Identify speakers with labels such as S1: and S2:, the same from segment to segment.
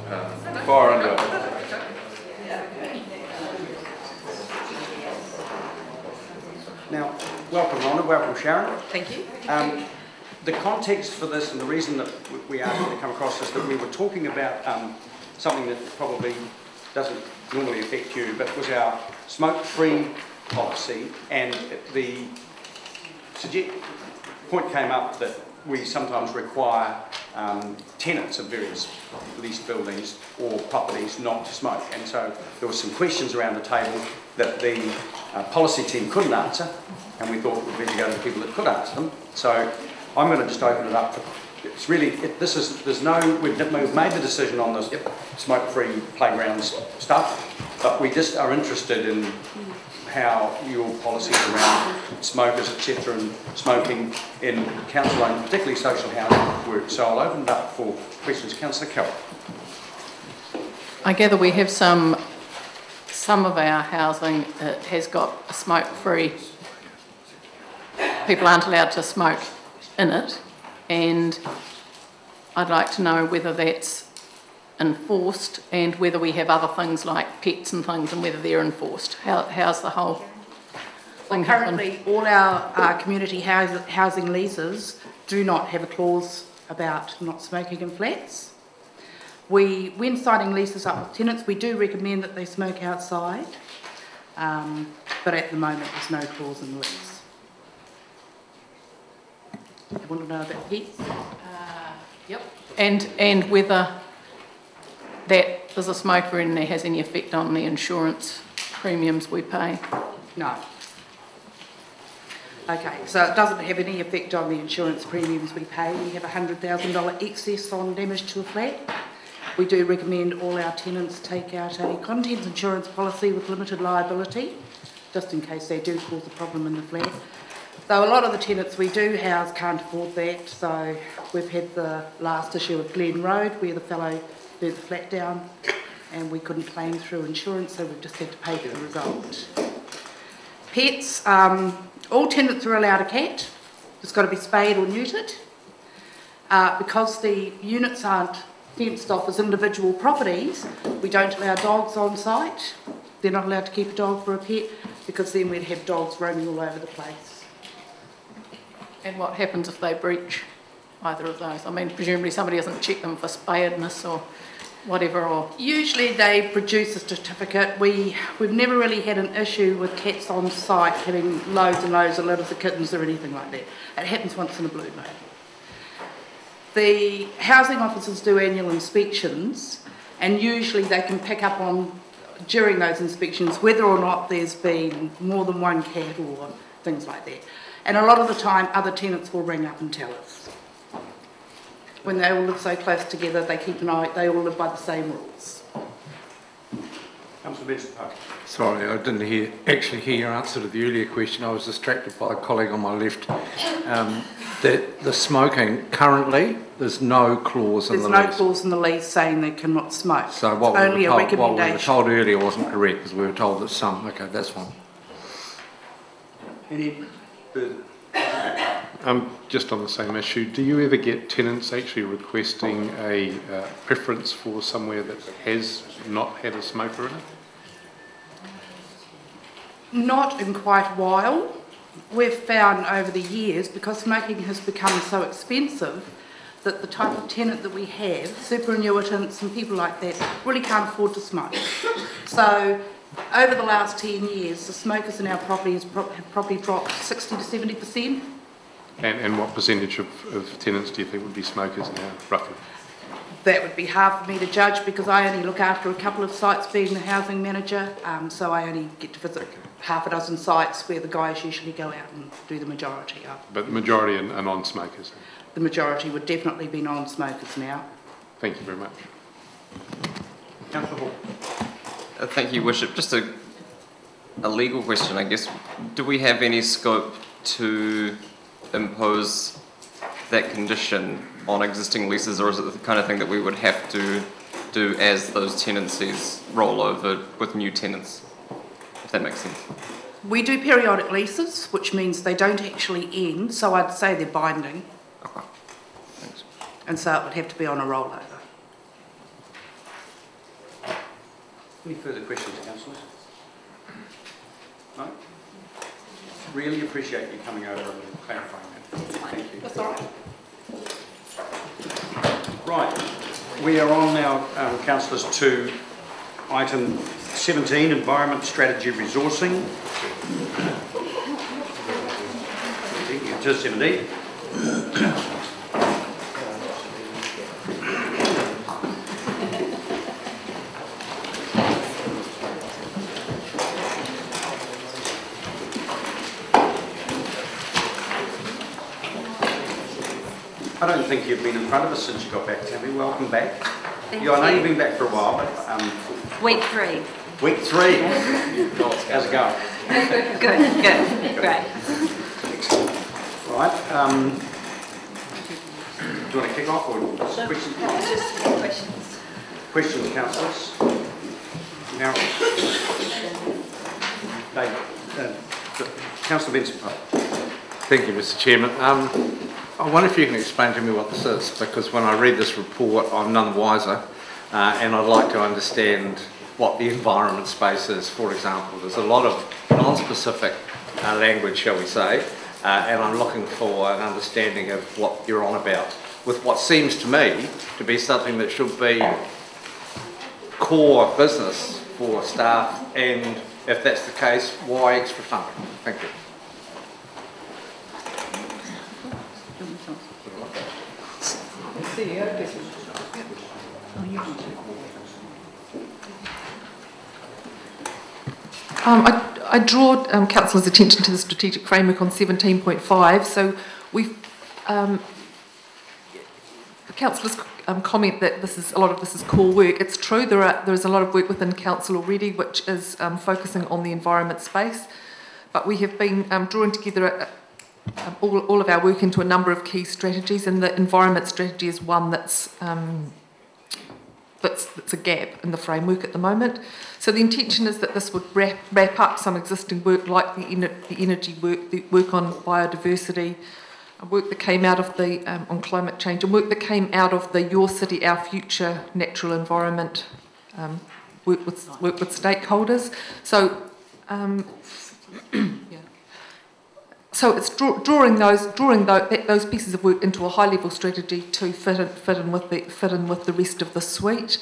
S1: Fire under it.
S2: Now, welcome Rhonda, welcome Sharon.
S3: Thank you.
S2: The context for this and the reason that we asked you to come across is that we were talking about something that probably doesn't normally affect you, but was our smoke-free policy, and the point came up that we sometimes require tenants of various leased buildings or properties not to smoke, and so there were some questions around the table that the policy team couldn't answer, and we thought it would be to go to the people that could answer them. So I'm going to just open it up. It's really, we've made the decision on this smoke-free playgrounds stuff, but we just are interested in how your policies around smokers, etc., and smoking in council and particularly social housing work. So I'll open it up for questions. Councillor Carroll.
S3: I gather we have some of our housing that has got a smoke-free. People aren't allowed to smoke in it, and I'd like to know whether that's enforced and whether we have other things like pets and things and whether they're enforced. How's the whole thing
S4: Currently, all our community housing leases do not have a clause about not smoking in flats. When signing leases up with tenants, we do recommend that they smoke outside, but at the moment there's no clause in the lease. You want to know about pets?
S3: Yep. And whether that there's a smoker in there has any effect on the insurance premiums we pay?
S4: No. Okay, so it doesn't have any effect on the insurance premiums we pay. We have a $100,000 excess on damage to a flat. We do recommend all our tenants take out a contents insurance policy with limited liability, just in case they do cause a problem in the flat. Though a lot of the tenants we do house can't afford that, so we've had the last issue of Glen Road where the fellow burnt the flat down and we couldn't claim through insurance, so we've just had to pay for the result. Pets, all tenants are allowed a cat. It's got to be spayed or neutered. Because the units aren't fenced off as individual properties, we don't allow dogs on site. They're not allowed to keep a dog for a pet because then we'd have dogs roaming all over the place.
S3: And what happens if they breach either of those? I mean, presumably somebody doesn't check them for spayedness or whatever, or...
S4: Usually they produce a certificate. We've never really had an issue with cats on site having loads and loads of litters of kittens or anything like that. It happens once in a blue moon. The housing officers do annual inspections, and usually they can pick up on, during those inspections, whether or not there's been more than one cat or things like that. And a lot of the time, other tenants will ring up and tell us. When they all live so close together, they keep an eye, they all live by the same rules.
S2: Councillor Benson.
S5: Sorry, I didn't actually hear your answer to the earlier question. I was distracted by a colleague on my left. That the smoking, currently, there's no clause in the lease.
S4: There's no clause in the lease saying they cannot smoke.
S5: So what
S4: we were
S5: told earlier wasn't correct, because we were told that some. Okay, that's fine.
S2: Any further?
S6: Just on the same issue, do you ever get tenants actually requesting a preference for somewhere that has not had a smoker in it?
S4: Not in quite a while. We've found over the years, because smoking has become so expensive, that the type of tenant that we have, superannuitants and people like that, really can't afford to smoke. So over the last 10 years, the smokers in our property have probably dropped 60 to 70%.
S6: And what percentage of tenants do you think would be smokers now, roughly?
S4: That would be hard for me to judge because I only look after a couple of sites being the housing manager, so I only get to visit half a dozen sites where the guys usually go out and do the majority of.
S6: But the majority are non-smokers?
S4: The majority would definitely be non-smokers now.
S6: Thank you very much.
S2: Councillor Hall.
S7: Thank you, Worship. Just a legal question, I guess. Do we have any scope to impose that condition on existing leases, or is it the kind of thing that we would have to do as those tenancies roll over with new tenants, if that makes sense?
S4: We do periodic leases, which means they don't actually end, so I'd say they're binding.
S7: Okay, thanks.
S4: And so it would have to be on a rollover.
S2: Any further questions, councillors? No? Really appreciate you coming over and clarifying that. Thank you.
S3: That's all right.
S2: Right, we are on now, councillors, to item 17, Environment Strategy Resourcing. To 17. I don't think you've been in front of us since you got back, Tammy. Welcome back. I know you've been back for a while, but...
S1: Week 3.
S2: Week 3. How's it going?
S1: Good, great.
S2: Right. Do you want to kick off or questions?
S1: Just questions.
S2: Questions, councillors? Now, Councillor Vincent.
S5: Thank you, Mr Chairman. I wonder if you can explain to me what this is, because when I read this report I'm none wiser, and I'd like to understand what the environment space is, for example. There's a lot of non-specific language, shall we say, and I'm looking for an understanding of what you're on about, with what seems to me to be something that should be core business for staff, and if that's the case, why extra funding? Thank you.
S8: I draw councillors' attention to the strategic framework on 17.5. So we've the councillors comment that a lot of this is core work. It's true. There is a lot of work within council already, which is focusing on the environment space. But we have been drawing together all of our work into a number of key strategies, and the environment strategy is one that's a gap in the framework at the moment. So the intention is that this would wrap up some existing work, like the energy work, the work on biodiversity, work that came out of the on climate change, and work that came out of the Your City, Our Future natural environment work with stakeholders. So yeah. So it's drawing those pieces of work into a high-level strategy to fit in with the rest of the suite.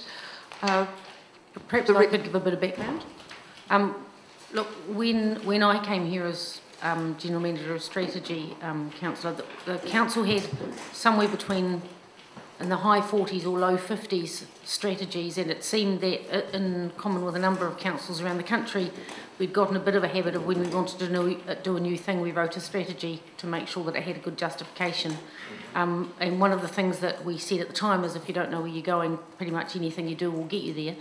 S1: Perhaps I could give a bit of background. Look, when I came here as General Manager of Strategy Councillor, the council had somewhere between in the high 40s or low 50s strategies, and it seemed that in common with a number of councils around the country, we'd gotten a bit of a habit of when we wanted to do a new thing, we wrote a strategy to make sure that it had a good justification. And one of the things that we said at the time is if you don't know where you're going, pretty much anything you do will get you there.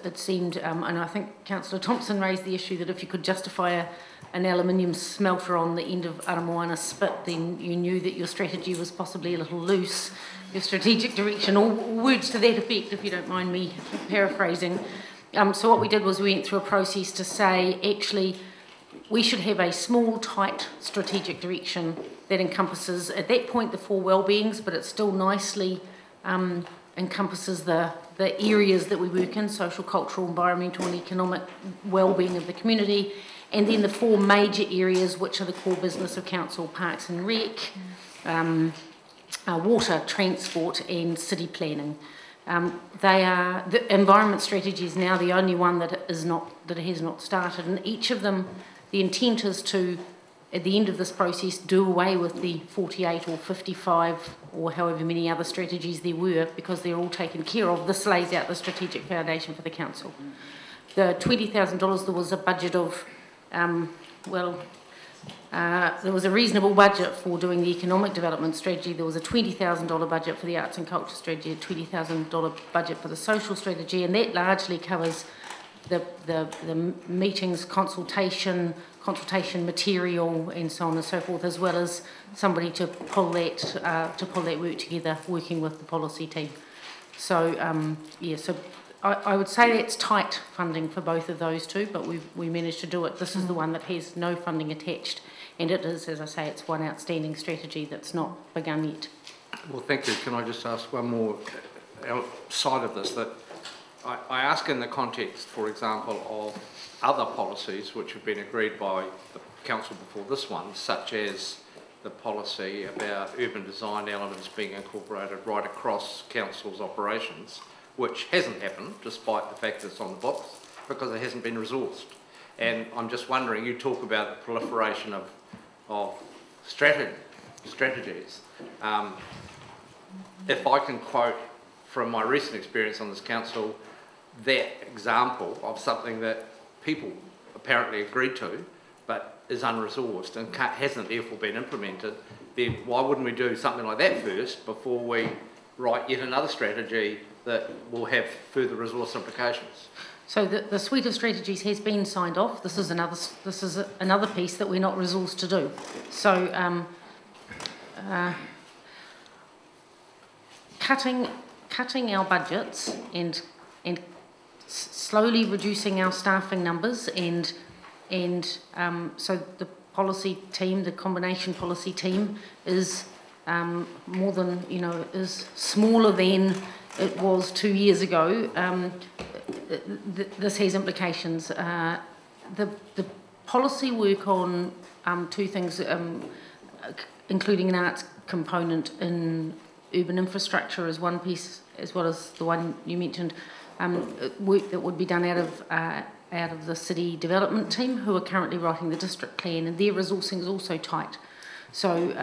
S1: It seemed, and I think Councillor Thompson raised the issue that if you could justify an aluminium smelter on the end of Aramoana Spit, then you knew that your strategy was possibly a little loose, your strategic direction, or words to that effect, if you don't mind me paraphrasing. So what we did was we went through a process to say, actually, we should have a small, tight strategic direction that encompasses, at that point, the 4 well-beings, but it still nicely encompasses the areas that we work in, social, cultural, environmental and economic well-being of the community, and then the 4 major areas which are the core business of council, parks and rec, water, transport and city planning. The environment strategy is now the only one that has not started, and each of them, the intent is to, at the end of this process, do away with the 48 or 55 or however many other strategies there were, because they're all taken care of. This lays out the strategic foundation for the council. The $20,000, there was a budget of, there was a reasonable budget for doing the economic development strategy. There was a $20,000 budget for the arts and culture strategy, a $20,000 budget for the social strategy, and that largely covers the meetings, consultation material, and so on and so forth, as well as somebody to pull that work together, working with the policy team. So so I would say that's tight funding for both of those two, but we managed to do it. This is the one that has no funding attached, and it is, as I say, it's one outstanding strategy that's not begun yet.
S5: Well, thank you. Can I just ask one more outside of this? That I ask in the context, for example, of other policies which have been agreed by the council before this one, such as the policy about urban design elements being incorporated right across council's operations, which hasn't happened despite the fact that it's on the books because it hasn't been resourced. And I'm just wondering, you talk about the proliferation of strategies. If I can quote from my recent experience on this council, that example of something that people apparently agreed to, but is unresourced and hasn't therefore been implemented, then why wouldn't we do something like that first before we write yet another strategy that will have further resource implications?
S1: So the suite of strategies has been signed off. This is another piece that we're not resourced to do. So cutting our budgets and slowly reducing our staffing numbers and so the policy team, the combination policy team, is more than, is smaller than it was 2 years ago. This has implications. The policy work on two things, including an arts component in urban infrastructure is one piece, as well as the one you mentioned, work that would be done out of the city development team, who are currently writing the district plan, and their resourcing is also tight. So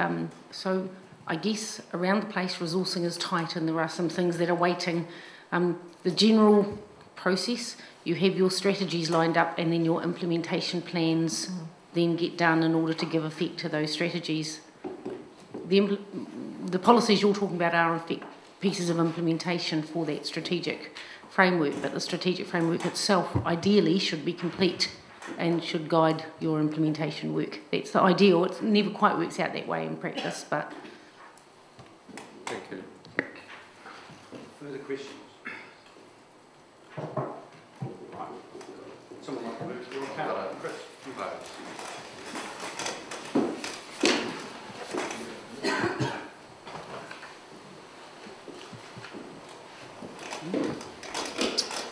S1: I guess around the place resourcing is tight, and there are some things that are waiting. The general process, you have your strategies lined up, and then your implementation plans then get done in order to give effect to those strategies. The policies you're talking about are in fact pieces of implementation for that strategic framework, but the strategic framework itself ideally should be complete and should guide your implementation work. That's the ideal. It never quite works out that way in practice, but...
S5: Thank you.
S2: Further questions? Right. Someone like to move to the Chris, you vote.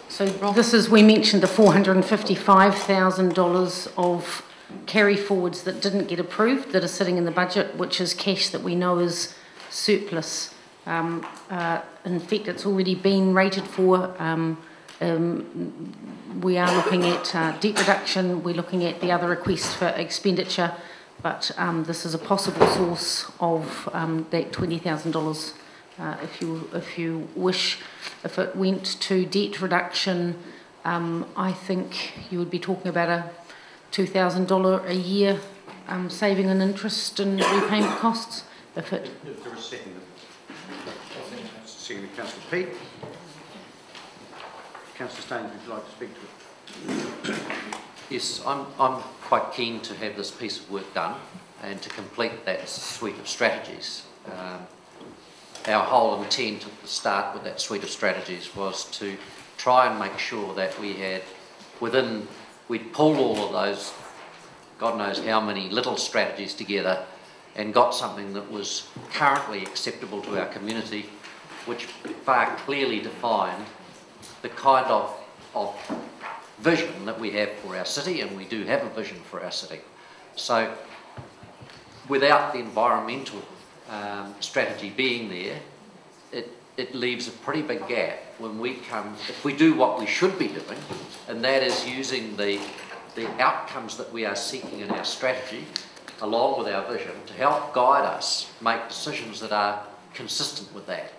S1: So this is, we mentioned the $455,000 of carry forwards that didn't get approved that are sitting in the budget, which is cash that we know is surplus. In fact, it's already been rated for. We are looking at debt reduction, we're looking at the other requests for expenditure, but this is a possible source of that $20,000 if you wish. If it went to debt reduction, I think you would be talking about a $2,000 a year saving in interest and repayment costs. If it...
S2: Is there a second? Second, Councillor Peake. Councillor Staines, would you like to speak to it?
S9: Yes, I'm quite keen to have this piece of work done and to complete that suite of strategies. Our whole intent at the start with that suite of strategies was to try and make sure that we had we'd pulled all of those, God knows how many little strategies together and got something that was currently acceptable to our community, which far clearly defined the kind of vision that we have for our city, and we do have a vision for our city. So without the environmental strategy being there, it leaves a pretty big gap when we come, if we do what we should be doing, and that is using the outcomes that we are seeking in our strategy along with our vision to help guide us make decisions that are consistent with that.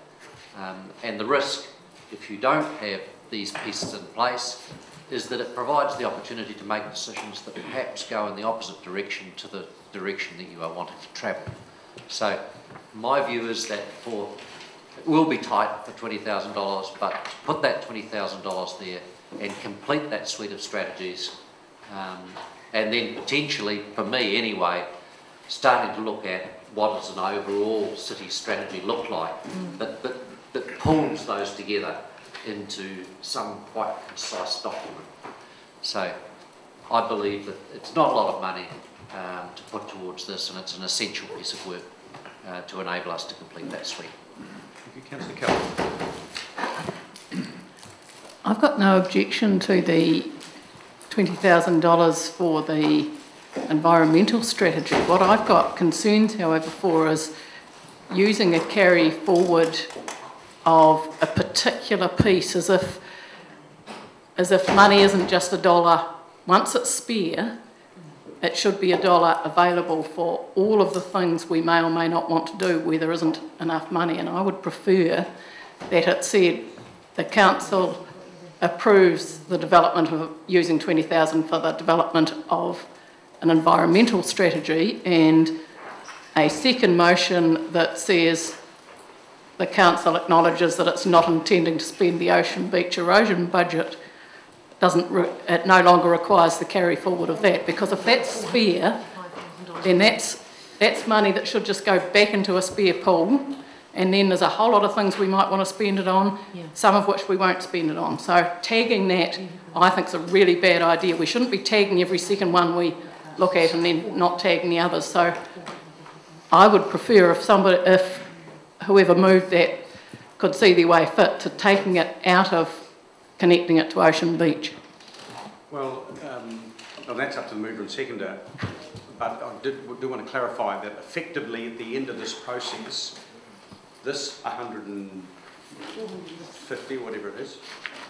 S9: And the risk, if you don't have these pieces in place, is that it provides the opportunity to make decisions that perhaps go in the opposite direction to the direction that you are wanting to travel. So my view is that it will be tight for $20,000, but to put that $20,000 there and complete that suite of strategies, and then potentially, for me anyway, starting to look at what does an overall city strategy look like that pulls those together into some quite concise document. So I believe that it's not a lot of money to put towards this, and it's an essential piece of work to enable us to complete that suite.
S2: Thank you, Councillor Kelly.
S3: I've got no objection to the $20,000 for the environmental strategy. What I've got concerns, however, for is using a carry forward of a particular piece as if money isn't just $1. Once it's spare, it should be $1 available for all of the things we may or may not want to do where there isn't enough money. And I would prefer that it said the council approves the development of using $20,000 for the development of an environmental strategy, and a second motion that says the council acknowledges that it's not intending to spend the ocean beach erosion budget. It no longer requires the carry forward of that, because if that's spare, then that's money that should just go back into a spare pool, and then there's a whole lot of things we might want to spend it on, some of which we won't spend it on. So tagging that, I think, is a really bad idea. We shouldn't be tagging every second one we look at and then not tagging the others. So I would prefer if whoever moved that could see their way fit to taking it out of connecting it to Ocean Beach.
S2: Well, that's up to the mover and seconder, but I do want to clarify that effectively at the end of this process, this 150, whatever it is,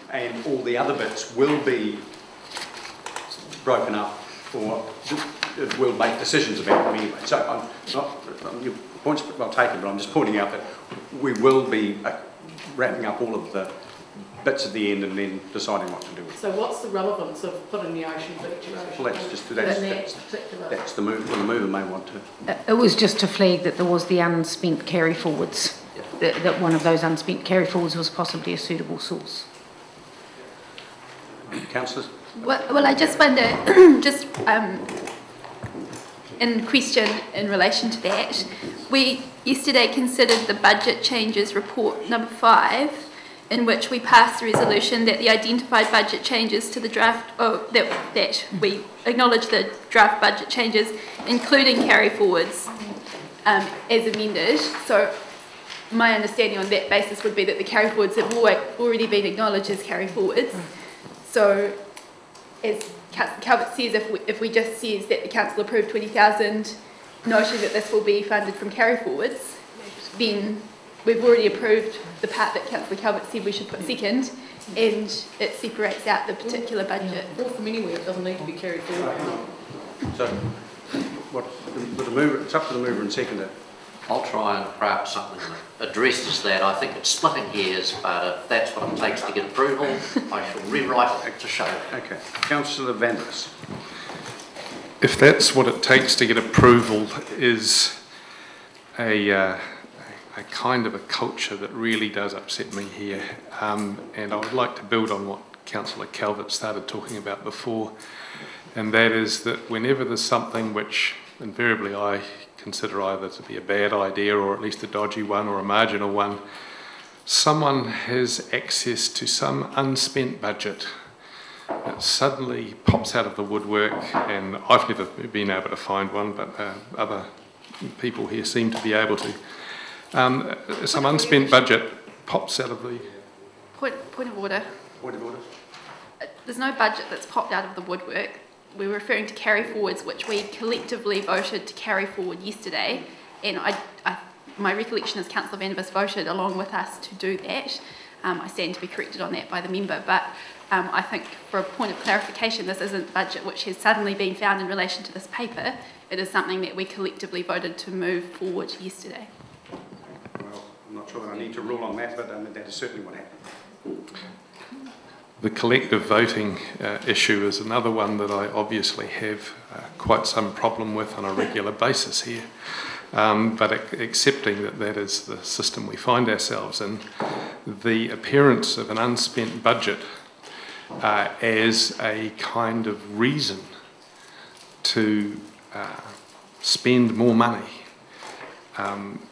S2: and all the other bits will be broken up, or it will make decisions about them anyway. So your point's well taken, but I'm just pointing out that we will be wrapping up all of the bits at the end and then deciding what to do with it.
S3: So what's the relevance of putting the Ocean Beach erosion?
S2: Well, that's the move. Well, the mover may want to.
S1: It was just to flag that there was the unspent carry forwards, that one of those unspent carry forwards was possibly a suitable source.
S2: Councillors?
S10: Well, I just wonder, in question in relation to that, we yesterday considered the budget changes report number 5, in which we passed a resolution that the identified budget changes to the draft, that we acknowledge the draft budget changes, including carry forwards, as amended. So my understanding on that basis would be that the carry forwards have already been acknowledged as carry forwards. So as Councillor Calvert says, if we just says that the council approved 20,000, noting that this will be funded from carry forwards, then we've already approved the part that Councillor Calvert said we should put second, and it separates out the particular budget.
S3: Or from anywhere, it doesn't need to be carried forward.
S2: So, it's up to the mover and seconder.
S9: I'll try and craft something that addresses that. I think it's splitting hairs, but if that's what it takes to get approval, I shall rewrite it to show.
S2: Okay. Councillor Vanders.
S6: If that's what it takes to get approval, is a kind of a culture that really does upset me here. And I would like to build on what Councillor Calvert started talking about before, and that is that whenever there's something which invariably I consider either to be a bad idea or at least a dodgy one or a marginal one, someone has access to some unspent budget that suddenly pops out of the woodwork, and I've never been able to find one, but other people here seem to be able to. Some unspent budget pops out of the...
S10: Point of order.
S2: Point of order.
S10: There's no budget that's popped out of the woodwork. We're referring to carry forwards, which we collectively voted to carry forward yesterday, and my recollection is Councillor Vandervis voted along with us to do that. I stand to be corrected on that by the member, but I think for a point of clarification, this isn't budget which has suddenly been found in relation to this paper. It is something that we collectively voted to move forward yesterday.
S2: Well, I'm not sure that I need to rule on that, but that is certainly what happened.
S6: The collective voting issue is another one that I obviously have quite some problem with on a regular basis here. But accepting that that is the system we find ourselves in, the appearance of an unspent budget as a kind of reason to spend more money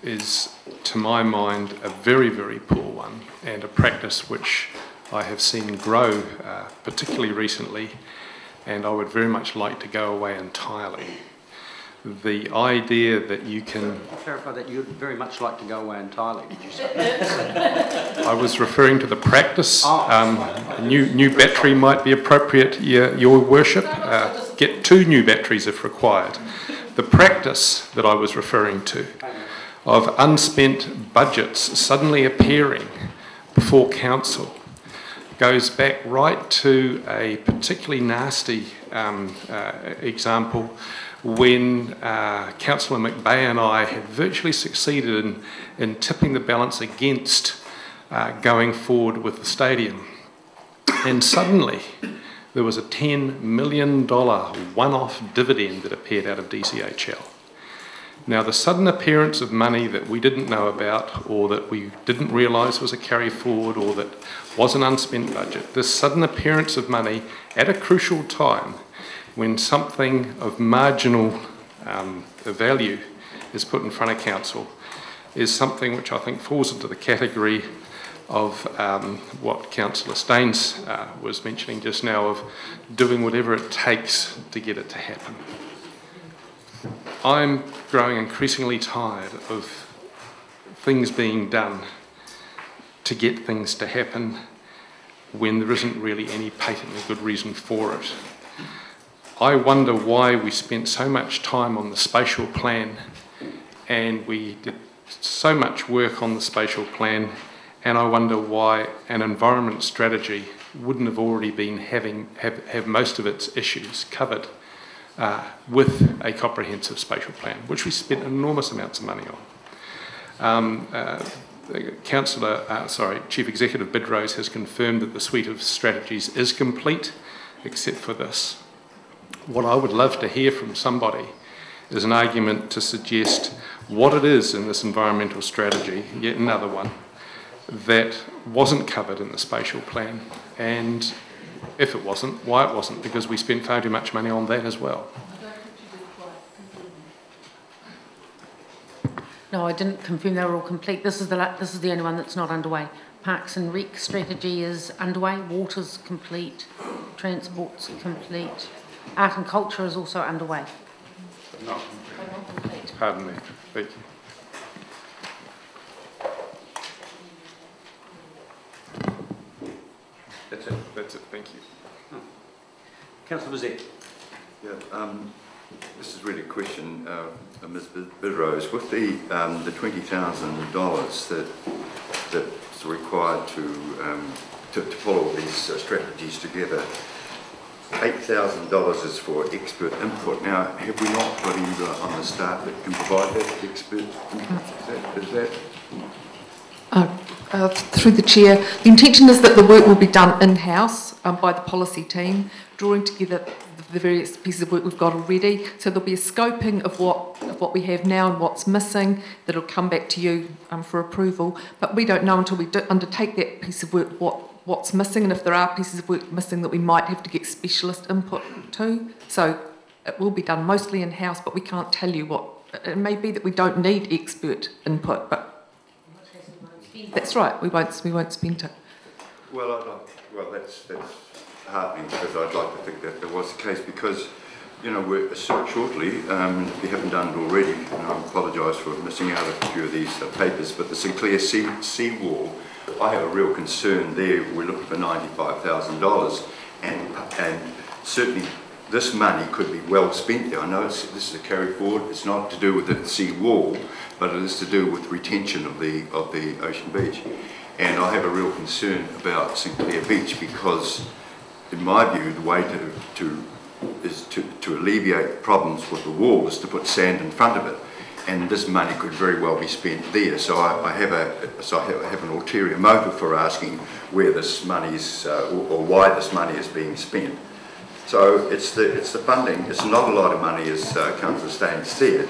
S6: is, to my mind, a very, very poor one, and a practice which I have seen grow, particularly recently, and I would very much like to go away entirely. the idea that you can...
S2: Clarify that you'd very much like to go away entirely, did you say?
S6: I was referring to the practice. A new battery might be appropriate, Your Worship. Get 2 new batteries if required. The practice that I was referring to of unspent budgets suddenly appearing before council goes back right to a particularly nasty example when Councillor McBay and I had virtually succeeded in tipping the balance against going forward with the stadium. And suddenly there was a $10 million one-off dividend that appeared out of DCHL. Now, the sudden appearance of money that we didn't know about, or that we didn't realise was a carry forward, or that was an unspent budget, this sudden appearance of money at a crucial time when something of marginal value is put in front of council is something which I think falls into the category of what Councillor Staines was mentioning just now, of doing whatever it takes to get it to happen. I'm growing increasingly tired of things being done to get things to happen when there isn't really any patently good reason for it. I wonder why we spent so much time on the spatial plan, and we did so much work on the spatial plan, and I wonder why an environment strategy wouldn't have already been have most of its issues covered with a comprehensive spatial plan, which we spent enormous amounts of money on. Chief Executive Bidrose has confirmed that the suite of strategies is complete, except for this. What I would love to hear from somebody is an argument to suggest what it is in this environmental strategy, yet another one, that wasn't covered in the spatial plan, and if it wasn't, why it wasn't, because we spent far too much money on that as well.
S1: No, I didn't confirm they were all complete. This is the only one that's not underway. Parks and Rec strategy is underway. Water's complete. Transport's complete. Art and culture is also underway.
S6: No. Pardon me. Thank you. That's it. Thank you.
S2: Councillor Bazette.
S11: Yeah, this is really a question, Ms. Bidrose. With the $20,000 that's required to pull all these strategies together, $8,000 is for expert input. Now, have we not got either on the staff that can provide that expert input? Is that?
S8: Through the Chair, the intention is that the work will be done in-house by the policy team, drawing together the various pieces of work we've got already. So there'll be a scoping of what we have now and what's missing that'll come back to you for approval. But we don't know until we undertake that piece of work what's missing, and if there are pieces of work missing that we might have to get specialist input to. So it will be done mostly in-house, but we can't tell you what. It may be that we don't need expert input, but that's right, we won't spend it.
S11: Well, that's heartening, because I'd like to think that there was the case, because, you know, we're shortly, if you haven't done it already, and I apologise for missing out a few of these papers, but the Sinclair seawall, I have a real concern there. We're looking for $95,000, and certainly this money could be well spent there. I know this is a carry forward. It's not to do with the sea wall, but it is to do with retention of the ocean beach. And I have a real concern about Sinclair Beach, because, in my view, the way to alleviate problems with the wall is to put sand in front of it, and this money could very well be spent there. So I have an ulterior motive for asking where this money is, or why this money is being spent. So it's the funding. It's not a lot of money, as Councillor Staines said,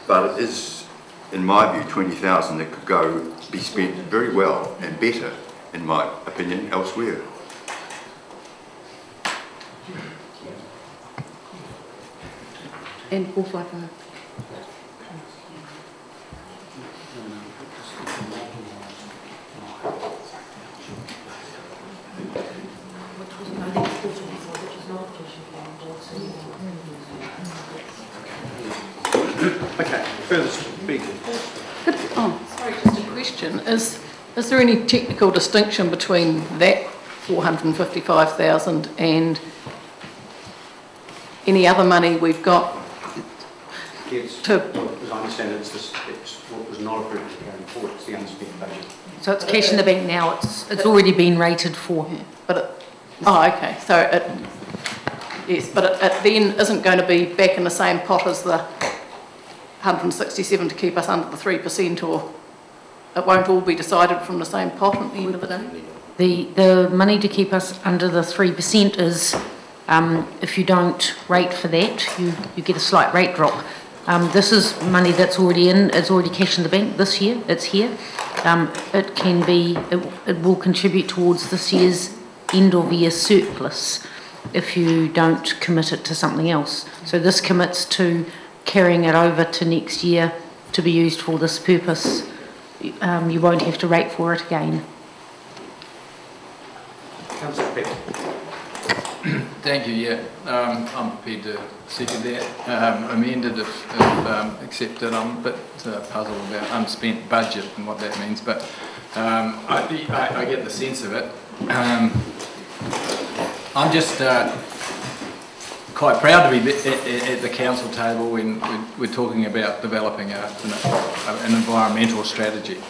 S11: but it is, in my view, $20,000 that could be spent very well and better, in my opinion, elsewhere.
S4: And 455.
S2: Okay, further speakers?
S3: Sorry, just a question. Is there any technical distinction between that 455,000 and any other money we've got?
S2: Yes,
S3: to...
S2: as I understand it, it's what was not approved going forward, it's the unspent budget.
S1: So it's cash in the bank now, it's already been rated for.
S3: Yeah, but okay, so it, yes, but it then isn't going to be back in the same pot as the 167 to keep us under the 3%, or it won't all be decided from the same pot at the end of the day?
S1: The money to keep us under the 3% is, if you don't rate for that, you get a slight rate drop. This is money that's already in, it's already cash in the bank this year, it's here. It will contribute towards this year's end of year surplus if you don't commit it to something else. So this commits to carrying it over to next year to be used for this purpose. You won't have to rate for it again.
S2: Councillor Peck.
S12: Thank you, yeah. I'm prepared to second that. Amended if accepted. I'm a bit puzzled about unspent budget and what that means, but I get the sense of it. I'm just quite proud to be at the council table when we're talking about developing an environmental strategy.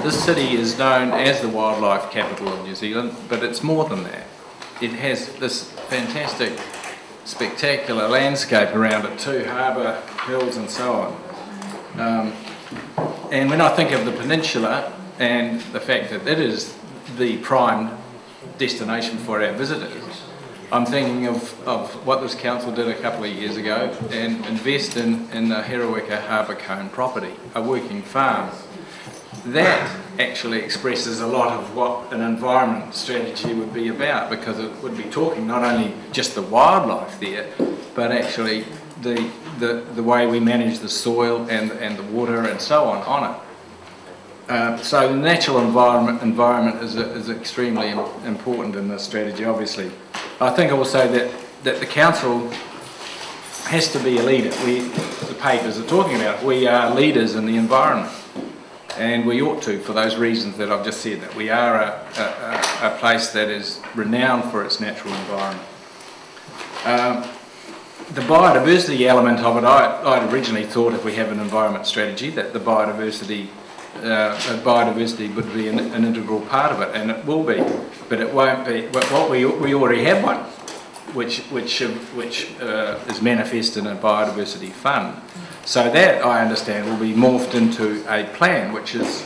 S12: This city is known as the wildlife capital of New Zealand, but it's more than that. It has this fantastic, spectacular landscape around it too, harbour, hills and so on. And when I think of the peninsula and the fact that it is the prime destination for our visitors, I'm thinking of what this council did a couple of years ago and invest in the Hereweka Harbour Cone property, a working farm. That actually expresses a lot of what an environment strategy would be about, because it would be talking not only just the wildlife there, but actually the way we manage the soil and the water and so on it. So the natural environment is extremely important in this strategy, obviously. I think also that the council has to be a leader. The papers are talking about it. We are leaders in the environment. And we ought to, for those reasons that I've just said, that we are a place that is renowned for its natural environment. The biodiversity element of it, I'd originally thought if we have an environment strategy that the biodiversity would be an integral part of it, and it will be, but it won't be. But what we already have one, which is manifest in a biodiversity fund. So that, I understand, will be morphed into a plan, which is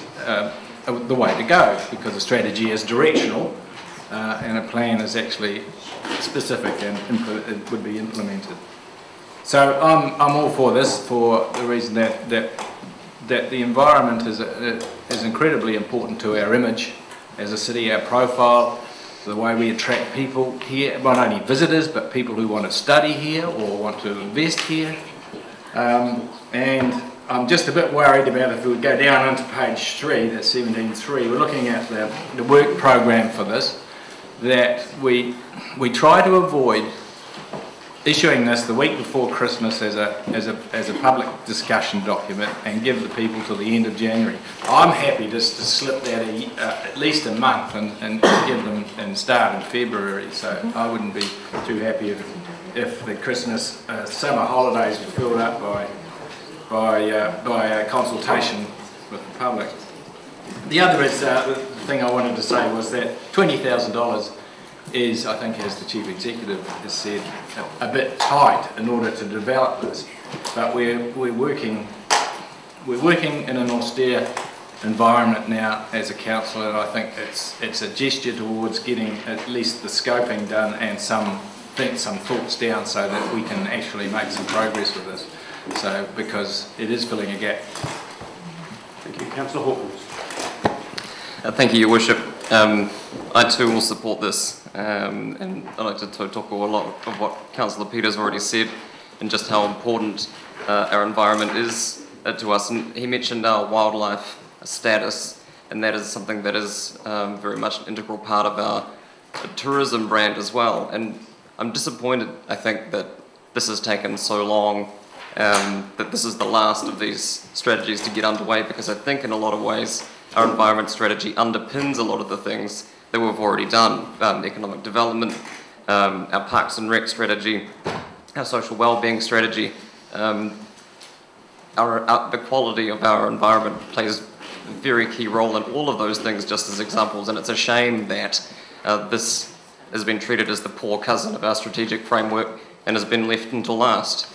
S12: the way to go, because a strategy is directional and a plan is actually specific and it would be implemented. So I'm all for this for the reason that the environment is incredibly important to our image as a city, our profile, the way we attract people here, not only visitors, but people who want to study here or want to invest here. And I'm just a bit worried about if we would go down onto page 3, that's 17.3, we're looking at the work program for this, that we try to avoid issuing this the week before Christmas as a public discussion document and give the people till the end of January. I'm happy just to slip that at least a month and give them and start in February, so I wouldn't be too happy if the Christmas summer holidays were filled up by a consultation with the public. The other is the thing I wanted to say was that $20,000 is, I think, as the Chief Executive has said, a bit tight in order to develop this. But we're working in an austere environment now as a council, and I think it's a gesture towards getting at least the scoping done and some thoughts down so that we can actually make some progress with this. So, because it is filling a gap.
S2: Thank you. Councillor Hawkins.
S7: Thank you, Your Worship. I too will support this, and I'd like to talk a lot of what Councillor Peters already said and just how important our environment is to us. And he mentioned our wildlife status, and that is something that is very much an integral part of our tourism brand as well. And I'm disappointed, I think, that this has taken so long that this is the last of these strategies to get underway, because I think in a lot of ways our environment strategy underpins a lot of the things that we've already done. Economic development, our Parks and Rec strategy, our social wellbeing strategy, the quality of our environment plays a very key role in all of those things, just as examples, and it's a shame that this has been treated as the poor cousin of our strategic framework and has been left until last.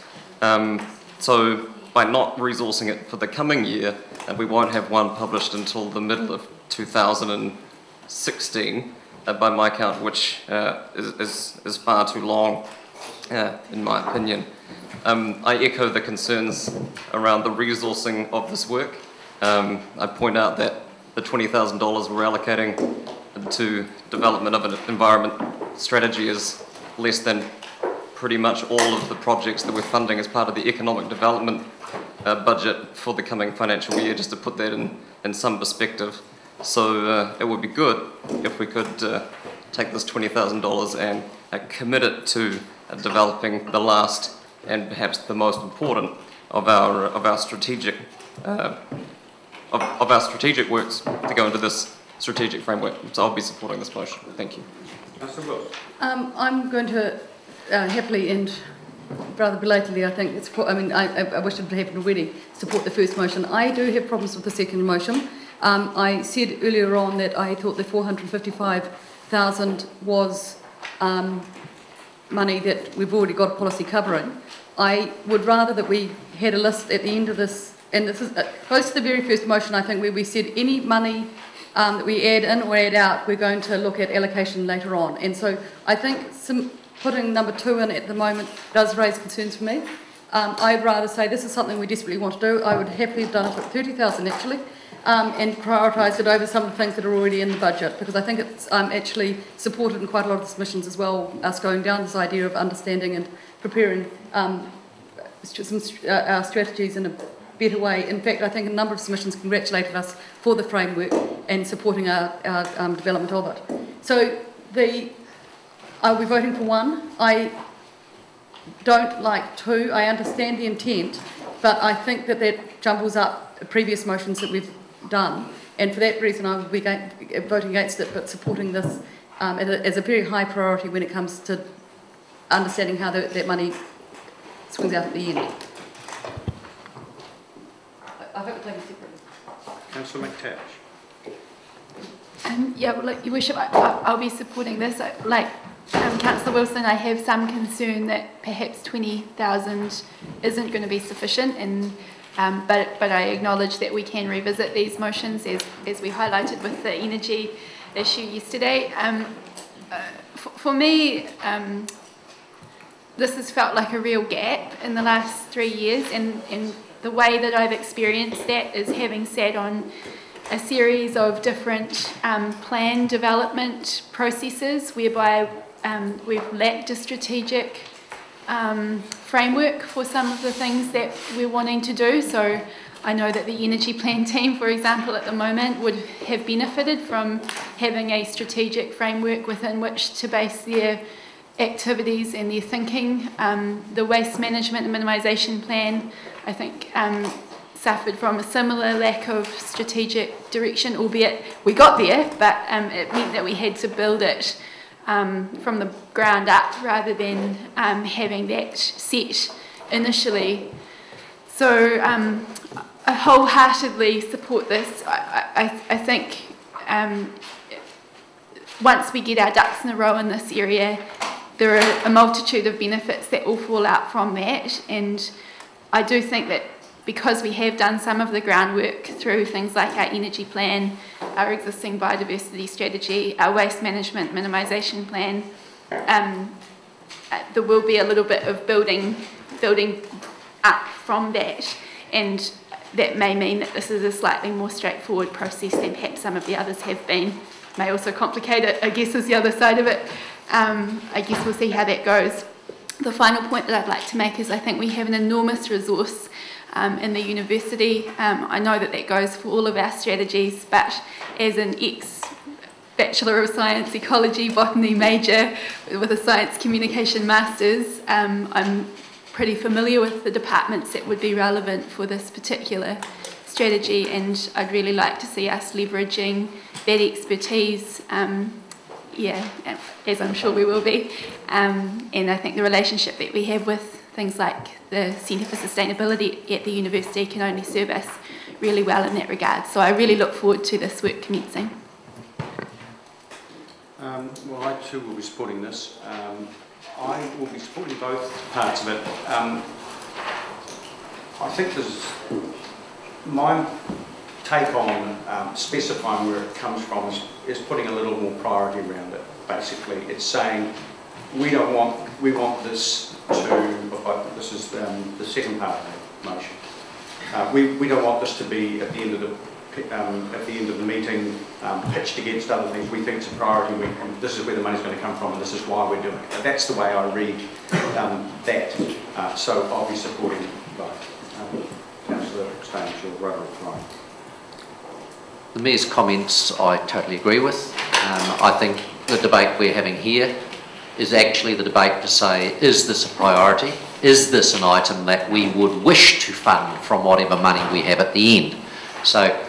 S7: So by not resourcing it for the coming year, and we won't have one published until the middle of 2016, by my count, which is far too long, in my opinion. I echo the concerns around the resourcing of this work. I point out that the $20,000 we're allocating to development of an environment strategy is less than pretty much all of the projects that we're funding as part of the economic development budget for the coming financial year, just to put that in some perspective. So it would be good if we could take this $20,000 and commit it to developing the last and perhaps the most important of our strategic works to go into this strategic framework. So I'll be supporting this motion. Thank you.
S2: Councillor Wills.
S13: I'm going to happily and rather belatedly, I think, I wish it had happened already, support the first motion. I do have problems with the second motion. I said earlier on that I thought the $455,000 was money that we've already got a policy covering. I would rather that we had a list at the end of this, and this is close to the very first motion, I think, where we said any money that we add in or add out, we're going to look at allocation later on. And so I think putting number 2 in at the moment does raise concerns for me. I'd rather say this is something we desperately want to do. I would happily have done it at $30,000 actually, and prioritised it over some of the things that are already in the budget, because I think it's actually supported in quite a lot of the submissions as well, us going down this idea of understanding and preparing our strategies in a better way. In fact, I think a number of submissions congratulated us for the framework and supporting our development of it. So I'll be voting for 1. I don't like 2. I understand the intent, but I think that jumbles up previous motions that we've done, and for that reason I will be voting against it, but supporting this as a very high priority when it comes to understanding how that money swings out at the end. I hope it's taken separately.
S2: Councillor McTavish.
S10: Yeah, well, Your Worship, I'll be supporting this. Like Councillor Wilson, I have some concern that perhaps 20,000 isn't going to be sufficient, and but I acknowledge that we can revisit these motions as we highlighted with the energy issue yesterday. For me, this has felt like a real gap in the last 3 years, and the way that I've experienced that is having sat on a series of different plan development processes whereby we've lacked a strategic framework for some of the things that we're wanting to do. So I know that the energy plan team, for example, at the moment would have benefited from having a strategic framework within which to base their activities and their thinking. The waste management and minimisation plan, I think, suffered from a similar lack of strategic direction, albeit we got there, but it meant that we had to build it from the ground up rather than having that set initially. So I wholeheartedly support this. I think once we get our ducks in a row in this area, there are a multitude of benefits that will fall out from that, and I do think that because we have done some of the groundwork through things like our energy plan, our existing biodiversity strategy, our waste management minimisation plan, there will be a little bit of building up from that, and that may mean that this is a slightly more straightforward process than perhaps some of the others have been. May also complicate it, I guess, is the other side of it. I guess we'll see how that goes. The final point that I'd like to make is I think we have an enormous resource in the university. I know that goes for all of our strategies, but as an ex-Bachelor of Science Ecology Botany major with a Science Communication Masters, I'm pretty familiar with the departments that would be relevant for this particular strategy, and I'd really like to see us leveraging that expertise, as I'm sure we will be, and I think the relationship that we have with things like the Centre for Sustainability at the university can only serve us really well in that regard. So I really look forward to this work commencing.
S2: Well, I too will be supporting this. I will be supporting both parts of it. I think my take on specifying where it comes from is putting a little more priority around it. Basically, it's saying we want this to. This is the second part of the motion. We don't want this to be at the end of the meeting pitched against other things. We think it's a priority. This is where the money's going to come from, and this is why we're doing it. That's the way I read that. So I'll be supporting both. Councillor Staines, you're right or wrong.
S9: The Mayor's comments I totally agree with. I think the debate we're having here is actually the debate to say, is this a priority? Is this an item that we would wish to fund from whatever money we have at the end? So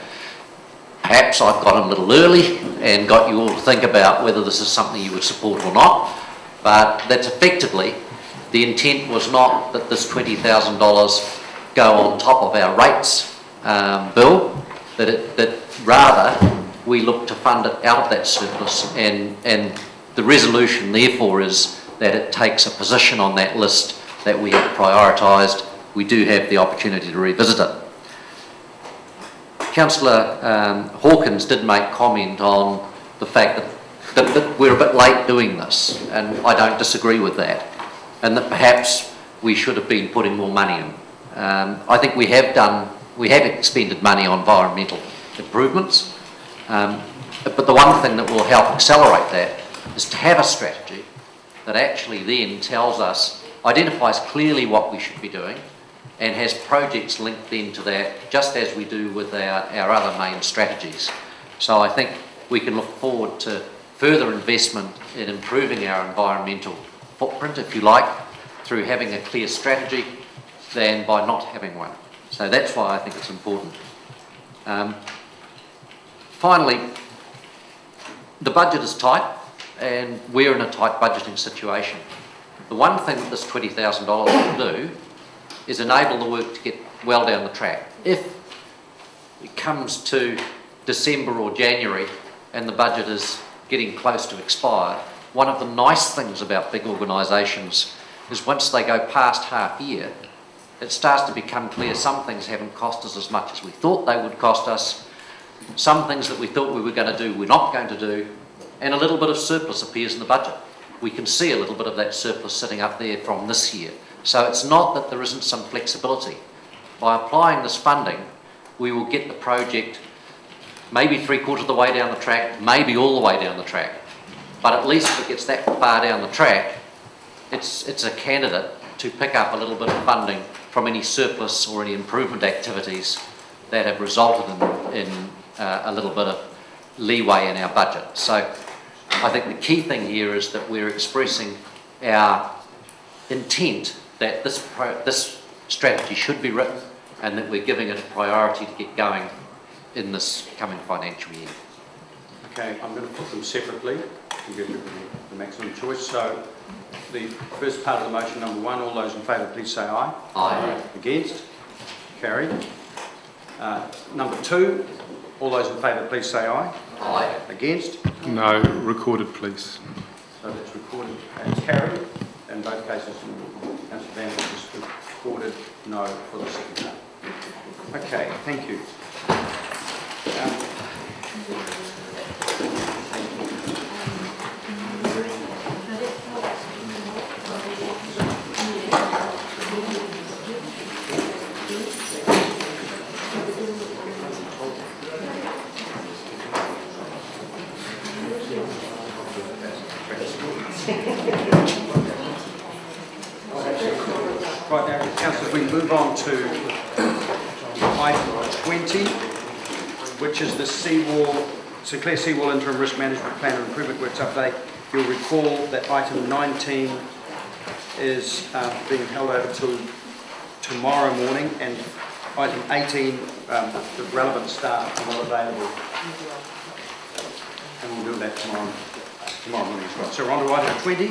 S9: perhaps I've got a little early and got you all to think about whether this is something you would support or not, but that's effectively, the intent was not that this $20,000 go on top of our rates bill, that rather we look to fund it out of that surplus, and the resolution therefore is that it takes a position on that list that we have prioritised. We do have the opportunity to revisit it. Councillor Hawkins did make comment on the fact that we're a bit late doing this, and I don't disagree with that, and that perhaps we should have been putting more money in. I think we have expended money on environmental improvements, but the one thing that will help accelerate that is to have a strategy that actually then tells us, identifies clearly what we should be doing, and has projects linked into that, just as we do with our other main strategies. So I think we can look forward to further investment in improving our environmental footprint, if you like, through having a clear strategy than by not having one. So that's why I think it's important. Finally, the budget is tight, and we're in a tight budgeting situation. The one thing that this $20,000 will do is enable the work to get well down the track. If it comes to December or January and the budget is getting close to expire, one of the nice things about big organisations is once they go past half year, it starts to become clear some things haven't cost us as much as we thought they would cost us, some things that we thought we were going to do we're not going to do, and a little bit of surplus appears in the budget. We can see a little bit of that surplus sitting up there from this year. So it's not that there isn't some flexibility. By applying this funding, we will get the project maybe 3/4 of the way down the track, maybe all the way down the track. But at least if it gets that far down the track, it's a candidate to pick up a little bit of funding from any surplus or any improvement activities that have resulted in a little bit of leeway in our budget. So I think the key thing here is that we're expressing our intent that this strategy should be written, and that we're giving it a priority to get going in this coming financial year.
S2: Okay, I'm going to put them separately to give you the maximum choice. So the first part of the motion, number 1, all those in favour please say aye.
S9: Aye.
S2: Against? Carried. Number 2, all those in favour please say aye.
S9: Aye.
S2: Against?
S6: No, recorded, please.
S2: So that's recorded as carried. In both cases, Councillor Van has recorded no for the second part. Okay, thank you. Right now, councillors, we move on to item 20, which is the seawall, Sinclair Seawall Interim Risk Management Plan and Improvement Works Update. You'll recall that item 19 is being held over to tomorrow morning, and item 18, the relevant staff are not available. And we'll do that tomorrow morning as well. So we're on to item 20.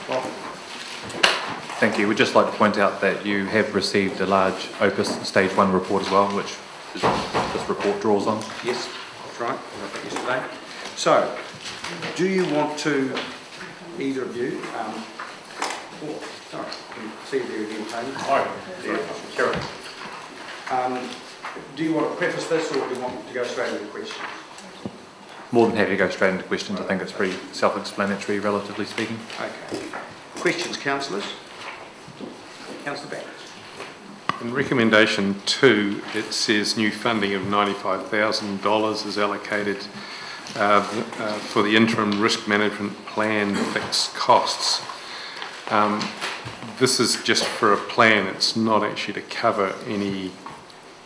S2: Well,
S14: thank you. We'd just like to point out that you have received a large Opus Stage 1 report as well, which this report draws on.
S2: yes, that's right. I got that yesterday. So, do you want to, either of you, sorry, can you see you there again, Tony?
S14: Hi. Yeah, sure.
S2: Do you want to preface this, or do you want to go straight into questions?
S14: More than happy to go straight into questions. I think it's pretty self-explanatory, relatively speaking.
S2: Okay. Questions, councillors? Councillor Banks.
S6: In recommendation 2, it says new funding of $95,000 is allocated for the interim risk management plan fixed costs. This is just for a plan, it's not actually to cover any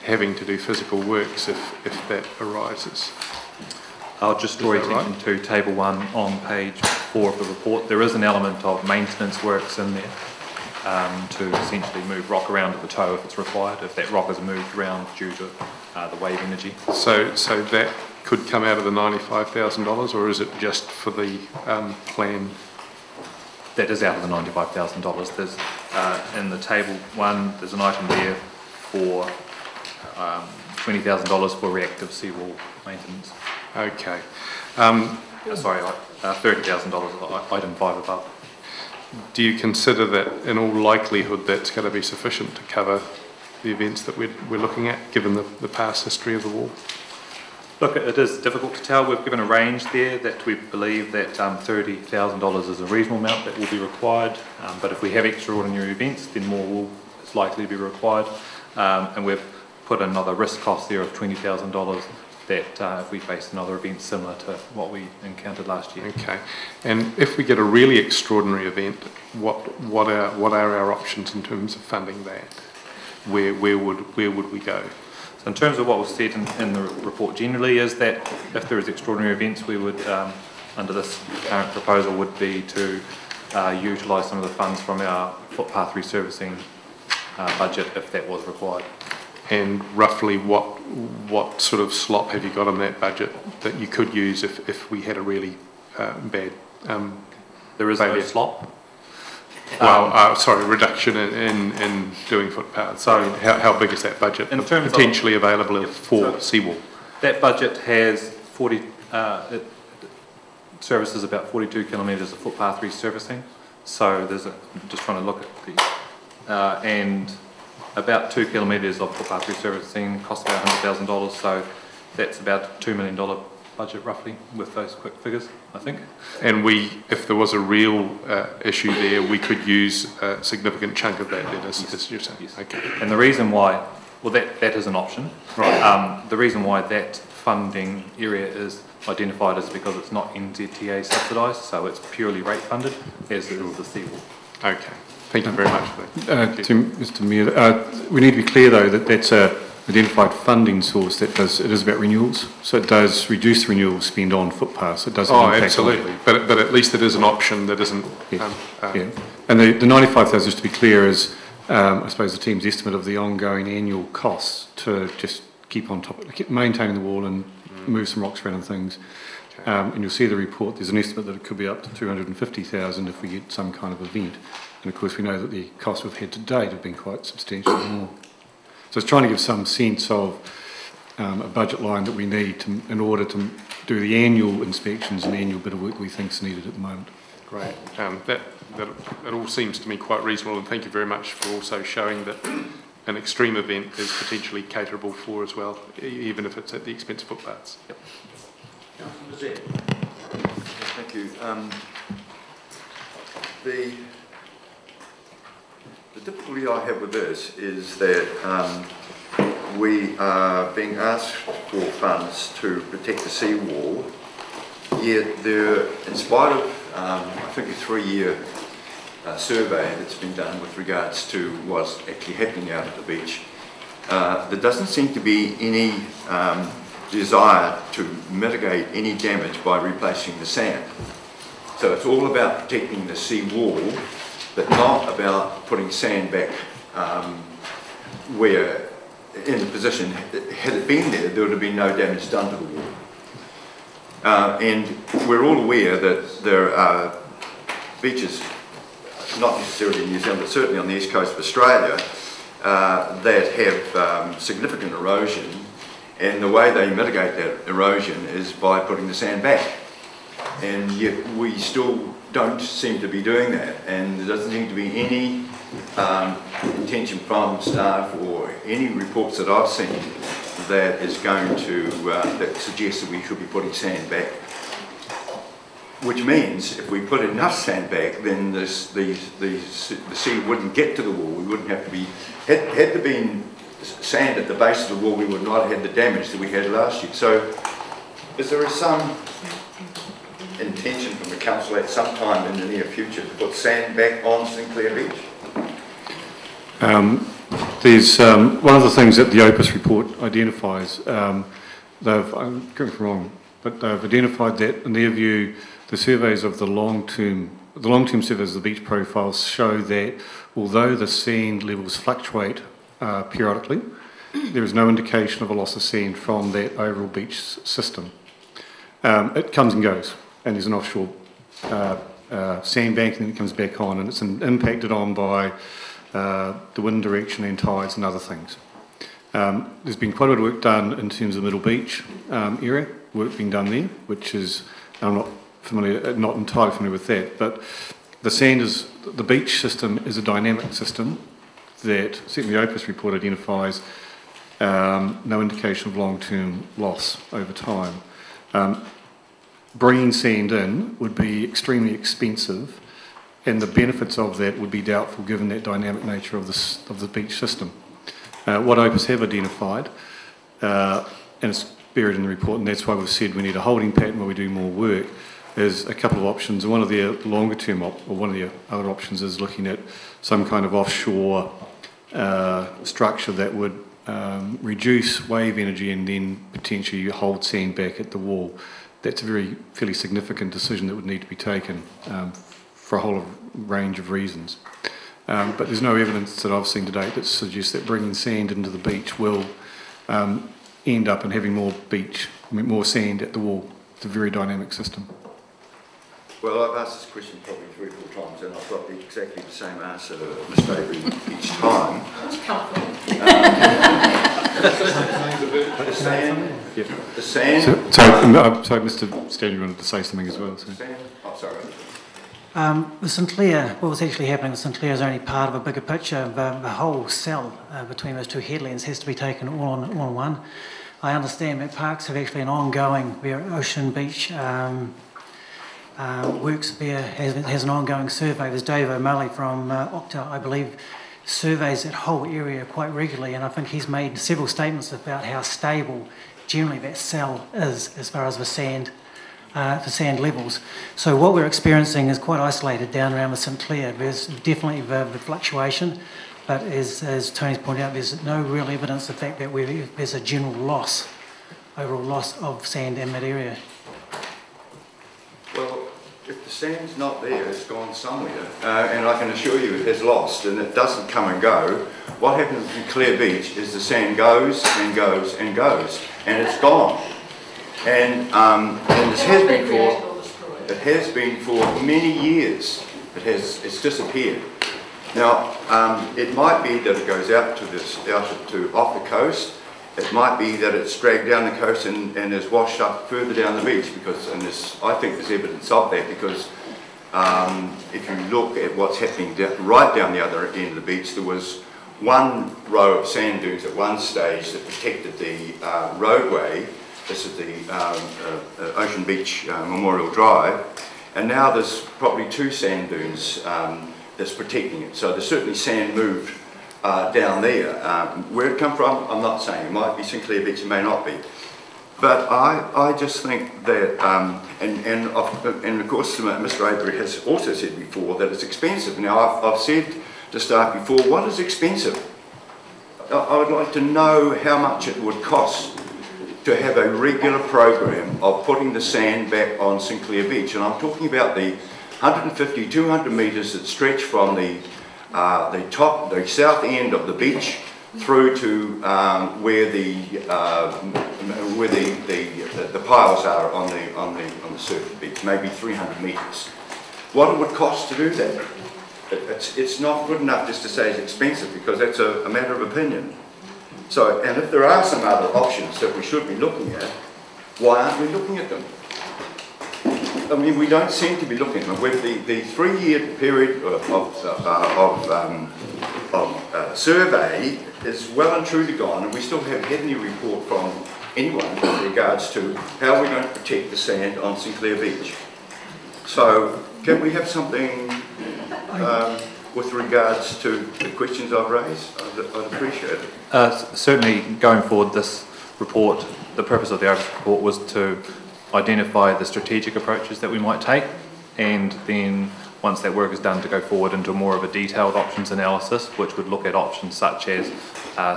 S6: having to do physical works if that arises.
S14: I'll just draw your attention to Table 1 on page 4 of the report. There is an element of maintenance works in there to essentially move rock around at the toe if it's required, if that rock is moved around due to the wave energy.
S6: So that could come out of the $95,000, or is it just for the plan?
S14: That is out of the $95,000. There's in the Table 1, there's an item there for $20,000 for reactive seawall maintenance.
S6: Okay.
S14: Sorry, $30,000, item 5 above.
S6: Do you consider that in all likelihood that's going to be sufficient to cover the events that we're looking at, given the past history of the wall?
S14: Look, it is difficult to tell. We've given a range there that we believe that $30,000 is a reasonable amount that will be required, but if we have extraordinary events, then more is likely to be required, and we've put another risk cost there of $20,000 that if we face another event similar to what we encountered last year.
S6: Okay, and if we get a really extraordinary event, what are our options in terms of funding that? Where would we go?
S14: So in terms of what was said in the report generally is that if there is extraordinary events, we would, under this current proposal, would be to utilise some of the funds from our footpath resurfacing budget if that was required.
S6: And roughly what sort of slot have you got on that budget that you could use if we had a really bad
S14: there is no slot.
S6: Well, sorry, reduction in doing footpaths. So how big is that budget
S14: in terms
S6: potentially available for seawall?
S14: That budget has it services about 42 kilometres of footpath resurfacing. So there's just trying to look at the and about 2 kilometres of footpath resurfacing costs about $100,000, so that's about a $2 million budget roughly with those quick figures, I think.
S6: And if there was a real issue there, we could use a significant chunk of that then, as you're saying?
S14: Yes.
S6: Okay.
S14: And the reason why, well that is an option. Right. The reason why that funding area is identified is because it's not NZTA subsidised, so it's purely rate funded, as is the seawall.
S6: Okay. Thank you very much for that.
S15: To Mr. Mayor, we need to be clear though that that's a identified funding source it is about renewals, so it does reduce renewal spend on footpaths. It doesn't impact
S6: absolutely, but at least it is an option that isn't.
S15: Yes. Yeah, and the 95,000, just to be clear, is I suppose the team's estimate of the ongoing annual costs to just keep on top, keep maintaining the wall and move some rocks around and things. Okay. And you'll see the report. There's an estimate that it could be up to 250,000 if we get some kind of event. And of course, we know that the costs we've had to date have been quite substantially more. So it's trying to give some sense of a budget line that we need in order to do the annual inspections and the annual bit of work we think is needed at the moment.
S6: Great. That all seems to me quite reasonable, and thank you very much for also showing that an extreme event is potentially caterable for as well, even if it's at the expense of footpaths. Yep.
S11: Thank you. The difficulty I have with this is that we are being asked for funds to protect the seawall, yet there, in spite of I think a 3-year survey that's been done with regards to what's actually happening out at the beach, there doesn't seem to be any desire to mitigate any damage by replacing the sand. So it's all about protecting the sea wall, but not about putting sand back where, in the position, had it been there, there would have been no damage done to the wall. And we're all aware that there are beaches, not necessarily in New Zealand, but certainly on the east coast of Australia, that have significant erosion, and the way they mitigate that erosion is by putting the sand back. And yet we still don't seem to be doing that, and there doesn't seem to be any intention from staff or any reports that I've seen that is going to, that suggests that we should be putting sand back. Which means if we put enough sand back, then the sea wouldn't get to the wall. We wouldn't have to be, had there been sand at the base of the wall, we would not have had the damage that we had last year. So is there some intention from the council at some time in the near future to put sand back on Sinclair Beach?
S15: There's one of the things that the Opus report identifies, I'm going wrong, but they've identified that in their view, the surveys of the long-term surveys of the beach profiles show that although the sand levels fluctuate periodically, there is no indication of a loss of sand from that overall beach system. It comes and goes, and there's an offshore sandbank, and then it comes back on, and it's impacted on by the wind direction and tides and other things. There's been quite a bit of work done in terms of Middle Beach area, work being done there, which is, I'm not entirely familiar with that, but the beach system is a dynamic system that certainly the Opus report identifies no indication of long-term loss over time. Bringing sand in would be extremely expensive, and the benefits of that would be doubtful given that dynamic nature of the beach system. What Opus have identified, and it's buried in the report, and that's why we've said we need a holding pattern where we do more work, is a couple of options. One of the longer term, or one of the other options is looking at some kind of offshore structure that would reduce wave energy and then potentially hold sand back at the wall. That's a fairly significant decision that would need to be taken for a whole range of reasons. But there's no evidence that I've seen to date that suggests that bringing sand into the beach will end up in having more sand at the wall. It's a very dynamic system.
S11: Well, I've asked this question probably 3 or 4 times, and I've got exactly the same answer, Mr. Avery, each time. The sand.
S15: Sorry, Mr. Stanley wanted to say something as well. So.
S11: Oh, sorry.
S16: With Sinclair, what was actually happening with Sinclair is only part of a bigger picture. The whole cell between those two headlands has to be taken all in one. I understand that parks have actually an ongoing, where Ocean Beach works there, has an ongoing survey. There's Dave O'Malley from Octa, I believe, surveys that whole area quite regularly, and I think he's made several statements about how stable generally that cell is as far as the sand levels. So what we're experiencing is quite isolated down around the Sinclair. There's definitely the fluctuation, but as Tony's pointed out, there's no real evidence of the fact that there's a general overall loss of sand in that area.
S11: Well, if the sand's not there, it's gone somewhere, and I can assure you it has lost, and it doesn't come and go. What happens in Clare Beach is the sand goes and goes and goes, and it's gone. And this has been for many years. It's disappeared. Now, it might be that it goes out to off the coast. It might be that it's dragged down the coast and is washed up further down the beach, because, and I think there's evidence of that, because if you look at what's happening right down the other end of the beach, there was one row of sand dunes at one stage that protected the roadway. This is the Ocean Beach Memorial Drive, and now there's probably 2 sand dunes that's protecting it. So there's certainly sand moved down there. Where it come from, I'm not saying. It might be Sinclair Beach, it may not be. But I just think that, and of course Mr. Avery has also said before that it's expensive. Now I've said to staff before, what is expensive? I would like to know how much it would cost to have a regular program of putting the sand back on Sinclair Beach. And I'm talking about the 150, 200 metres that stretch from the south end of the beach through to where the piles are on the surf beach, maybe 300 metres. What it would cost to do that? It's not good enough just to say it's expensive, because that's a matter of opinion. So, and if there are some other options that we should be looking at, why aren't we looking at them? I mean, we don't seem to be looking at them. With the 3-year period of survey is well and truly gone, and we still haven't had any report from anyone with regards to how we're going to protect the sand on Sinclair Beach. So, can we have something with regards to the questions I've raised? I'd appreciate it.
S14: Certainly, going forward, this report, the purpose of the overview report was to identify the strategic approaches that we might take, and then once that work is done, to go forward into more of a detailed options analysis, which would look at options such as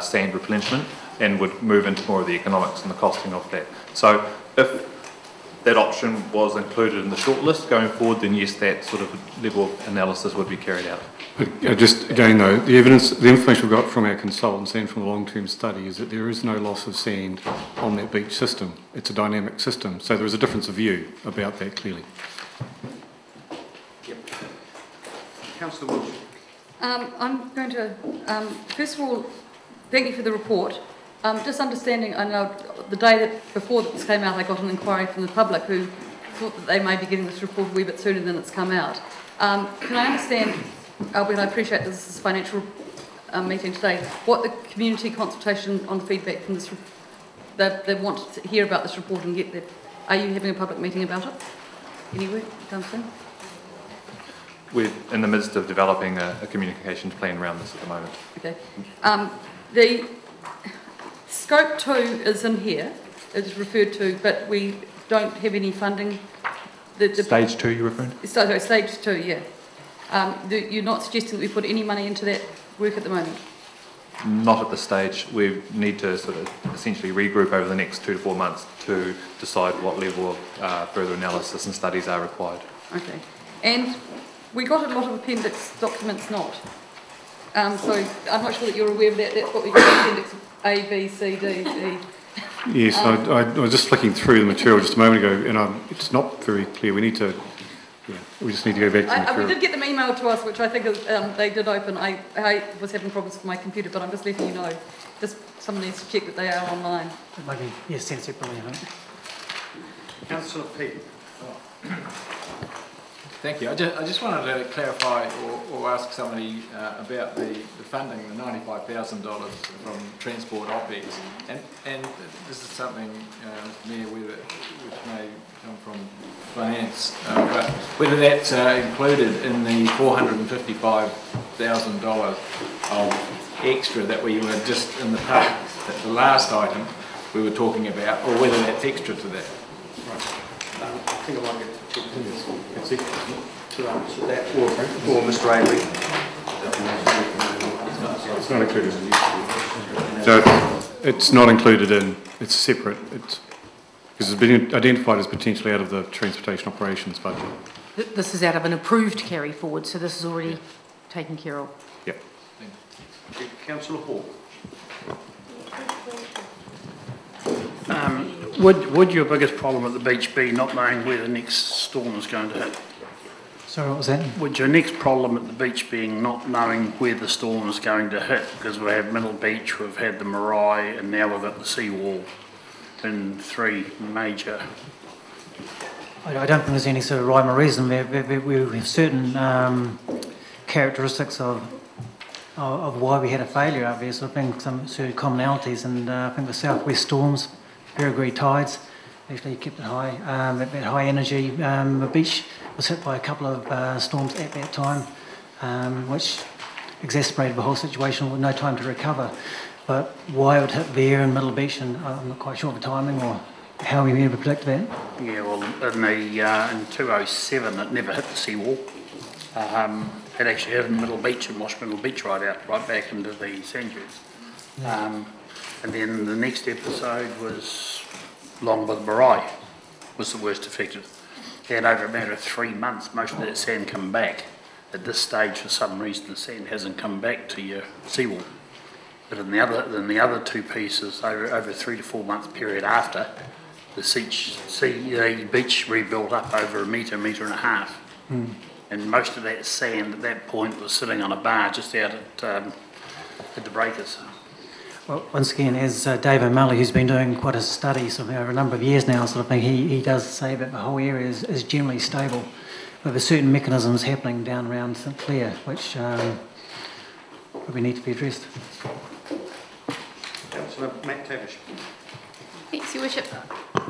S14: sand replenishment, and would move into more of the economics and the costing of that. So if that option was included in the shortlist going forward, then yes, that sort of level of analysis would be carried out.
S15: Just again though, the information we've got from our consultants and from the long-term study is that there is no loss of sand on that beach system. It's a dynamic system, so there is a difference of view about that clearly.
S2: Yep. Councillor Walsh.
S13: I'm going to, first of all, thank you for the report. Just understanding, I know the day that before this came out, I got an inquiry from the public who thought that they may be getting this report a wee bit sooner than it's come out. Can I understand, albeit I appreciate this is a financial meeting today, what the community consultation on feedback from this, they want to hear about this report and get that? Are you having a public meeting about it? Anywhere, soon?
S14: We're in the midst of developing a communications plan around this at the moment.
S13: Okay. The Scope 2 is in here, it's referred to, but we don't have any funding.
S14: Stage 2, you're referring to?
S13: Sorry, stage 2, yeah. You're not suggesting that we put any money into that work at the moment?
S14: Not at this stage. We need to sort of essentially regroup over the next 2 to 4 months to decide what level of further analysis and studies are required.
S13: Okay. And we got a lot of appendix documents not. So I'm not sure that you're aware of that. That's what we got, appendix A, B, C, D, E.
S15: Yes, I was just flicking through the material just a moment ago, and it's not very clear. We need to, we just need to go back to the material.
S13: We did get them emailed to us, which I think is, they did open. I was having problems with my computer, but I'm just letting you know. Just someone needs to check that they are online.
S16: It might be, yes, sent separately, I think.
S2: Councillor Peake.
S12: Thank you. I just wanted to clarify or ask somebody about the funding, the $95,000 from transport OPEX, and this is something, Mayor, which may come from finance, but whether that's included in the $455,000 of extra that we were just in the past, that the last item we were talking about, or whether that's extra to that.
S2: Right. I think I might get to to answer that, or Mr. Avery.
S15: It's not included. So it's not included in, it's separate. It's because it's been identified as potentially out of the transportation operations budget.
S1: This is out of an approved carry forward, so this is already taken care of.
S15: Yeah.
S2: Councillor Hall.
S17: Would your biggest problem at the beach be not knowing where the next storm is going to hit?
S16: Sorry, what was that?
S17: Would your next problem at the beach being not knowing where the storm is going to hit? Because we have Middle Beach, we've had the Marae, and now we've got the seawall in 3 major.
S16: I don't think there's any sort of rhyme or reason. We have certain characteristics of why we had a failure up there. So I think some certain commonalities, and I think the southwest storms, Peregrine tides, actually kept it high, at high energy. The beach was hit by a couple of storms at that time, which exacerbated the whole situation with no time to recover. But why it would hit there in Middle Beach, and I'm not quite sure of the timing or how we ever predict that.
S17: Yeah, well, in 2007 it never hit the seawall. It actually hit in Middle Beach and washed Middle Beach right out, right back into the sand dunes. And then the next episode was along with Marai, was the worst affected. And over a matter of 3 months, most of that sand come back. At this stage, for some reason, the sand hasn't come back to your seawall. But in the other two pieces, over a 3 to 4 month period after, the beach rebuilt up over a metre and a half. And most of that sand at that point was sitting on a bar just out at the breakers.
S16: Well, once again, as Dave O'Malley, who's been doing quite a study sort of over a number of years now, sort of thing, he does say that the whole area is generally stable, but there's certain mechanisms happening down around St Clair which probably need to be addressed.
S2: Councillor Matt Tavish.
S10: Thanks, Your Worship.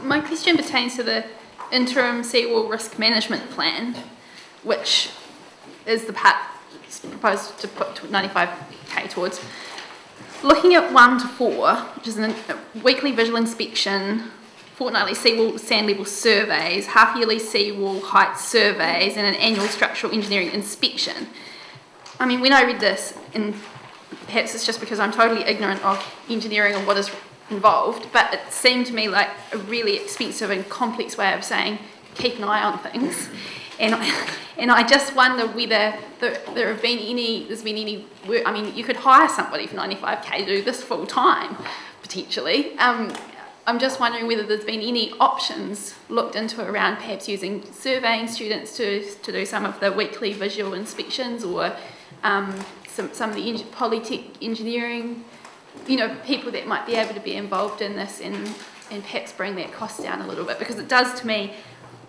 S10: My question pertains to the interim seawall risk management plan, which is the part proposed to put 95k towards. Looking at 1 to 4, which is a weekly visual inspection, fortnightly seawall sand level surveys, half-yearly seawall height surveys, and an annual structural engineering inspection. I mean, when I read this, and perhaps it's just because I'm totally ignorant of engineering and what is involved, but it seemed to me like a really expensive and complex way of saying keep an eye on things. And I just wonder whether there's been any work. I mean, you could hire somebody for 95k to do this full time, potentially. I'm just wondering whether there's been any options looked into around perhaps using surveying students to do some of the weekly visual inspections, or some of the polytech engineering, people that might be able to be involved in this and perhaps bring that cost down a little bit, because it does to me,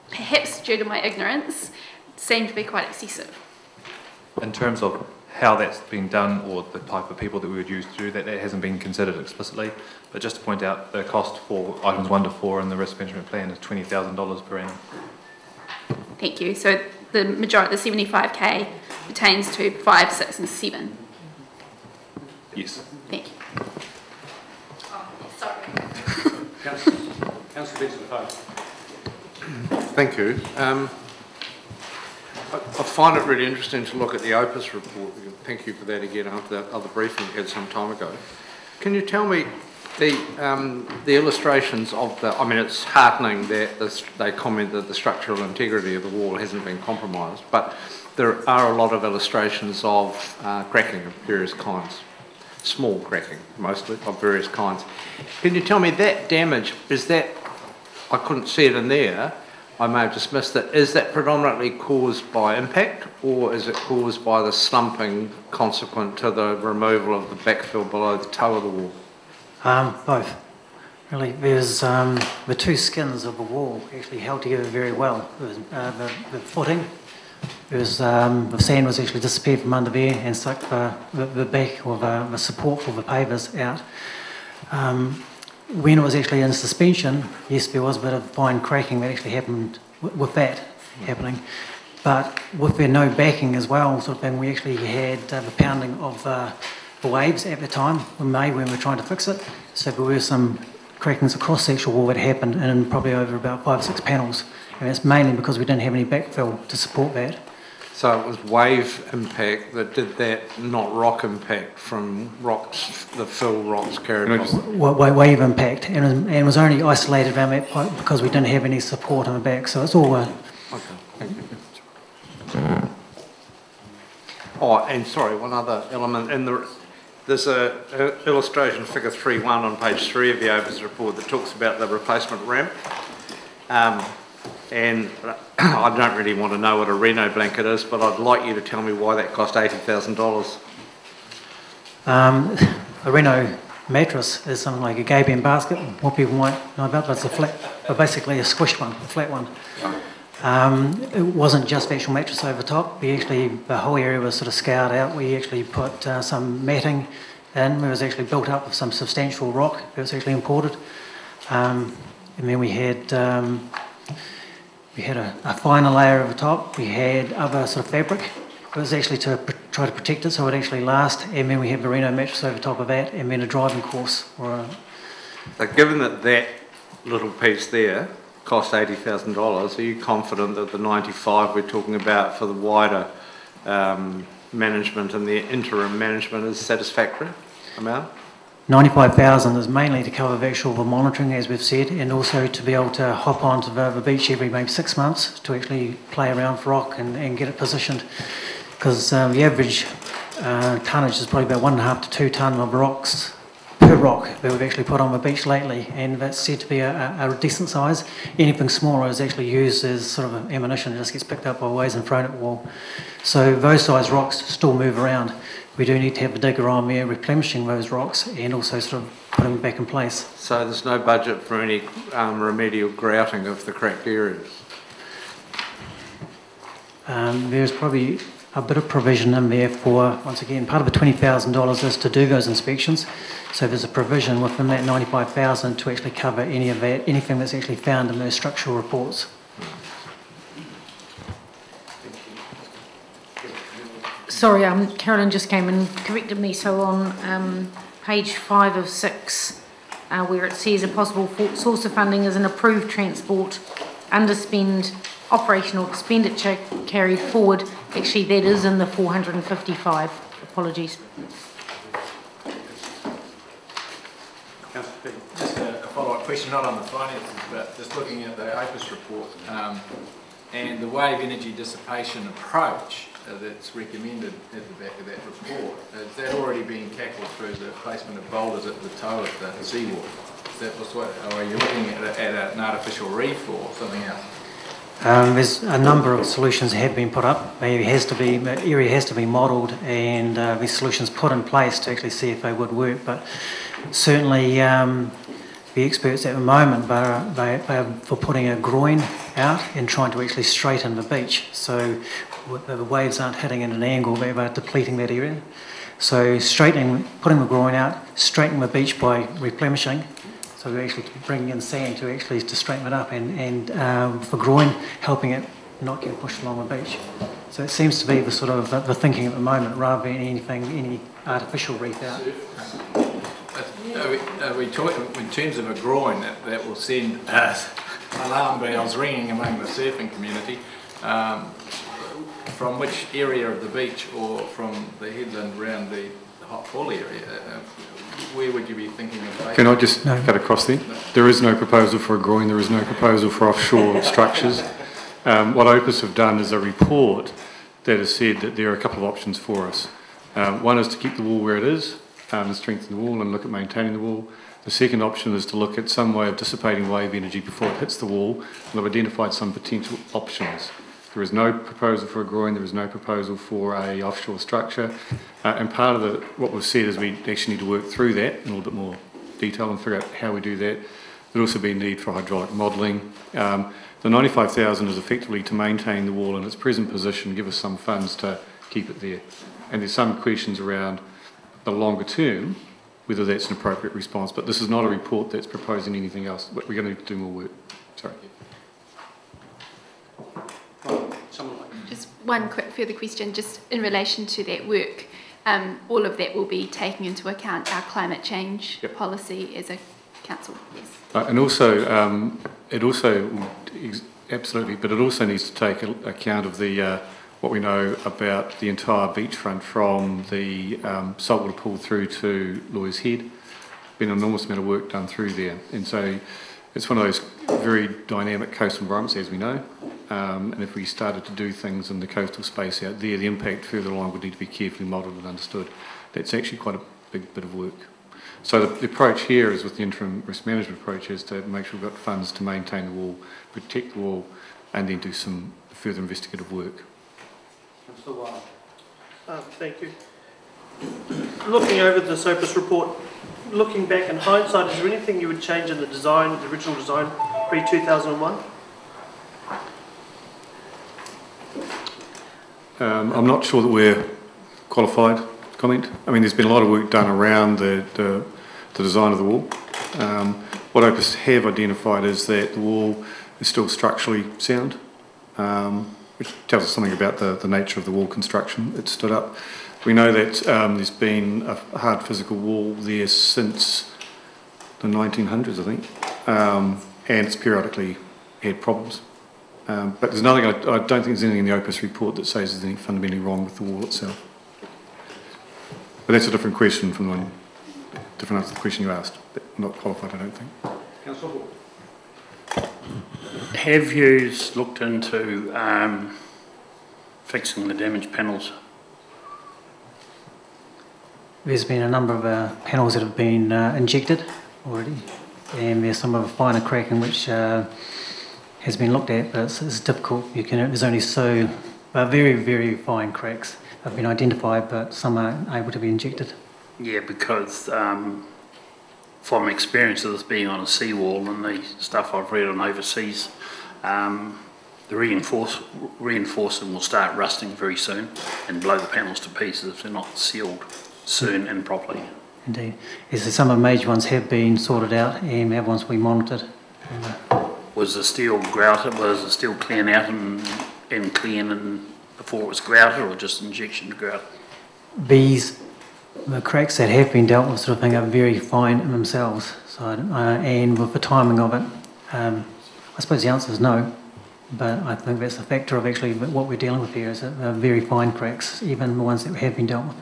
S10: perhaps due to my ignorance, seem to be quite excessive.
S14: In terms of how that's been done or the type of people that we would use to do that, that hasn't been considered explicitly. But just to point out, the cost for items 1 to 4 in the risk management plan is $20,000 per annum.
S10: Thank you. So the majority, the 75k, pertains to 5, 6 and 7.
S14: Yes.
S10: Thank you. Oh, sorry.
S2: Councillor Benson.
S5: Thank you. I find it really interesting to look at the Opus report. Thank you for that again after the other briefing we had some time ago. Can you tell me the illustrations of the... I mean, it's heartening that they comment that the structural integrity of the wall hasn't been compromised, but there are a lot of illustrations of cracking of various kinds. Small cracking, mostly, of various kinds. Can you tell me that damage, is that... I couldn't see it in there. I may have dismissed it. Is that predominantly caused by impact, or is it caused by the slumping consequent to the removal of the backfill below the toe of the wall?
S16: Both. Really, there's the two skins of the wall actually held together very well. It was, the footing, the sand was actually disappeared from under there and sucked the back or the support for the pavers out. When it was actually in suspension, yes, there was a bit of fine cracking that actually happened with that happening. But with there no backing as well, sort of thing, we actually had the pounding of the waves at the time when we were trying to fix it. So there were some crackings across the actual wall that happened, and probably over about 5 or 6 panels. And that's mainly because we didn't have any backfill to support that.
S5: So it was wave impact that did that, not rock impact from rocks, the fill rocks carried on?
S16: Wave impact, and it was only isolated around that point because we didn't have any support on the back, so it's all...
S5: Okay, thank you. Oh, and sorry, one other element. There's a illustration, figure 3.1 on page 3 of the Opus report that talks about the replacement ramp. And I don't really want to know what a Reno blanket is, but I'd like you to tell me why that cost $80,000.
S16: A Reno mattress is something like a Gabion basket. What people might know about, but it's a flat, but basically a squished one, a flat one. It wasn't just the actual mattress over top. The whole area was sort of scoured out. We actually put some matting in. It was actually built up with some substantial rock that was actually imported. And then we had a finer layer over the top. We had other sort of fabric. It was actually to try to protect it so it actually last. And then we have a Reno mattress over top of that, and then a driving course.
S5: So given that little piece there cost $80,000, are you confident that the 95 we're talking about for the wider management and the interim management is satisfactory amount?
S16: 95,000 is mainly to cover virtual monitoring, as we've said, and also to be able to hop onto the beach every maybe 6 months to actually play around for rock and get it positioned. Because the average tonnage is probably about 1.5 to 2 tonne of rocks per rock that we've actually put on the beach lately, and that's said to be a decent size. Anything smaller is actually used as sort of ammunition, it just gets picked up by waves and thrown at the wall. So those size rocks still move around. We do need to have a digger on there replenishing those rocks and also sort of putting them back in place.
S5: So there's no budget for any remedial grouting of the cracked areas?
S16: There's probably a bit of provision in there for, once again, part of the $20,000 is to do those inspections. So there's a provision within that 95,000 to actually cover any of that, anything that's actually found in those structural reports.
S1: Sorry, Carolyn just came and corrected me. So on page 5 of 6, where it says a possible source of funding is an approved transport underspend operational expenditure carried forward. Actually, that is in the 455. Apologies.
S12: Just a follow-up question, not on the finances, but just looking at the OPIS report and the wave energy dissipation approach that's recommended at the back of that report. Is that already being tackled through the placement of boulders at the toe of the seawall? Is that what, or are you looking at an artificial reef or something else?
S16: There's a number of solutions that have been put up. The area has to be modelled and these solutions put in place to actually see if they would work. But certainly the experts at the moment they are for putting a groin out and trying to actually straighten the beach. So the waves aren't hitting at an angle, they are depleting that area. So putting the groin out, straightening the beach by replenishing. So we're actually bringing in sand to straighten it up and for groin, helping it not get pushed along the beach. So it seems to be the sort of the thinking at the moment rather than any artificial reef out.
S12: Are we talking in terms of a groin that will send alarm bells ringing among the surfing community? From which area of the beach or from the headland around the hot pool area? Where would you be thinking of?
S15: Can I just cut across there? There is no proposal for a groin, there is no proposal for offshore structures. What OPIS have done is a report that has said that there are a couple of options for us. One is to keep the wall where it is and strengthen the wall and look at maintaining the wall. The second option is to look at some way of dissipating wave energy before it hits the wall, and I've identified some potential options. There is no proposal for a groin, there is no proposal for a offshore structure, and part of what we've said is we actually need to work through that in a little bit more detail and figure out how we do that. There'll also be a need for hydraulic modelling. The 95,000 is effectively to maintain the wall in its present position, give us some funds to keep it there. And there's some questions around the longer term, whether that's an appropriate response, but this is not a report that's proposing anything else. We're going to need to do more work. Sorry.
S10: Just one quick further question, just in relation to that work. All of that will be taking into account our climate change policy as a council. Yes.
S15: And also, absolutely, but it also needs to take account of the what we know about the entire beachfront from the saltwater pool through to Lawyers Head. Been an enormous amount of work done through there, and so it's one of those very dynamic coastal environments, as we know. And if we started to do things in the coastal space out there, the impact further along would need to be carefully modelled and understood. That's actually quite a big bit of work. So the approach here is, with the interim risk management approach, is to make sure we've got funds to maintain the wall, protect the wall, and then do some further investigative work.
S18: Thank you. Looking over the OPIS report, looking back in hindsight, is there anything you would change in the design, the original design, pre-2001?
S15: I'm not sure that we're qualified to comment. I mean, there's been a lot of work done around the design of the wall. What OPIS have identified is that the wall is still structurally sound, which tells us something about the nature of the wall construction. It stood up. We know that there's been a hard physical wall there since the 1900s, I think, and it's periodically had problems. But there's nothing, I don't think there's anything in the OPIS report that says there's anything fundamentally wrong with the wall itself. But that's a different question from the one different answer to the question you asked, but not qualified, I don't think.
S2: Councillor Hall.
S17: Have you looked into fixing the damaged panels?
S16: There's been a number of panels that have been injected already, and there's some of a finer cracking which has been looked at, but it's difficult. There's only so very, very fine cracks have been identified, but some aren't able to be injected.
S17: Yeah, because from experience of this being on a seawall and the stuff I've read on overseas, the reinforcing will start rusting very soon and blow the panels to pieces if they're not sealed soon and properly.
S16: Indeed. Yes, some of the major ones have been sorted out and the other ones we monitored.
S17: Was the steel grouted, was the steel clean out and clean and before it was grouted, or just injection to grout?
S16: The cracks that have been dealt with sort of thing are very fine in themselves. So, and with the timing of it, I suppose the answer is no. But I think that's a factor of actually what we're dealing with here is very fine cracks, even the ones that have been dealt with.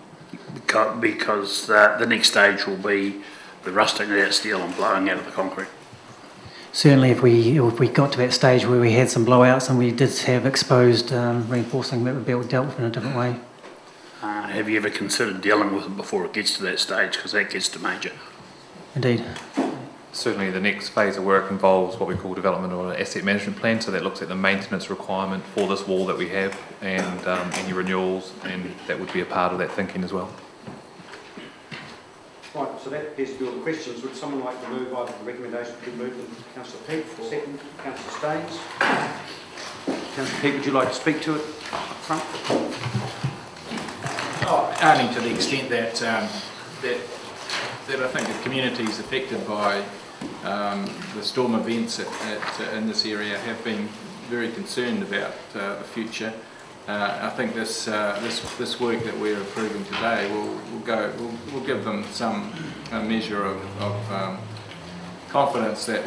S17: Because the next stage will be the rusting of that steel and blowing out of the concrete.
S16: Certainly, if we got to that stage where we had some blowouts and we did have exposed reinforcing, that would be dealt with in a different way.
S17: Have you ever considered dealing with it before it gets to that stage? Because that gets to major.
S16: Indeed.
S14: Certainly the next phase of work involves what we call development or an asset management plan, so that looks at the maintenance requirement for this wall that we have and any renewals, and that would be a part of that thinking as well.
S2: Right, so that appears to be all the questions. Would someone like to move either the recommendation to be moved? Councillor Peake, second. Councillor Staines. Councillor Peake, would you like to speak to it up front?
S12: Only to the extent that that I think the communities affected by the storm events in this area have been very concerned about the future. I think this work that we're approving today will give them some measure of confidence that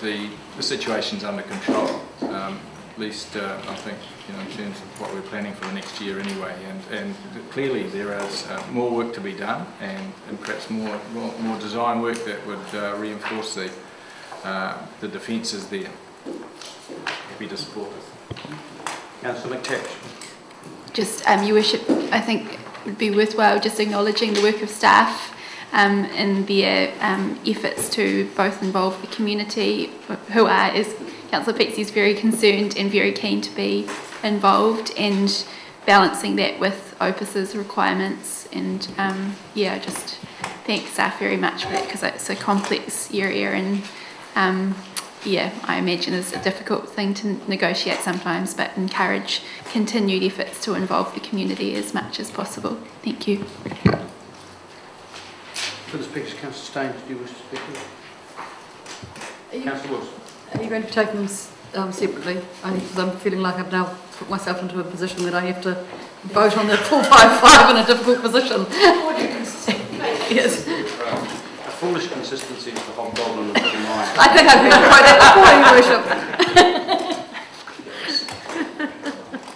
S12: the situation's under control. At least I think in terms of what we're planning for the next year anyway, and clearly there is more work to be done and perhaps more design work that would reinforce the defences there. Happy to support it.
S2: Councillor McTavish.
S10: Just, Your Worship, I think it would be worthwhile just acknowledging the work of staff and their efforts to both involve the community, who are, as Councillor Peake is very concerned and very keen to be involved, and balancing that with Opus's requirements. And just thank staff very much for that, because it's a complex area and I imagine it's a difficult thing to negotiate sometimes, but encourage continued efforts to involve the community as much as possible. Thank you.
S2: For the speakers, Councillor Staines, do you wish to speak to it? Councillor Wilson.
S13: Are you going to take them separately? Only because I'm feeling like I've now put myself into a position that I have to vote on the 455 in a difficult position. Yes.
S2: Foolish consistency is the hobgoblin of the mind.
S13: I think I've heard that before, Your Worship.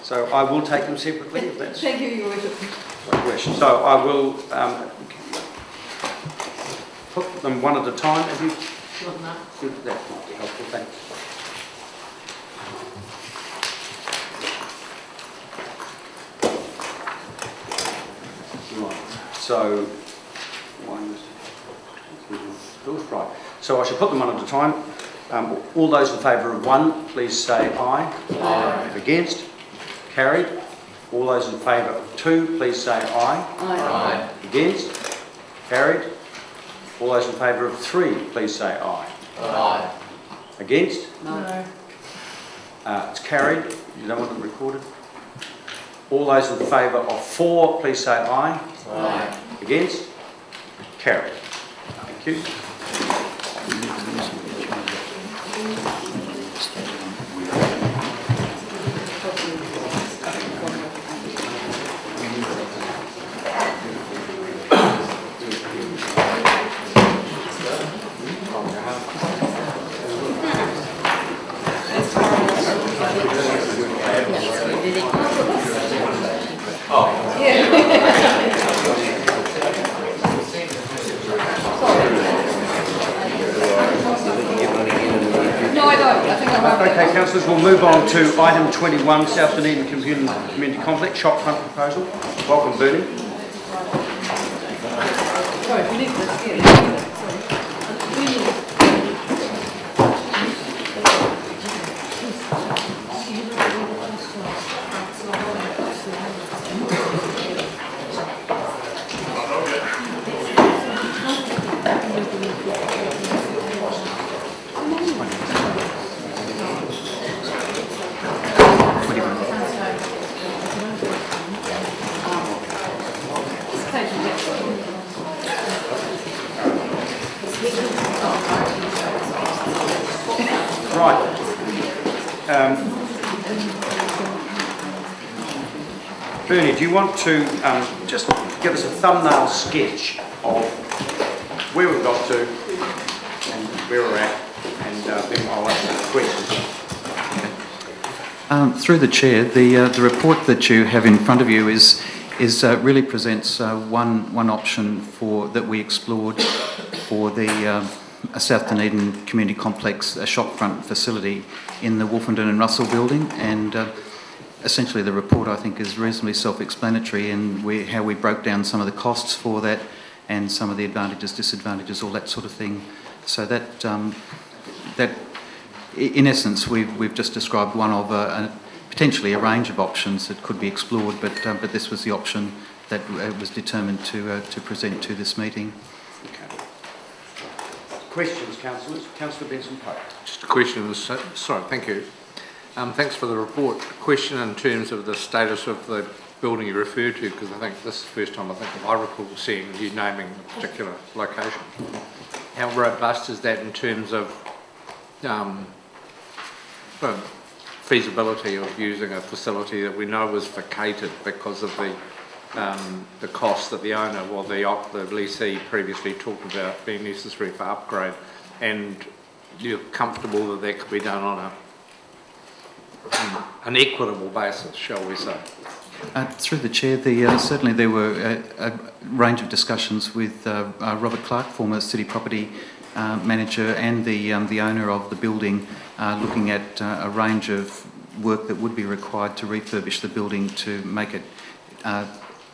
S2: So I will take them separately, if that's...
S13: Thank you, Your Worship.
S2: my wish. So I will put them one at a time. Have you... Good, that might be helpful, thanks. Right, so... Right. So I shall put them one at a time. All those in favour of one, please say aye. Aye. Against? Carried. All those in favour of two, please say aye.
S13: Aye.
S2: Against? Carried. All those in favour of three, please say aye.
S13: Aye.
S2: Against?
S13: No.
S2: It's carried. You don't want it recorded. All those in favour of four, please say aye.
S13: Aye.
S2: Against? Carried. Thank you.
S13: Yeah.
S2: Okay, councillors, we'll move on to item 21, South Dunedin Community Complex, shopfront proposal. Welcome, Bernie. Right. Bernie, do you want to just give us a thumbnail sketch of where we've got to and where we're at, and then I'll ask questions.
S19: Through the chair, the report that you have in front of you is really presents one option that we explored for the South Dunedin Community Complex shopfront facility in the Wolfenden and Russell building, and essentially the report I think is reasonably self-explanatory in how we broke down some of the costs for that and some of the advantages, disadvantages, all that sort of thing. So that in essence we've just described one of potentially a range of options that could be explored, but this was the option that was determined to present to this meeting.
S2: Questions, councillors? Councillor Benson-Pope.
S5: Just a question. Sorry, thank you. Thanks for the report. A question in terms of the status of the building you referred to, because I think this is the first time I recall seeing you naming a particular location. How robust is that in terms of feasibility of using a facility that we know was vacated because of the cost that the owner, well, the leasee previously talked about being necessary for upgrade, and you're comfortable that could be done on an equitable basis, shall we say?
S19: Through the chair, certainly there were a range of discussions with Robert Clark, former city property manager, and the owner of the building, looking at a range of work that would be required to refurbish the building to make it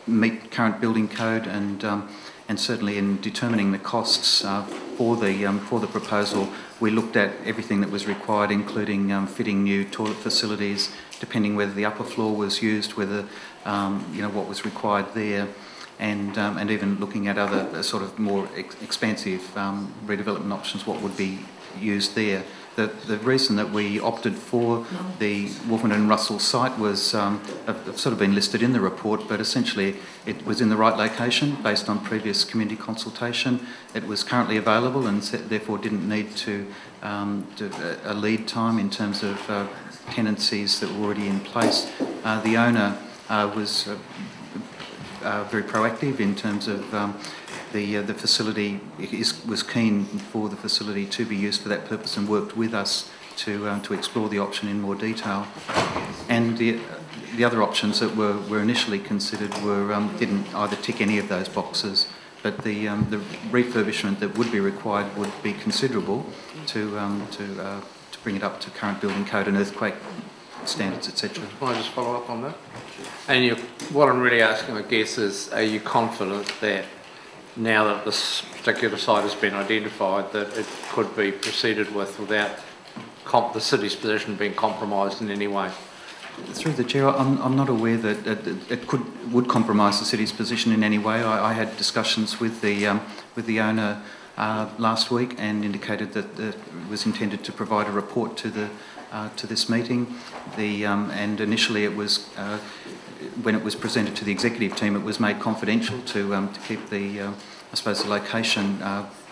S19: meet current building code, and certainly in determining the costs for the proposal, we looked at everything that was required, including fitting new toilet facilities, depending whether the upper floor was used, whether what was required there, and even looking at other sort of more expansive redevelopment options, what would be used there. The reason that we opted for the Wolfenden and Russell site was sort of been listed in the report, but essentially it was in the right location based on previous community consultation. It was currently available and therefore didn't need to do a lead time in terms of tenancies that were already in place. The owner was very proactive in terms of the facility was keen for the facility to be used for that purpose and worked with us to explore the option in more detail. And the other options that were initially considered didn't either tick any of those boxes, but the refurbishment that would be required would be considerable to bring it up to current building code and earthquake standards, etc.
S5: Can I just follow up on that? And what I'm really asking, I guess, is are you confident that now that this particular site has been identified, that it could be proceeded with without the city's position being compromised in any way?
S19: Through the chair, I'm not aware that it would compromise the city's position in any way. I had discussions with the owner last week and indicated that it was intended to provide a report to this meeting. And initially it was when it was presented to the executive team, it was made confidential to keep the the location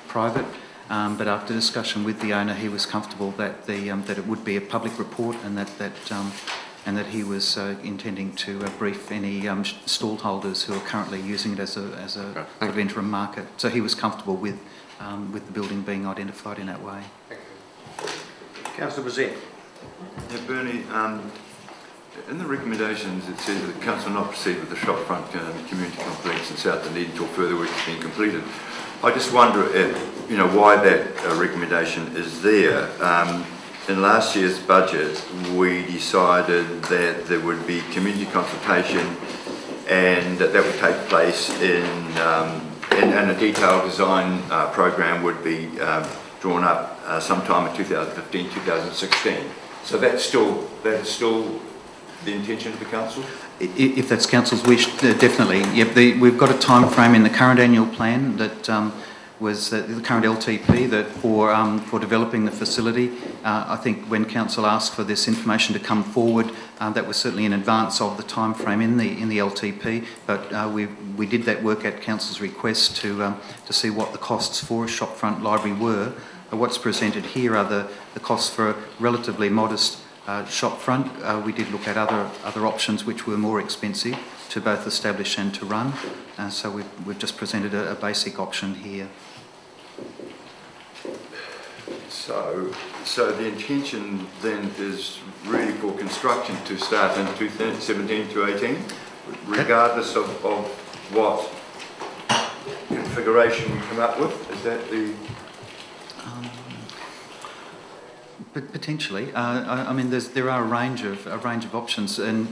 S19: private. But after discussion with the owner, he was comfortable that that it would be a public report, and that he was intending to brief any stall holders who are currently using it as a sort of interim market. So he was comfortable with the building being identified in that way.
S2: Councillor Brissett.
S11: Yeah, Bernie, in the recommendations it says that the council not proceed with the shopfront community complex in South Dunedin until further work has been completed. I just wonder why that recommendation is there. in last year's budget, we decided that there would be community consultation and that would take place and a detailed design program would be drawn up sometime in 2015, 2016. So that's still the intention of the council?
S19: If that's council's wish, definitely. Yep, we've got a time frame in the current annual plan that was the current LTP that for developing the facility. I think when council asked for this information to come forward, that was certainly in advance of the time frame in the LTP. But we did that work at council's request to see what the costs for a shopfront library were. What's presented here are the costs for a relatively modest shopfront. We did look at other options which were more expensive to both establish and to run. So we've just presented a basic option here.
S11: So the intention then is really for construction to start in 2017 to 18, regardless of what configuration we come up with. Is that the?
S19: Potentially. I mean, there are a range of options, and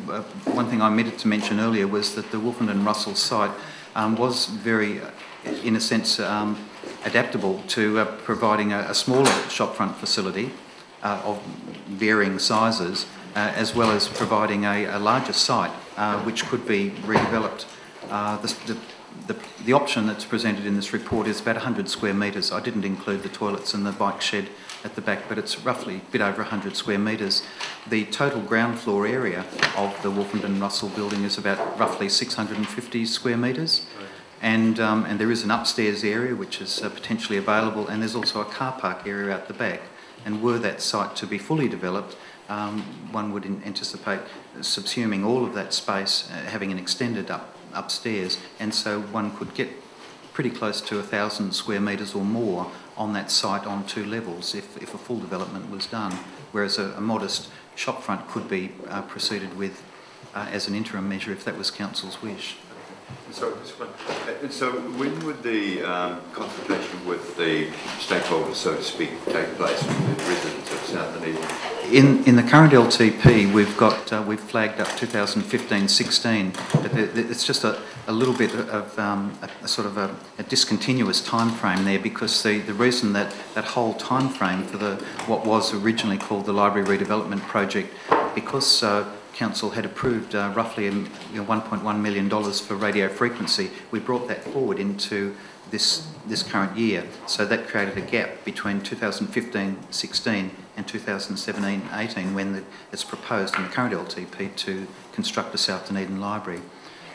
S19: one thing I meant to mention earlier was that the Wolfenden Russell site was very, in a sense, adaptable to providing a smaller shopfront facility of varying sizes, as well as providing a larger site which could be redeveloped. The option that's presented in this report is about 100 square metres. I didn't include the toilets and the bike shed at the back, but it's roughly a bit over 100 square metres. The total ground floor area of the Wolfenden Russell building is about roughly 650 square metres. And there is an upstairs area which is potentially available, and there's also a car park area out the back. And were that site to be fully developed, one would anticipate subsuming all of that space, having an extended upstairs, and so one could get pretty close to 1,000 square metres or more on that site on 2 levels if a full development was done, whereas a modest shopfront could be proceeded with as an interim measure if that was council's wish.
S11: So when would the consultation with the stakeholders, so to speak, take place with the residents of South Dunedin?
S19: In the current LTP, we've flagged up 2015-16, but it's just a little bit of a sort of a discontinuous time frame there, because the reason that whole time frame for what was originally called the Library Redevelopment Project, because Council had approved roughly $1.1 million for radio frequency, we brought that forward into this current year. So that created a gap between 2015-16 and 2017-18 when it's proposed in the current LTP to construct a South Dunedin library.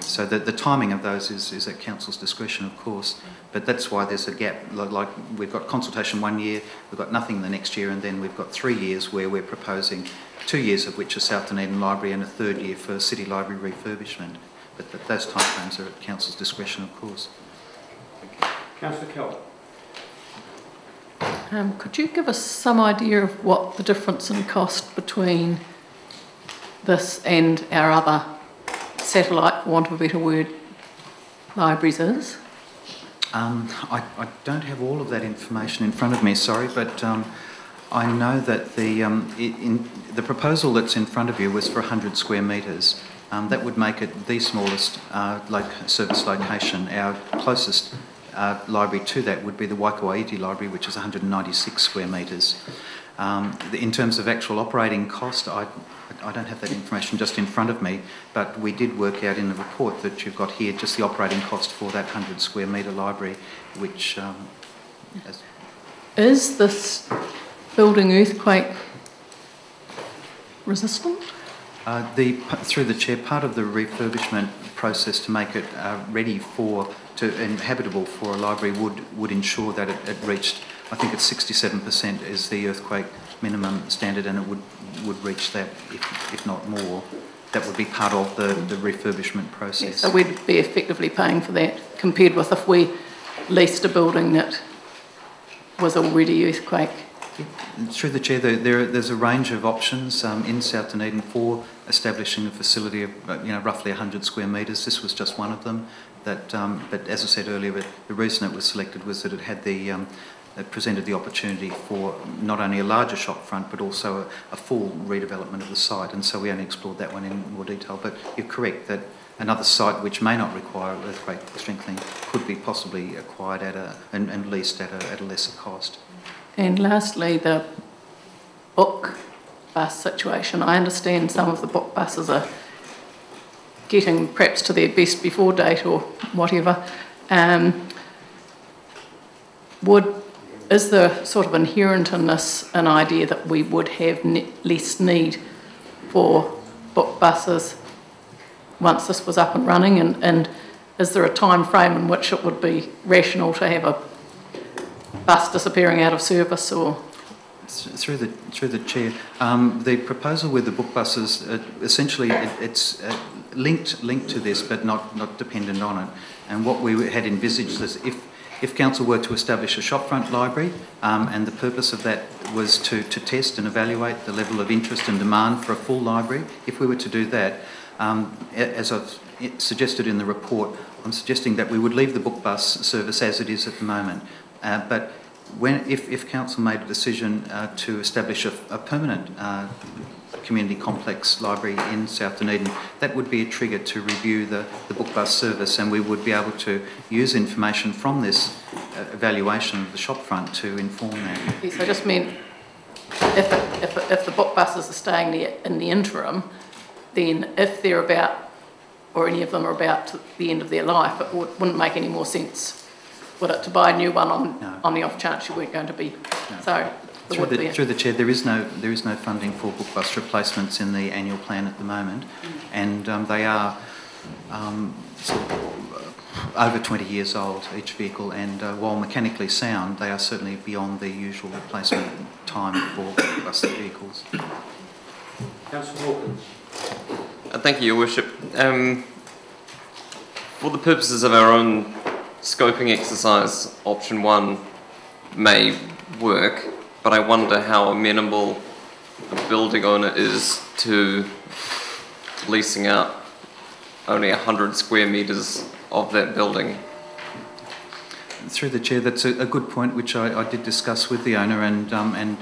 S19: So the timing of those is at Council's discretion, of course, but that's why there's a gap. Like we've got consultation 1 year, we've got nothing the next year, and then we've got 3 years where we're proposing 2 years of which are South Dunedin Library and a 3rd year for City Library refurbishment. But those timeframes are at Council's discretion, of course.
S2: Councillor Keller.
S3: Could you give us some idea of what the difference in cost between this and our other satellite, for want of a better word, libraries is?
S19: I don't have all of that information in front of me, sorry, but I know that the proposal that's in front of you was for 100 square metres. That would make it the smallest service location. Our closest library to that would be the Waikawaiti Library, which is 196 square metres. In terms of actual operating cost, I don't have that information just in front of me, but we did work out in the report that you've got here just the operating cost for that 100 square metre library, which...
S3: Is this building earthquake resistant?
S19: Through the chair, part of the refurbishment process to make it ready and habitable for a library would ensure that it reached, I think it's 67% is the earthquake minimum standard, and it would reach that if not more. That would be part of the refurbishment process.
S3: Yes, so we'd be effectively paying for that compared with if we leased a building that was already earthquake.
S19: Through the chair, there's a range of options in South Dunedin for establishing a facility of roughly 100 square metres. This was just one of them. But as I said earlier, the reason it was selected was that it had the it presented the opportunity for not only a larger shop front but also a full redevelopment of the site, and so we only explored that one in more detail. But you're correct that another site which may not require earthquake strengthening could be possibly acquired and leased at a lesser cost.
S3: And lastly, the book bus situation. I understand some of the book buses are getting perhaps to their best before date or whatever. Is there sort of inherent in this an idea that we would have less need for book buses once this was up and running, and is there a time frame in which it would be rational to have a bus disappearing out of service? Or
S19: through the chair, the proposal with the book buses, essentially it's linked to this but not dependent on it. And what we had envisaged is if council were to establish a shopfront library, and the purpose of that was to test and evaluate the level of interest and demand for a full library, if we were to do that, as I've suggested in the report, I'm suggesting that we would leave the book bus service as it is at the moment. But if council made a decision to establish a permanent community complex library in South Dunedin, that would be a trigger to review the book bus service, and we would be able to use information from this evaluation of the shopfront to inform that.
S3: Yes, I just meant if the book buses are staying there in the interim, then if they're about, or any of them are about to the end of their life, it wouldn't make any more sense, would it, to buy a new one on the off chance you weren't going to be?
S19: No.
S3: So
S19: through the chair, there is no funding for book bus replacements in the annual plan at the moment, and they are sort of over 20 years old, each vehicle, and while mechanically sound, they are certainly beyond the usual replacement time for book bus vehicles.
S2: Councillor Hawkins.
S7: Thank you, Your Worship. For the purposes of our own scoping exercise, option 1 may work, but I wonder how amenable a building owner is to leasing out only 100 square metres of that building.
S19: Through the chair, that's a good point which I did discuss with the owner, and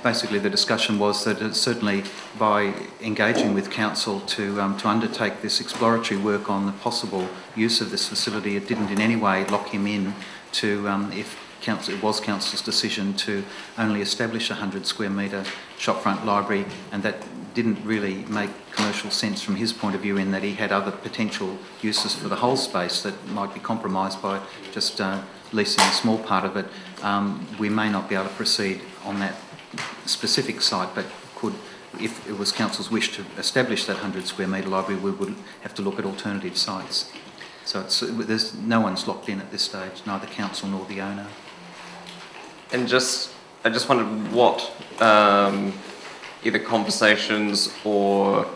S19: basically the discussion was that certainly by engaging with council to undertake this exploratory work on the possible use of this facility, it didn't in any way lock him in to if it was council's decision to only establish a 100 square metre shopfront library, and that didn't really make commercial sense from his point of view, in that he had other potential uses for the whole space that might be compromised by just leasing a small part of it. We may not be able to proceed on that specific site, but could, if it was council's wish to establish that 100 square metre library, we would have to look at alternative sites. So there's no one's locked in at this stage, neither council nor the owner.
S7: And I just wondered what either conversations or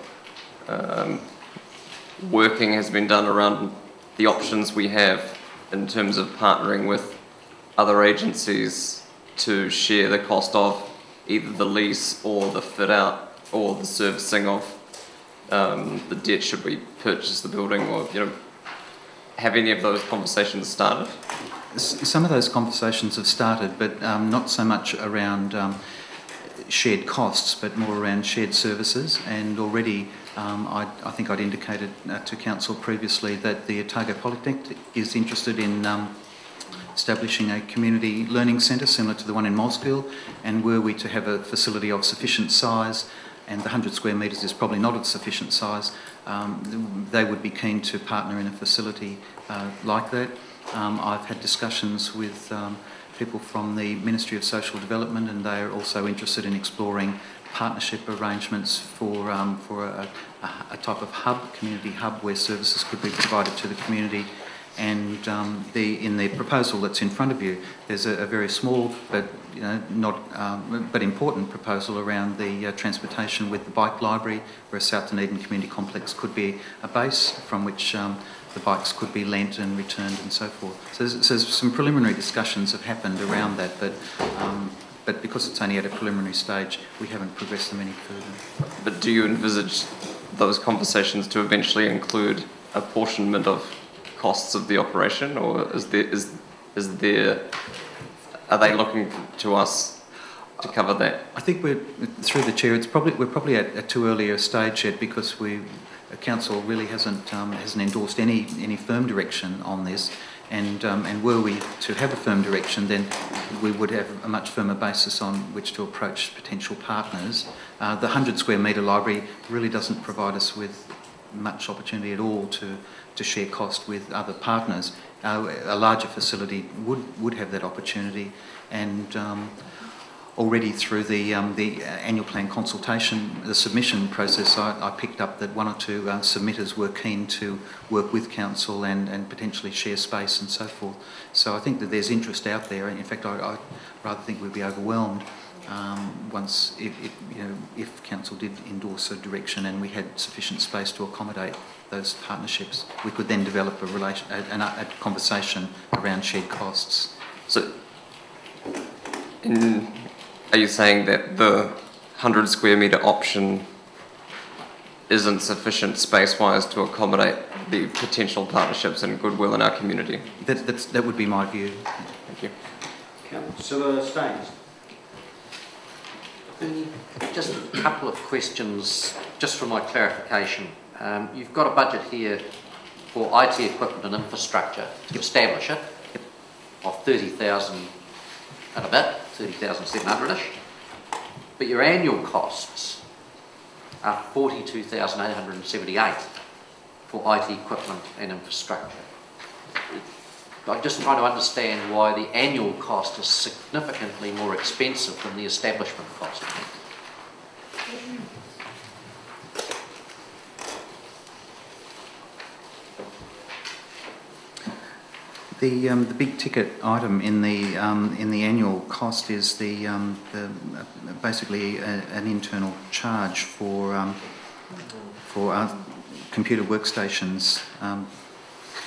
S7: working has been done around the options we have in terms of partnering with other agencies to share the cost of either the lease or the fit out or the servicing of the debt should we purchase the building, or have any of those conversations started?
S19: Some of those conversations have started, but not so much around shared costs, but more around shared services. And already I think I'd indicated to council previously that the Otago Polytechnic is interested in establishing a community learning centre similar to the one in Mosgiel, and were we to have a facility of sufficient size, and the 100 square metres is probably not of sufficient size, they would be keen to partner in a facility like that. I've had discussions with people from the Ministry of Social Development, and they are also interested in exploring partnership arrangements for a type of hub, community hub, where services could be provided to the community. And in the proposal that's in front of you, there's a very small but but important proposal around the transportation with the bike library, where a South Dunedin community complex could be a base from which the bikes could be lent and returned and so forth. So some preliminary discussions have happened around that, but because it's only at a preliminary stage, we haven't progressed them any further.
S7: But do you envisage those conversations to eventually include apportionment of costs of the operation, or is there are they looking to us to cover that?
S19: I think we're, through the chair, we're probably at a too early a stage yet, because the council really hasn't endorsed any firm direction on this. And were we to have a firm direction, then we would have a much firmer basis on which to approach potential partners. The 100 square metre library really doesn't provide us with much opportunity at all to share cost with other partners. A larger facility would have that opportunity, and already through the annual plan consultation, the submission process, I picked up that one or two submitters were keen to work with council and potentially share space and so forth. So I think that there's interest out there, and in fact I rather think we'd be overwhelmed once, if council did endorse a direction and we had sufficient space to accommodate those partnerships. We could then develop a conversation around shared costs.
S7: So, are you saying that the 100 square metre option isn't sufficient space-wise to accommodate the potential partnerships and goodwill in our community?
S19: That would be my view.
S7: Thank you.
S2: Councillor Staines.
S9: Just a couple of questions, just for my clarification. You've got a budget here for IT equipment and infrastructure to establish it of 30,000 and a bit, 30,700-ish, but your annual costs are 42,878 for IT equipment and infrastructure. I'm just trying to understand why the annual cost is significantly more expensive than the establishment cost.
S19: The big ticket item in the annual cost is basically an internal charge for computer workstations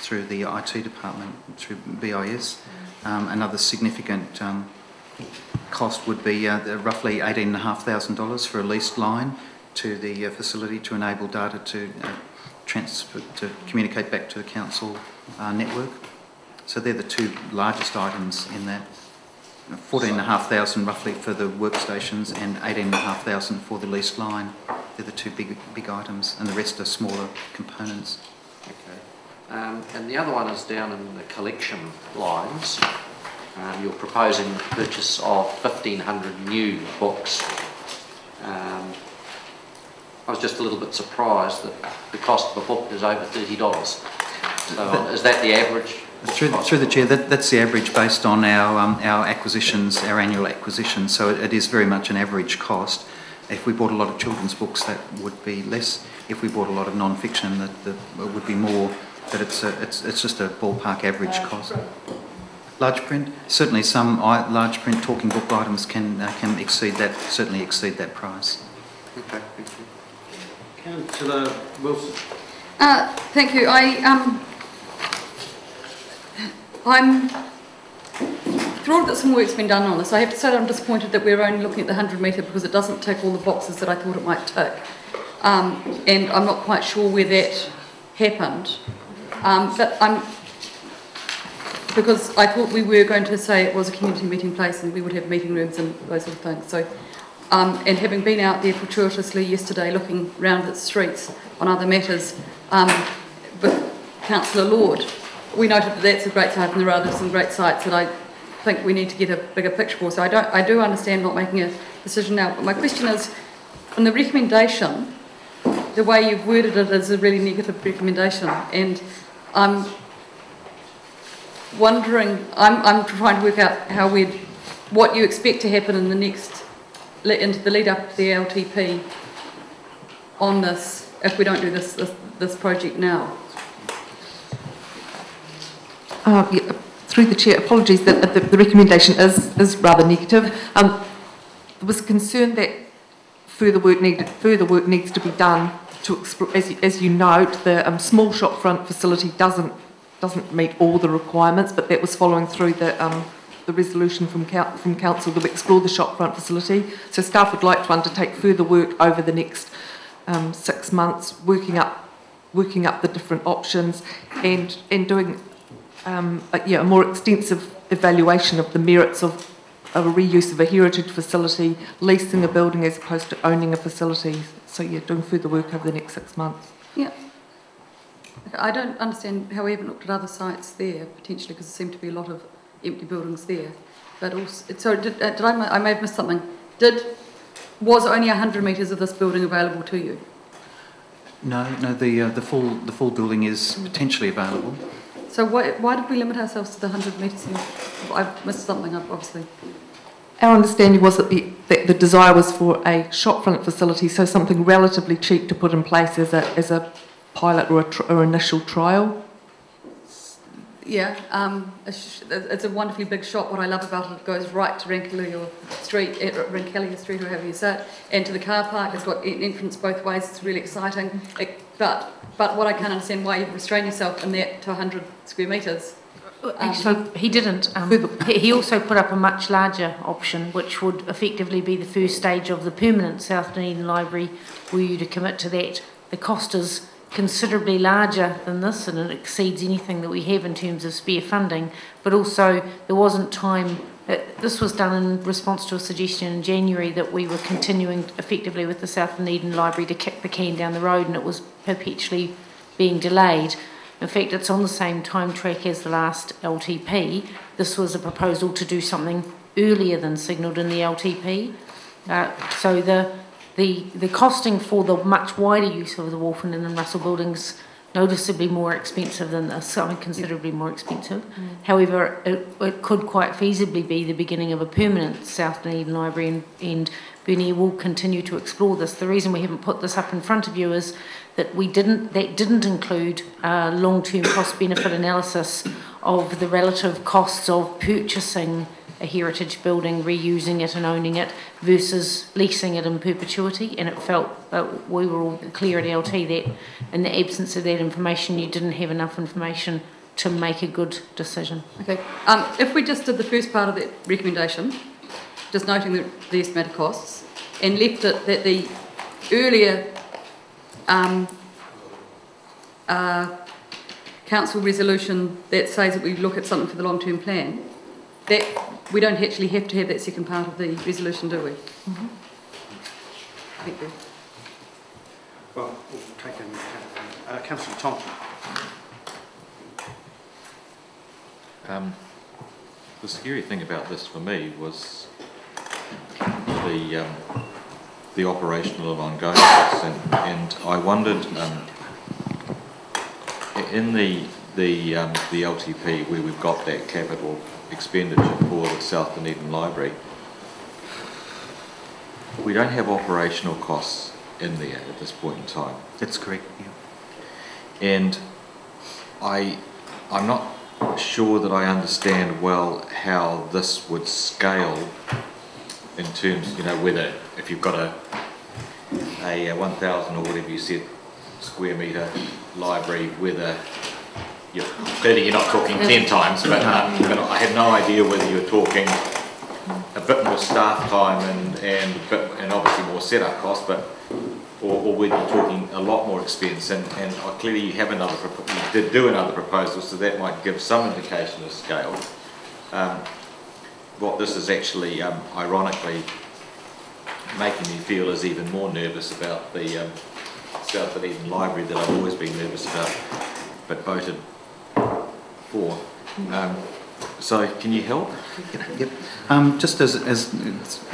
S19: through the IT department, through BIS. Another significant cost would be roughly $18,500 for a leased line to the facility to enable data to communicate back to the council network. So they're the two largest items in that. 14,500 roughly for the workstations and 18,500 for the leased line. They're the two big items, and the rest are smaller components.
S9: Okay. And the other one is down in the collection lines. You're proposing the purchase of 1,500 new books. I was just a little bit surprised that the cost of a book is over $30. So is that the average?
S19: Through the chair, that's the average based on our acquisitions, our annual acquisitions. So it is very much an average cost. If we bought a lot of children's books, that would be less. If we bought a lot of non-fiction, that would be more. But it's just a ballpark average cost. Large print, certainly some large print talking book items can exceed that. Certainly exceed that price.
S9: Okay, thank you.
S2: Councillor Wilson.
S13: Thank you. I'm thrilled that some work's been done on this. I have to say that I'm disappointed that we're only looking at the 100 metre because it doesn't tick all the boxes that I thought it might tick. And I'm not quite sure where that happened. Because I thought we were going to say it was a community meeting place and we would have meeting rooms and those sort of things. So, and having been out there fortuitously yesterday looking round at the streets on other matters with Councillor Lord, we noted that that's a great site and there are some great sites that I think we need to get a bigger picture for. So I do understand not making a decision now. But my question is, on the recommendation, the way you've worded it is a really negative recommendation, and I'm wondering, I'm trying to work out what you expect to happen in the into the lead up to the LTP on this if we don't do this project now.
S8: Through the chair, apologies that the recommendation is rather negative. There was concern that further work needs to be done to, as you note, the small shopfront facility doesn't meet all the requirements, but that was following through the resolution from council to explore the shopfront facility. So staff would like to undertake further work over the next 6 months, working up the different options and doing a more extensive evaluation of the merits of a reuse of a heritage facility, leasing a building as opposed to owning a facility. So yeah, doing further work over the next 6 months.
S13: Yeah. I don't understand how we haven't looked at other sites there, potentially, because there seem to be a lot of empty buildings there. But also, so I may have missed something. Was only 100 metres of this building available to you?
S19: No, the full building is potentially available.
S13: So why did we limit ourselves to the 100 metres? I've missed something, obviously.
S8: Our understanding was that the desire was for a shopfront facility, so something relatively cheap to put in place as a pilot or initial trial.
S13: Yeah, it's a wonderfully big shop. What I love about it goes right to Rankelia Street, or however you say it, and to the car park. It's got an entrance both ways. It's really exciting. But what I can't understand why you've restrained yourself in that to 100 square metres.
S1: Actually, he didn't. He also put up a much larger option, which would effectively be the first stage of the permanent South Dunedin Library. Were you to commit to that, the cost is considerably larger than this, and it exceeds anything that we have in terms of spare funding. But also, there wasn't time. This was done in response to a suggestion in January that we were continuing effectively with the South Dunedin Library to kick the can down the road, and it was perpetually being delayed. In fact, it's on the same time track as the last LTP. This was a proposal to do something earlier than signalled in the LTP. So the costing for the much wider use of the Wolfenden and Russell buildings noticeably more expensive than this, considerably more expensive. However, it could quite feasibly be the beginning of a permanent South Dunedin Library, and Bernie will continue to explore this. The reason we haven't put this up in front of you is that that didn't include long-term cost-benefit analysis of the relative costs of purchasing a heritage building, reusing it and owning it versus leasing it in perpetuity, and it felt we were all clear at LT that in the absence of that information you didn't have enough information to make a good decision.
S13: Okay, if we just did the first part of that recommendation, just noting the estimated costs, and left it that the earlier council resolution that says that we look at something for the long-term plan, that we don't actually have to have that second part of the resolution, do we?
S2: Mm-hmm.
S13: Thank you.
S2: Well, we'll take in Councillor Thompson.
S20: The scary thing about this for me was the operational and ongoing costs, and I wondered in the LTP where we've got that capital expenditure for the South Dunedin Library, we don't have operational costs in there at this point in time.
S19: That's correct, yeah.
S20: And I'm not sure that I understand well how this would scale in terms, whether if you've got a 1,000 or whatever you said square metre library, whether clearly you're not talking 10 times, but I have no idea whether you're talking a bit more staff time and obviously more setup costs, or whether you're talking a lot more expense. And clearly you did do another proposal, so that might give some indication of scale. What this is actually, ironically, making me feel is even more nervous about the South Dunedin Library that I've always been nervous about, but voted for. So can you help?
S19: Yep. Just as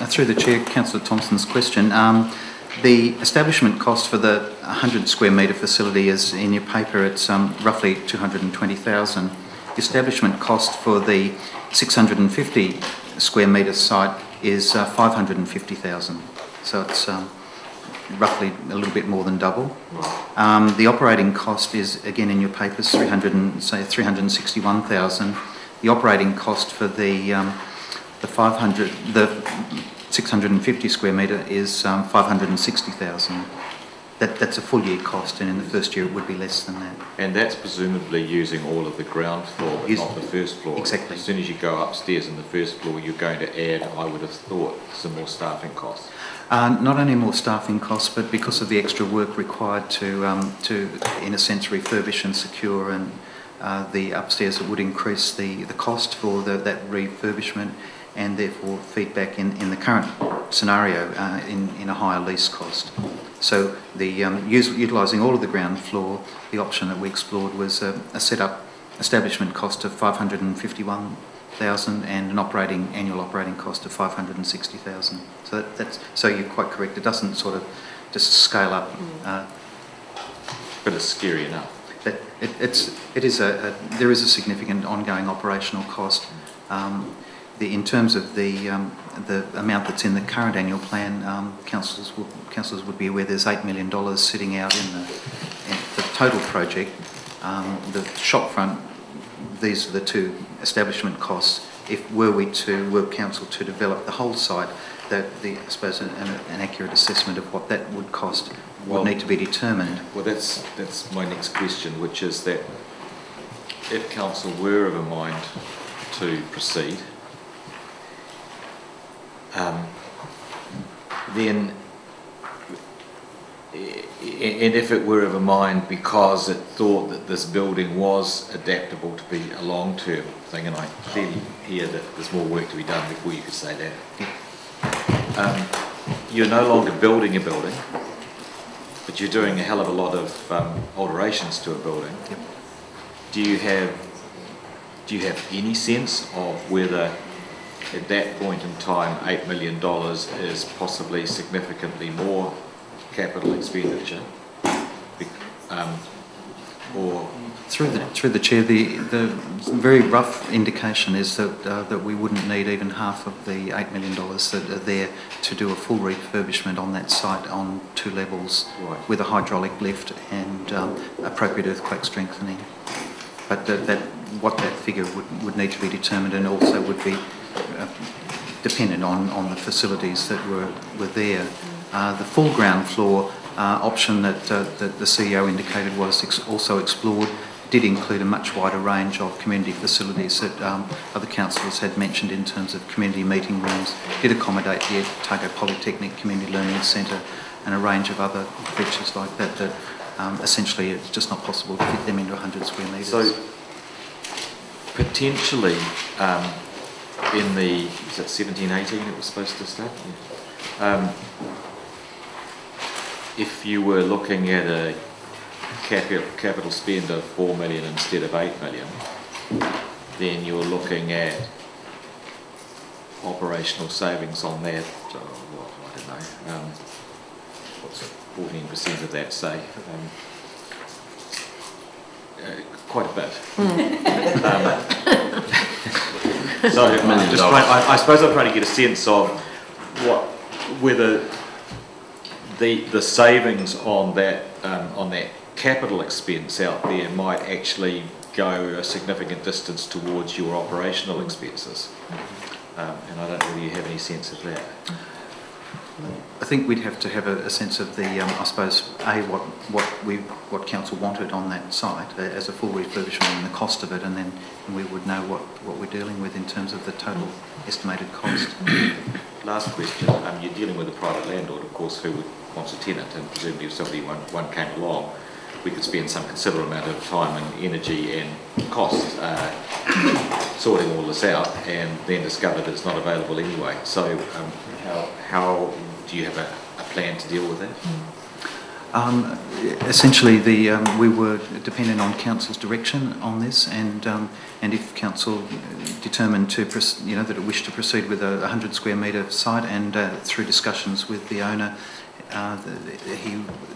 S19: through the chair, Councillor Thompson's question, the establishment cost for the 100 square metre facility is in your paper. It's roughly 220,000. The establishment cost for the 650 square metre site is 550,000. So it's roughly a little bit more than double. The operating cost is, again in your papers, 361,000. The operating cost for the 650 square metre is 560,000. That's a full year cost, and in the first year it would be less than that.
S20: And that's presumably using all of the ground floor, but not the first floor.
S19: Exactly.
S20: As soon as you go upstairs in the first floor, you're going to add, I would have thought, some more staffing costs.
S19: Not only more staffing costs, but because of the extra work required to in a sense, refurbish and secure and the upstairs, it would increase the cost for that refurbishment, and therefore feedback in the current scenario in a higher lease cost. So the utilising all of the ground floor, the option that we explored was a establishment cost of $551,000 and an annual operating cost of $560,000. So you're quite correct. It doesn't sort of just scale up.
S20: But it's scary enough.
S19: There is a significant ongoing operational cost. In terms of the amount that's in the current annual plan, councillors would be aware there's $8 million sitting out in the total project. The shopfront, these are the two establishment costs. If were council to develop the whole site, I suppose an accurate assessment of what that would cost would need to be determined.
S20: Well, that's my next question, which is that if council were of a mind to proceed, then, and if it were of a mind because it thought that this building was adaptable to be a long-term thing, and I clearly hear that there's more work to be done before you could say that. You're no longer building a building, but you're doing a hell of a lot of alterations to a building.
S19: Yep.
S20: Do you have any sense of whether at that point in time $8 million is possibly significantly more capital expenditure, or
S19: through the chair, the very rough indication is that we wouldn't need even half of the $8 million that are there to do a full refurbishment on that site on 2 levels,
S20: right,
S19: with a hydraulic lift and appropriate earthquake strengthening. But what that figure would need to be determined, and also would be dependent on the facilities that were there. The full ground floor option that the CEO indicated was also explored did include a much wider range of community facilities that other councillors had mentioned in terms of community meeting rooms, did accommodate the Otago Polytechnic Community Learning Centre and a range of other features like that essentially it's just not possible to fit them into 100 square metres.
S20: So potentially in the, is it 1718 it was supposed to start? Yeah. If you were looking at a capital spend of 4 million instead of 8 million, then you're looking at operational savings on that, I don't know, what's 14% of that say? Quite a bit. So I suppose I'm trying to get a sense of whether the savings on that capital expense out there might actually go a significant distance towards your operational expenses, and I don't know whether you have any sense of that.
S19: I think we'd have to have a sense of the, I suppose, what council wanted on that site as a full refurbishment and the cost of it, and then we would know what we're dealing with in terms of the total estimated cost.
S20: Last question. You're dealing with a private landlord, of course, who wants a tenant, and presumably if somebody one came along, we could spend some considerable amount of time and energy and cost sorting all this out, and then discover that it's not available anyway. So how do you have a plan to deal with that?
S19: Essentially, we were dependent on council's direction on this, and if council determined to, that it wished to proceed with a 100 square metre site, and through discussions with the owner,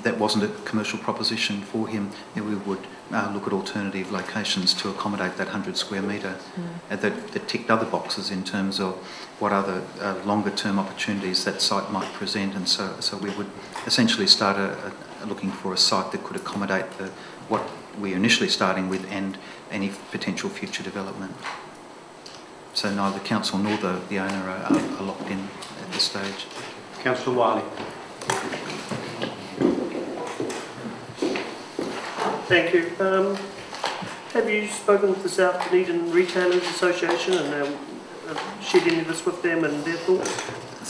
S19: that wasn't a commercial proposition for him, then we would look at alternative locations to accommodate that 100 square metre that ticked other boxes in terms of what other longer term opportunities that site might present, and so we would essentially start looking for a site that could accommodate what we're initially starting with and any potential future development. So neither council nor the owner are locked in at this stage.
S2: Councillor Wiley.
S18: Thank you. Have you spoken with the South Dunedin Retailers Association and shared any of this with them and their thoughts?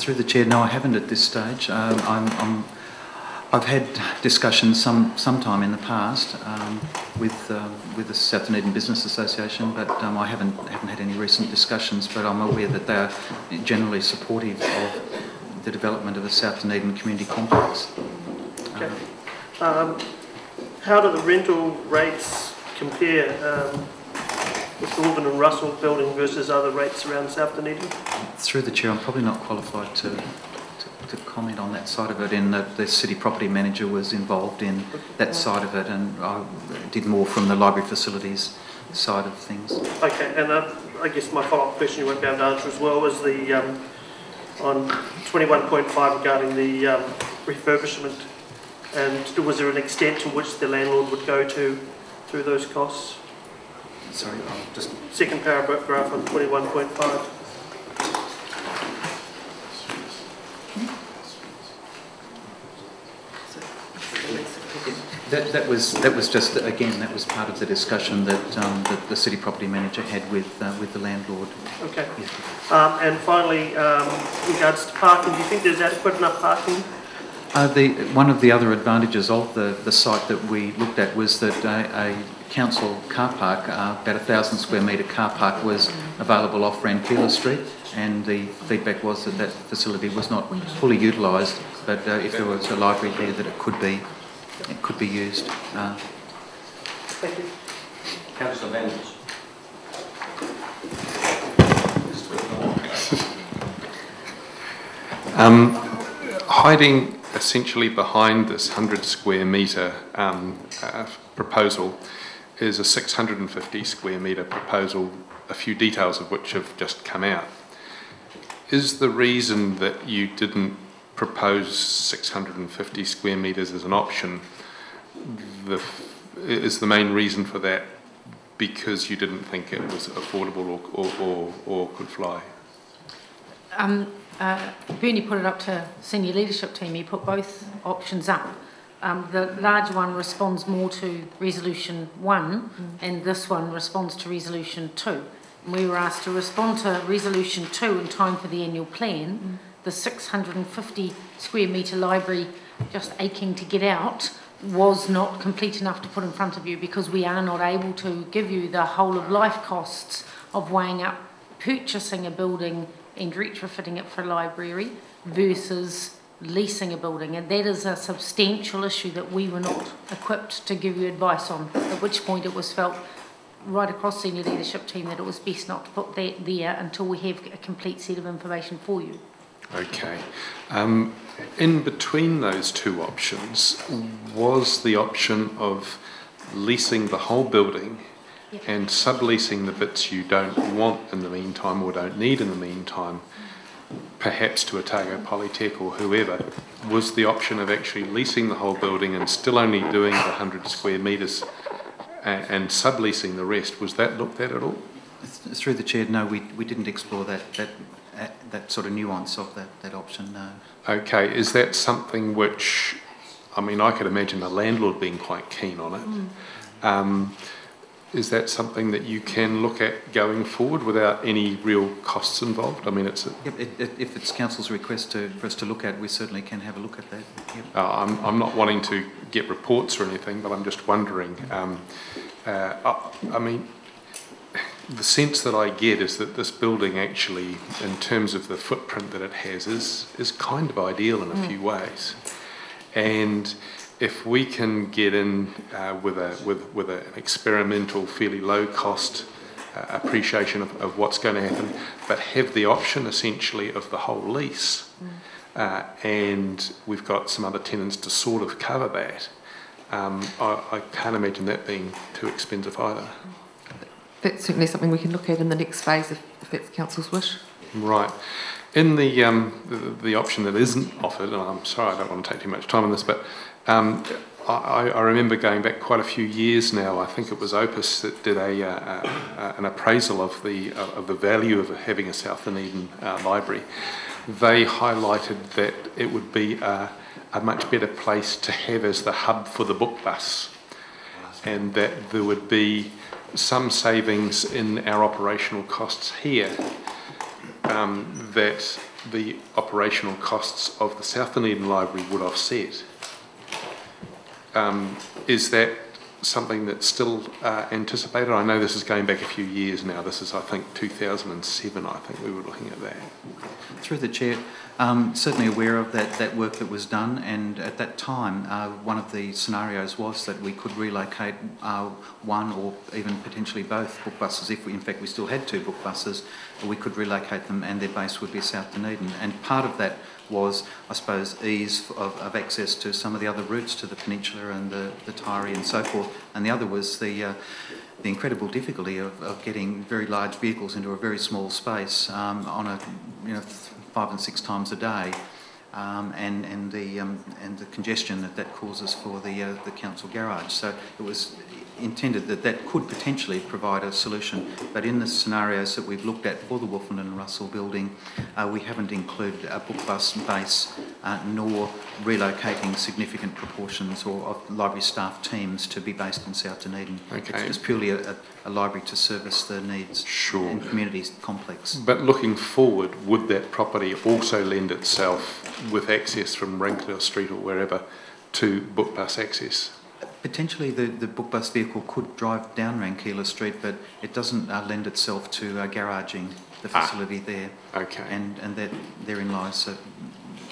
S19: Through the chair, no, I haven't at this stage. I've had discussions sometime in the past with the South Dunedin Business Association, but I haven't had any recent discussions. But I'm aware that they are generally supportive of the development of the South Dunedin Community Complex.
S18: Okay. How do the rental rates compare with the Auburn and Russell building versus other rates around South Dunedin?
S19: Through the Chair, I'm probably not qualified to comment on that side of it, in that the City Property Manager was involved in that side of it, and I did more from the library facilities side of things.
S18: Okay, and I guess my follow-up question you won't be able to answer as well is the on 21.5 regarding the refurbishment, and was there an extent to which the landlord would go to through those costs?
S19: Sorry, I'll just...
S18: Second paragraph on 21.5.
S19: That was just, again, that was part of the discussion that the City Property Manager had with the landlord.
S18: Okay. And finally, in regards to parking, do you think there's adequate enough parking?
S19: One of the other advantages of the site that we looked at was that a council car park, about 1,000 square metre car park, was available off Rankeela Street, and the feedback was that that facility was not fully utilised, but if there was a library there, that it could be used.
S18: Thank you.
S2: Councillor Manders.
S6: Hiding essentially behind this 100 square metre proposal is a 650 square metre proposal, a few details of which have just come out. Is the reason that you didn't propose 650 square metres as an option, is the main reason for that because you didn't think it was affordable or could fly?
S1: Bernie put it up to senior leadership team. He put both options up. The large one responds more to Resolution 1 and this one responds to Resolution 2. And we were asked to respond to Resolution 2 in time for the annual plan. The 650 square metre library, just aching to get out, was not complete enough to put in front of you because we are not able to give you the whole of life costs of weighing up purchasing a building and retrofitting it for a library versus leasing a building, and that is a substantial issue that we were not equipped to give you advice on, at which point it was felt right across senior leadership team that it was best not to put that there until we have a complete set of information for you.
S6: Okay. In between those two options, was the option of leasing the whole building and subleasing the bits you don't want in the meantime or don't need in the meantime, perhaps to Otago Polytech or whoever, was the option of actually leasing the whole building and still only doing the 100 square metres and subleasing the rest? Was that looked at all?
S19: Through the Chair, no, we didn't explore that sort of nuance of that option, no.
S6: Okay, is that something which, I mean, I could imagine the landlord being quite keen on it. Is that something that you can look at going forward without any real costs involved? I mean, it's
S19: if it's Council's request for us to look at, we certainly can have a look at that. Yep.
S6: I'm not wanting to get reports or anything, but I'm just wondering. I mean, the sense that I get is that this building actually, in terms of the footprint that it has, is kind of ideal in a few ways. And if we can get in with an experimental, fairly low cost appreciation of what's going to happen, but have the option essentially of the whole lease, and we've got some other tenants to sort of cover that, I can't imagine that being too expensive either.
S8: That's certainly something we can look at in the next phase if that's Council's wish.
S6: Right. In the option that isn't offered, and I'm sorry I don't want to take too much time on this, but I remember going back quite a few years now. I think it was Opus that did an appraisal of the value of having a South Dunedin library. They highlighted that it would be a much better place to have as the hub for the book bus, and that there would be some savings in our operational costs here, that the operational costs of the South Dunedin Library would offset. is that something that's still anticipated? I know this is going back a few years now. This is, I think, 2007, I think we were looking at that.
S19: Through the Chair, certainly aware of that work that was done, and at that time one of the scenarios was that we could relocate one or even potentially both book buses. If we, in fact we still had 2 book buses, we could relocate them and their base would be South Dunedin. And part of that was, I suppose, ease of access to some of the other routes to the peninsula and the Taieri and so forth. And the other was the incredible difficulty of getting very large vehicles into a very small space on a 5 and 6 times a day, and the congestion that causes for the council garage. So it was intended that could potentially provide a solution, but in the scenarios that we've looked at for the Wolfenden and Russell building, we haven't included a book bus base nor relocating significant proportions of library staff teams to be based in South Dunedin.
S6: Okay.
S19: It's primarily a library to service the needs and community complex.
S6: But looking forward, would that property also lend itself with access from Wrinkler Street or wherever to book bus access?
S19: Potentially the book bus vehicle could drive down Rankeela Street, but it doesn't lend itself to garaging the facility there.
S6: Okay.
S19: And that therein lies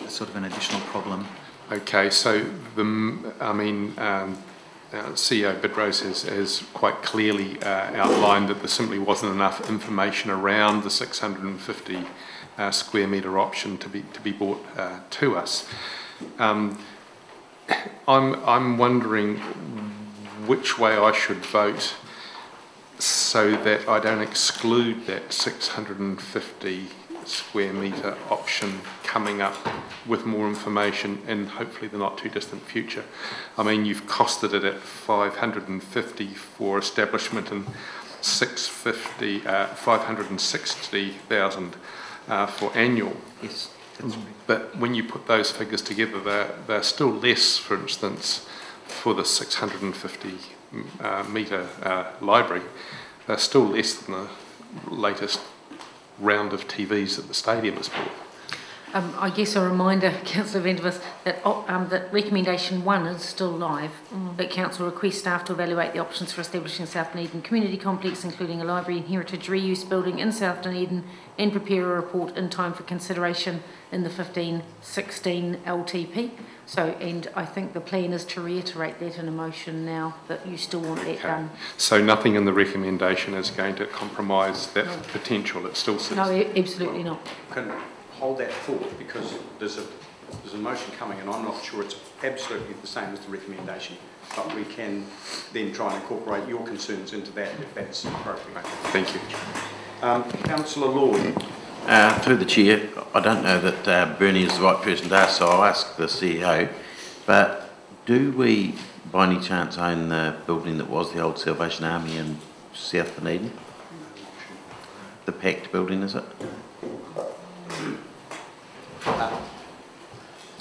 S19: sort of an additional problem.
S6: Okay, so CEO Bidrose has quite clearly outlined that there simply wasn't enough information around the 650 square metre option to be brought to us. I'm wondering which way I should vote so that I don't exclude that 650 square metre option coming up with more information in hopefully the not too distant future. I mean, you've costed it at 550 for establishment and 560,000 for annual.
S19: Yes.
S6: But when you put those figures together, they're still less, for instance, for the 650 metre library. They're still less than the latest round of TVs that the stadium has bought.
S1: I guess a reminder, Councillor Ventivus, that recommendation 1 is still live, but Council requests staff to evaluate the options for establishing South Dunedin Community Complex, including a library and heritage reuse building in South Dunedin, and prepare a report in time for consideration in the 15-16 LTP. So, and I think the plan is to reiterate that in a motion now, that you still want that done.
S6: So nothing in the recommendation is going to compromise that potential, it still sits?
S1: No, absolutely not.
S2: Can hold that thought, because there's a motion coming and I'm not sure it's absolutely the same as the recommendation, but we can then try and incorporate your concerns into that if that's appropriate.
S6: Thank you.
S2: Councillor Lord.
S21: Through the Chair, I don't know that Bernie is the right person to ask, so I'll ask the CEO, but do we by any chance own the building that was the old Salvation Army in South Dunedin? The packed building, is it?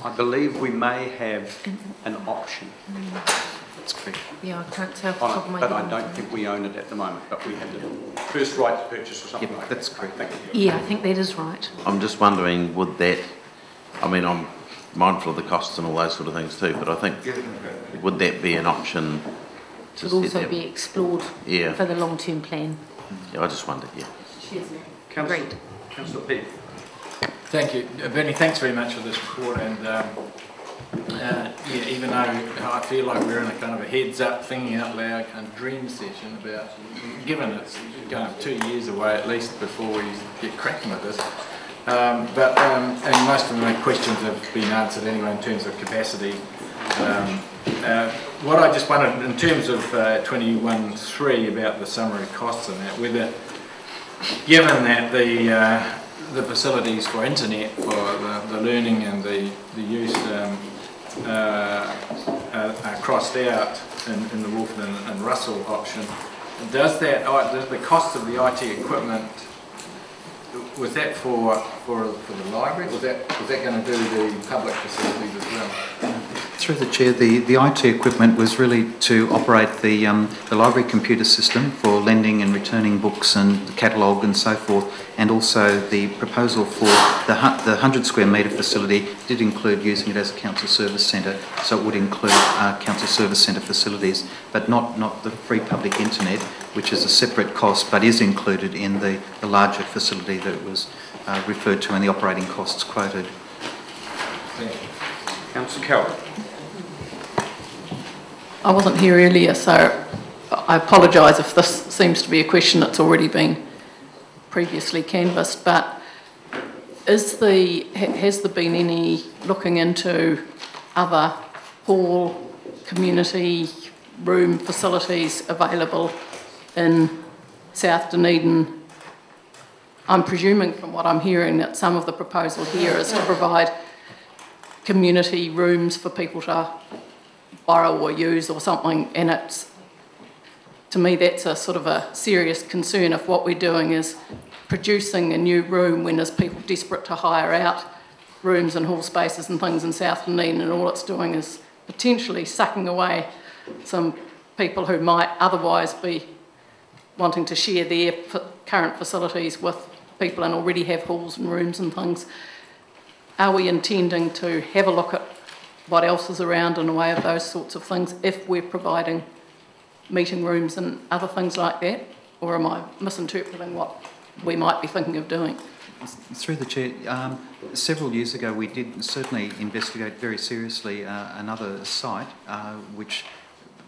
S2: I believe we may have an option.
S6: That's correct.
S1: Yeah, I can't tell off the top of my head.
S2: But I don't think we own it at the moment, but we have the first right to purchase or something like that.
S19: That's correct.
S2: Thank you.
S1: Yeah, I think that is right.
S21: I'm just wondering, would that, I mean, I'm mindful of the costs and all those sort of things too, but I think, would that be an option to
S1: It would also be explored for the long-term plan.
S21: Yeah, I just wondered, yeah.
S1: Great.
S2: Councillor Peake.
S12: Thank you. Bernie, thanks very much for this report, and even though I feel like we're in a kind of a heads-up, thinking out loud kind of dream session about, given it's kind of 2 years away at least before we get cracking with this, and most of my questions have been answered anyway in terms of capacity. What I just wondered in terms of 21.3 about the summary costs and that, whether, given that the facilities for internet, for the learning and the use are crossed out in the Wolfenden and Russell option, does the cost of the IT equipment, was that for the library? Was that going to do the public facilities as well?
S19: Through the chair, the IT equipment was really to operate the library computer system for lending and returning books and the catalogue and so forth, and also the proposal for the 100 square metre facility did include using it as a council service centre, so it would include council service centre facilities, but not the free public internet, which is a separate cost, but is included in the larger facility that was referred to in the operating costs quoted.
S2: Thank you. Councillor Carroll.
S3: I wasn't here earlier, so I apologise if this seems to be a question that's already been previously canvassed, but has there been any looking into other hall, community room facilities available in South Dunedin? I'm presuming from what I'm hearing that some of the proposal here is to provide community rooms for people to borrow or use or something, and it's, to me, that's a sort of a serious concern if what we're doing is producing a new room when there's people desperate to hire out rooms and hall spaces and things in South Dunedin, and all it's doing is potentially sucking away some people who might otherwise be wanting to share their current facilities with people and already have halls and rooms and things. Are we intending to have a look at what else is around in the way of those sorts of things if we're providing meeting rooms and other things like that? Or am I misinterpreting what we might be thinking of doing?
S19: Through the chair, several years ago we did certainly investigate very seriously another site which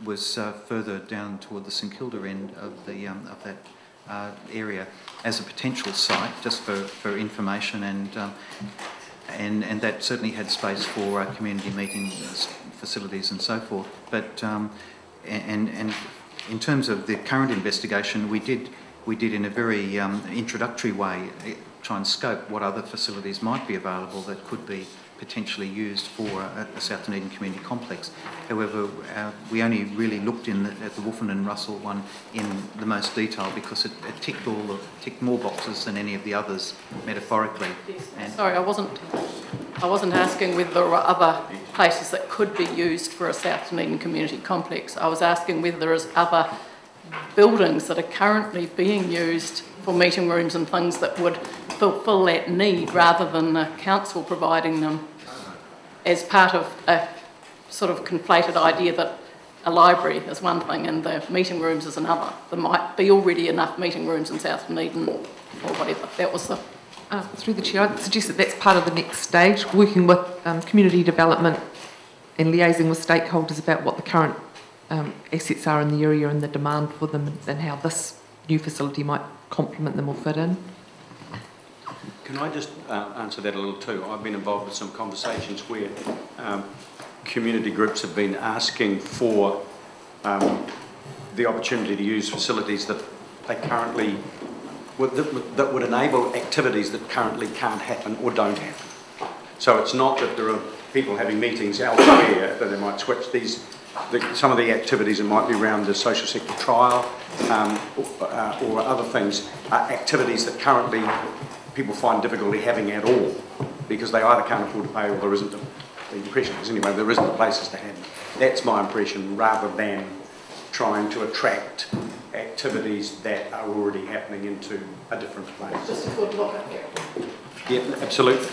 S19: was further down toward the St Kilda end of that area as a potential site, just for information, and that certainly had space for community meeting facilities and so forth. But and in terms of the current investigation, we did in a very introductory way try and scope what other facilities might be available that could be potentially used for a South Dunedin community complex. However, we only really looked at the Wolfen and Russell one in the most detail because it ticked more boxes than any of the others metaphorically.
S3: And sorry, I wasn't asking whether there were other places that could be used for a South Dunedin community complex. I was asking whether there is other buildings that are currently being used for meeting rooms and things that would fulfil that need rather than the council providing them as part of a sort of conflated idea that a library is one thing and the meeting rooms is another. There might be already enough meeting rooms in South Dunedin or whatever. That was the...
S8: Through the chair, I'd suggest that that's part of the next stage, working with community development and liaising with stakeholders about what the current assets are in the area and the demand for them and how this new facility might complement them or fit in.
S2: Can I just answer that a little too? I've been involved with some conversations where community groups have been asking for the opportunity to use facilities that they currently, that would enable activities that currently can't happen or don't happen. So it's not that there are people having meetings elsewhere that they might switch these. Some of the activities that might be around the social sector trial or other things are activities that currently people find difficulty having at all because they either can't afford to pay or there isn't the impression is anyway there isn't the places to have them. That's my impression rather than trying to attract activities that are already happening into a different place.
S3: Just a good look at it.
S2: Yeah, absolutely.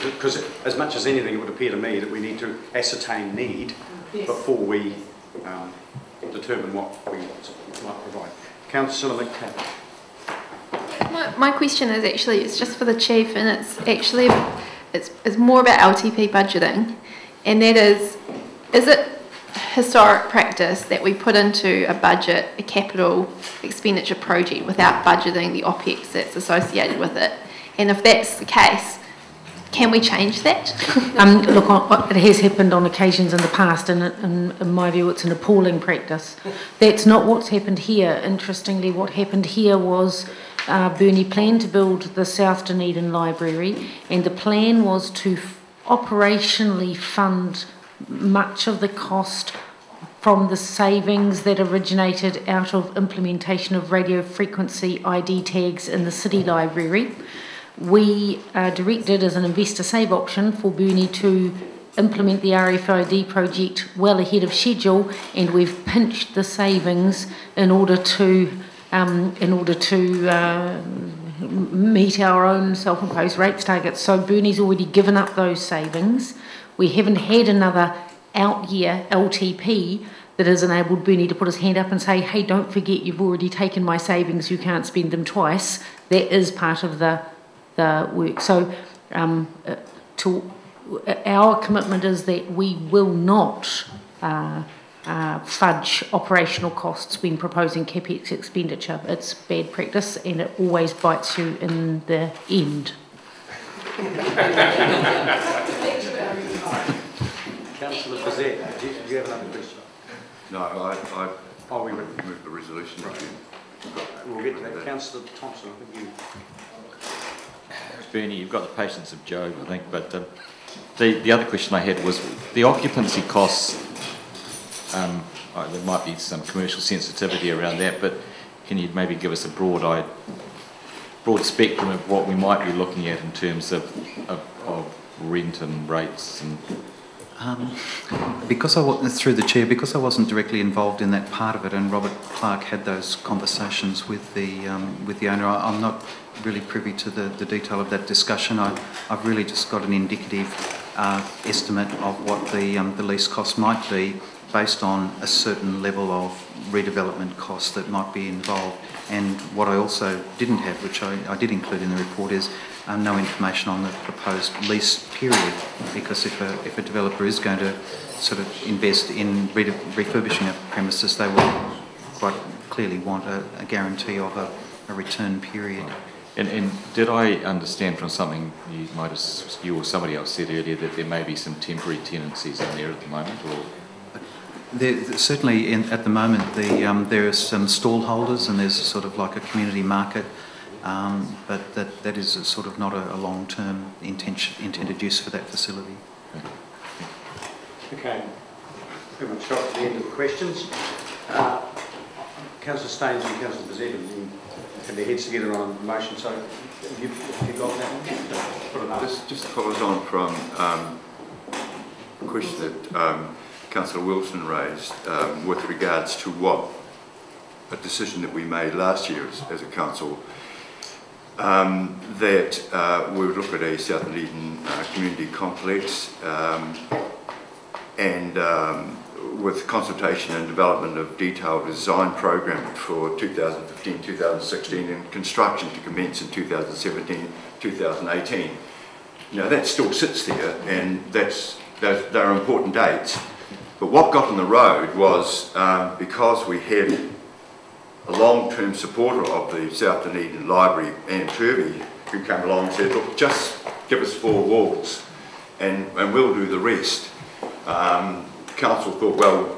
S2: Because as much as anything, it would appear to me that we need to ascertain need before we determine what we might provide. Councillor McTavish.
S10: My question is actually, it's just for the chief, and it's actually, it's more about LTP budgeting, and that is it historic practice that we put into a budget, a capital expenditure project without budgeting the OPEX that's associated with it? And if that's the case, can we change that?
S1: Look, it has happened on occasions in the past, and in my view, it's an appalling practice. That's not what's happened here. Interestingly, what happened here was Bernie planned to build the South Dunedin Library, and the plan was to operationally fund much of the cost from the savings that originated out of implementation of radio frequency ID tags in the City Library. We directed as an investor save option for Bernie to implement the RFID project well ahead of schedule, and we've pinched the savings in order to meet our own self-imposed rates targets. So Bernie's already given up those savings. We haven't had another out-year LTP that has enabled Bernie to put his hand up and say, hey, don't forget you've already taken my savings, you can't spend them twice. That is part of the work. So our commitment is that we will not fudge operational costs when proposing CapEx expenditure. It's bad practice and it always bites you in the end.
S2: Councillor Bazet, do you have another question?
S11: No, we move the resolution.
S2: Right. We'll get to that. Councillor Thompson, I think you...
S20: Bernie, you've got the patience of Job, I think, but the other question I had was the occupancy costs. There might be some commercial sensitivity around that, but can you maybe give us a broad spectrum of what we might be looking at in terms of rent and rates? And
S19: because through the chair, because I wasn't directly involved in that part of it, and Robert Clark had those conversations with the owner, I'm not really privy to the detail of that discussion. I've really just got an indicative estimate of what the lease cost might be, based on a certain level of redevelopment costs that might be involved. And what I also didn't have, which I did include in the report, is no information on the proposed lease period, because if a developer is going to sort of invest in refurbishing a premises, they will quite clearly want a guarantee of a return period.
S20: And did I understand from something you or somebody else said earlier that there may be some temporary tenancies in there at the moment, or?
S19: Certainly, at the moment, there are some stall holders, and there's sort of like a community market, but that is sort of not a long-term intended use for that facility.
S2: Okay, pretty much got to the end of the questions. Councillor Staines and Councillor Bazet have their heads together on the motion, so have you got that one?
S11: Just follows on from a question that Councillor Wilson raised with regards to a decision that we made last year as a council, that we would look at a South Dunedin community complex and with consultation and development of detailed design program for 2015-2016 and construction to commence in 2017-2018. Now that still sits there, and they're important dates. But what got on the road was because we had a long-term supporter of the South Dunedin Library, Anne Turvey, who came along and said, look, just give us 4 walls and we'll do the rest. Council thought, well,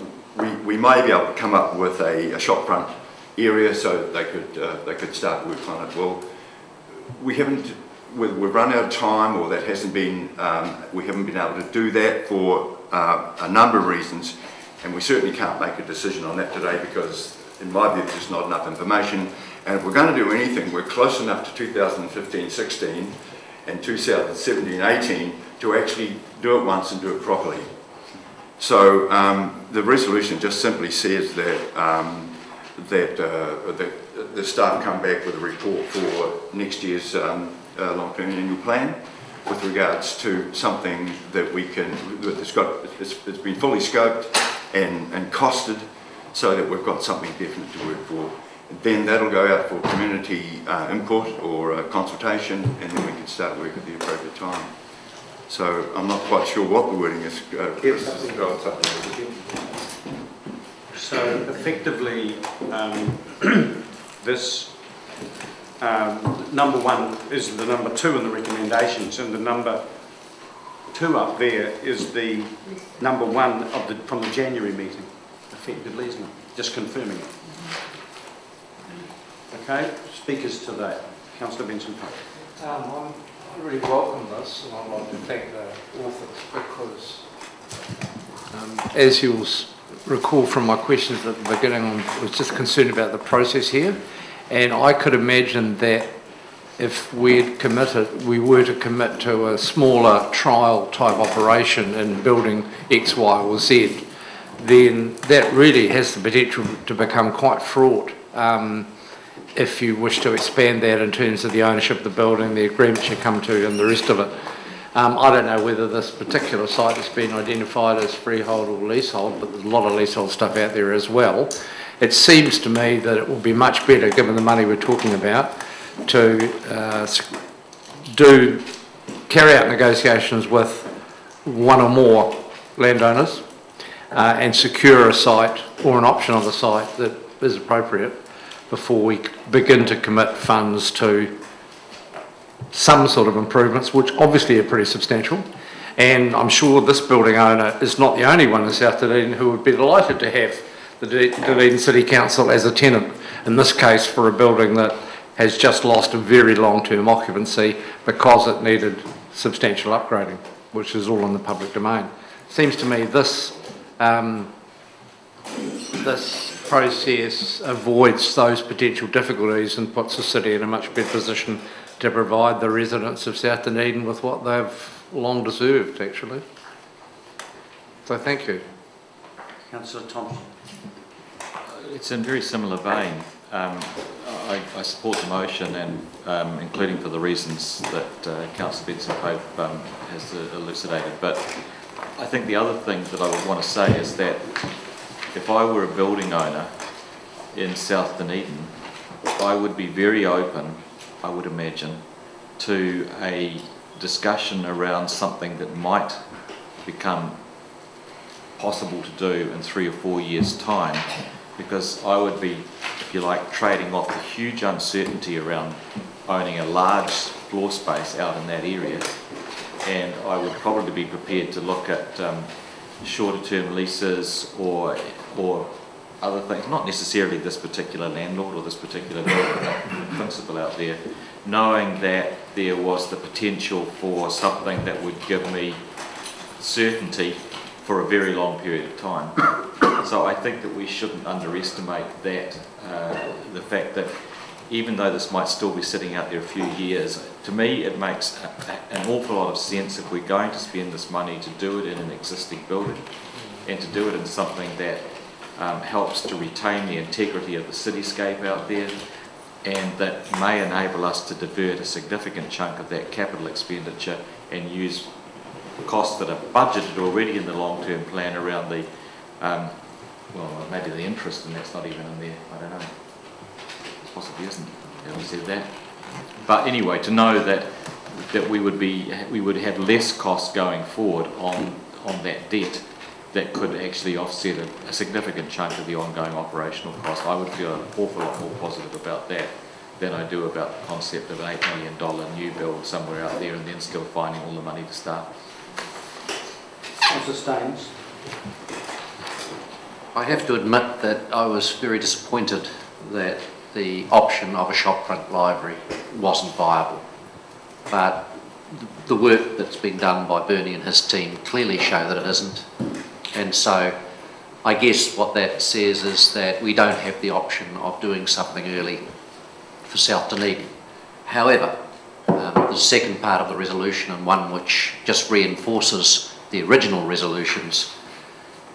S11: we may be able to come up with a shopfront area so they could start work on it. Well, we've run out of time, or that hasn't been, we haven't been able to do that for a number of reasons, and we certainly can't make a decision on that today because, in my view, there's not enough information. And if we're going to do anything, we're close enough to 2015-16 and 2017-18 to actually do it once and do it properly. So the resolution just simply says that the staff come back with a report for next year's long-term annual plan with regards to something that we can, it's been fully scoped and costed, so that we've got something definite to work for. And then that'll go out for community input or consultation, and then we can start work at the appropriate time. So I'm not quite sure what the wording is.
S2: So effectively, this number 1 is the number 2 in the recommendations, and the number 2 up there is the number 1 from the January meeting, effectively, isn't it? Just confirming it. Okay, speakers to that. Councillor Benson.
S5: I really welcome this, and I'd like to thank the authors because, as you'll recall from my questions at the beginning, I was just concerned about the process here, and I could imagine that if we were to commit to a smaller trial type operation in building X, Y or Z, then that really has the potential to become quite fraught if you wish to expand that in terms of the ownership of the building, the agreements you come to and the rest of it. I don't know whether this particular site has been identified as freehold or leasehold, but there's a lot of leasehold stuff out there as well. It seems to me that it will be much better, given the money we're talking about, to carry out negotiations with one or more landowners and secure a site or an option on the site that is appropriate before we begin to commit funds to some sort of improvements, which obviously are pretty substantial. And I'm sure this building owner is not the only one in South Dunedin who would be delighted to have the Dunedin City Council as a tenant, in this case for a building that has just lost a very long-term occupancy because it needed substantial upgrading, which is all in the public domain. Seems to me this process avoids those potential difficulties and puts the city in a much better position to provide the residents of South Dunedin with what they've long deserved, actually. So thank you.
S9: Councillor Thompson.
S20: It's in very similar vein. I support the motion, and including for the reasons that Councillor Benson-Pope has elucidated. But I think the other thing that I would want to say is that if I were a building owner in South Dunedin, I would be very open, I would imagine, to a discussion around something that might become possible to do in 3 or 4 years' time, because I would be, if you like, trading off the huge uncertainty around owning a large floor space out in that area, and I would probably be prepared to look at shorter term leases or other things, not necessarily this particular landlord or this particular principle out there, knowing that there was the potential for something that would give me certainty for a very long period of time. So I think that we shouldn't underestimate that, the fact that even though this might still be sitting out there a few years, to me it makes an awful lot of sense if we're going to spend this money to do it in an existing building and to do it in something that helps to retain the integrity of the cityscape out there, and that may enable us to divert a significant chunk of that capital expenditure and use costs that are budgeted already in the long-term plan around the, well, maybe the interest, and that's not even in there, I don't know. Possibly isn't. I haven't said that. But anyway, to know that we would have less costs going forward on that debt that could actually offset a significant chunk of the ongoing operational cost, I would feel an awful lot more positive about that than I do about the concept of an $8 million new build somewhere out there and then still finding all the money to start.
S9: Councillor Staines. I have to admit that I was very disappointed that the option of a shopfront library wasn't viable, but the work that's been done by Bernie and his team clearly show that it isn't, and so I guess what that says is that we don't have the option of doing something early for South Dunedin. However, the second part of the resolution, and one which just reinforces the original resolutions,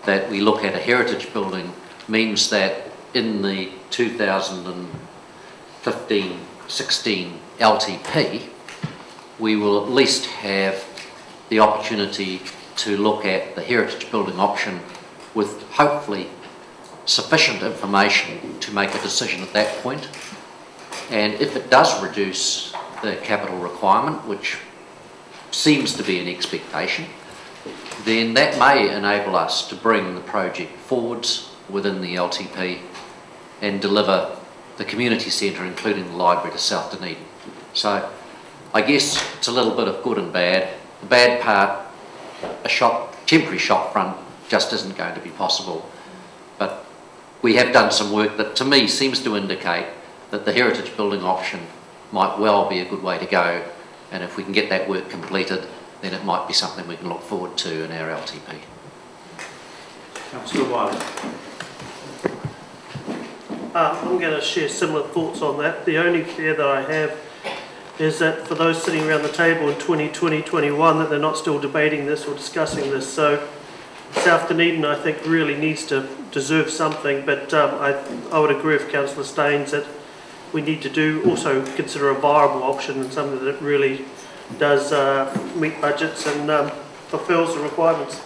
S9: that we look at a heritage building, means that in the 2015-16 LTP, we will at least have the opportunity to look at the heritage building option with hopefully sufficient information to make a decision at that point. And if it does reduce the capital requirement, which seems to be an expectation, then that may enable us to bring the project forwards within the LTP and deliver the community centre, including the library, to South Dunedin. So I guess it's a little bit of good and bad. The bad part, a temporary shop front just isn't going to be possible. But we have done some work that to me seems to indicate that the heritage building option might well be a good way to go, and if we can get that work completed, then it might be something we can look forward to in our LTP.
S2: Councillor Wiley.
S18: I'm going to share similar thoughts on that. The only fear that I have is that for those sitting around the table in 2020-21 that they're not still debating this or discussing this. So South Dunedin, I think, really needs to deserve something, but I would agree with Councillor Staines that we need to also consider a viable option and something that really does meet budgets and fulfills the requirements.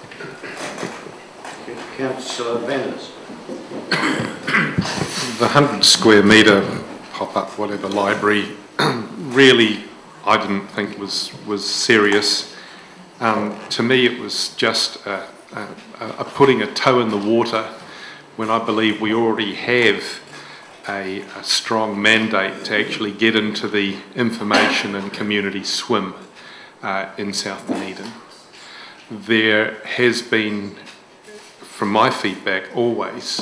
S2: Councillor Vanders.
S6: The 100 square metre pop-up, whatever, library, really I didn't think was serious. To me it was just a putting a toe in the water when I believe we already have a strong mandate to actually get into the information and community swim in South Dunedin. There has been, from my feedback, always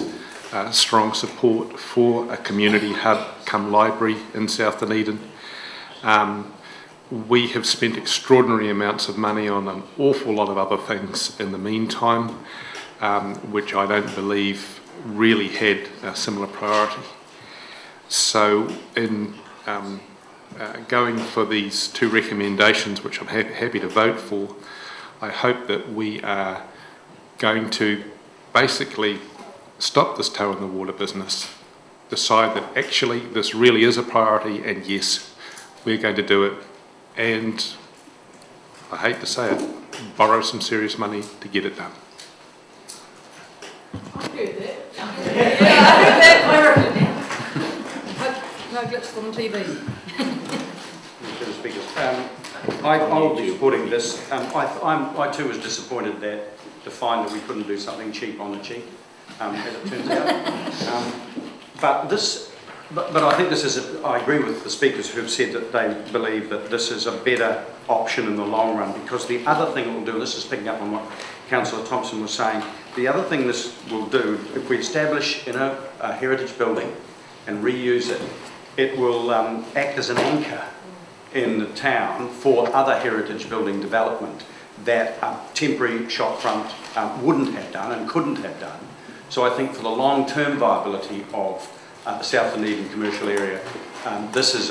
S6: strong support for a community hub come library in South Dunedin. We have spent extraordinary amounts of money on an awful lot of other things in the meantime, which I don't believe really had a similar priority. So in going for these two recommendations, which I'm happy to vote for, I hope that we are going to basically stop this toe in the water business, decide that actually this really is a priority and yes, we're going to do it, and I hate to say it, borrow some serious money to get it done.
S13: I heard that. Yeah, I heard that. I heard it now. No glitches on the TV.
S2: I will be supporting this. I too was disappointed to find that we couldn't do something cheap on the cheap, as it turns out. But I think this is, I agree with the speakers who have said that they believe that this is a better option in the long run, because the other thing it will do, and this is picking up on what Councillor Thompson was saying, the other thing this will do, if we establish in a heritage building and reuse it, it will act as an anchor in the town for other heritage building development that a temporary shopfront wouldn't have done and couldn't have done. So I think for the long-term viability of the South Dunedin commercial area, this is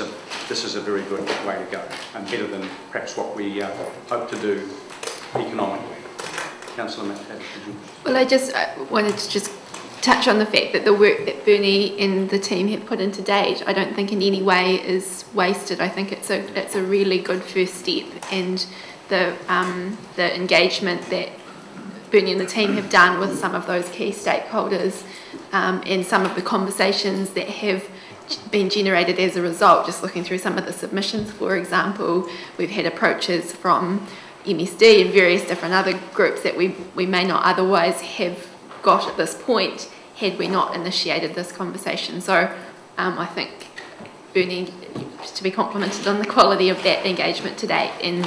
S2: a very good way to go, and better than perhaps what we hope to do economically. Councillor Matt.
S10: Well, I just wanted to just touch on the fact that the work that Bernie and the team have put in to date, I don't think in any way is wasted. I think it's a really good first step, and the engagement that Bernie and the team have done with some of those key stakeholders, and some of the conversations that have been generated as a result. Just looking through some of the submissions, for example, we've had approaches from MSD and various different other groups that we may not otherwise have got at this point had we not initiated this conversation. So I think Bernie is to be complimented on the quality of that engagement to date, and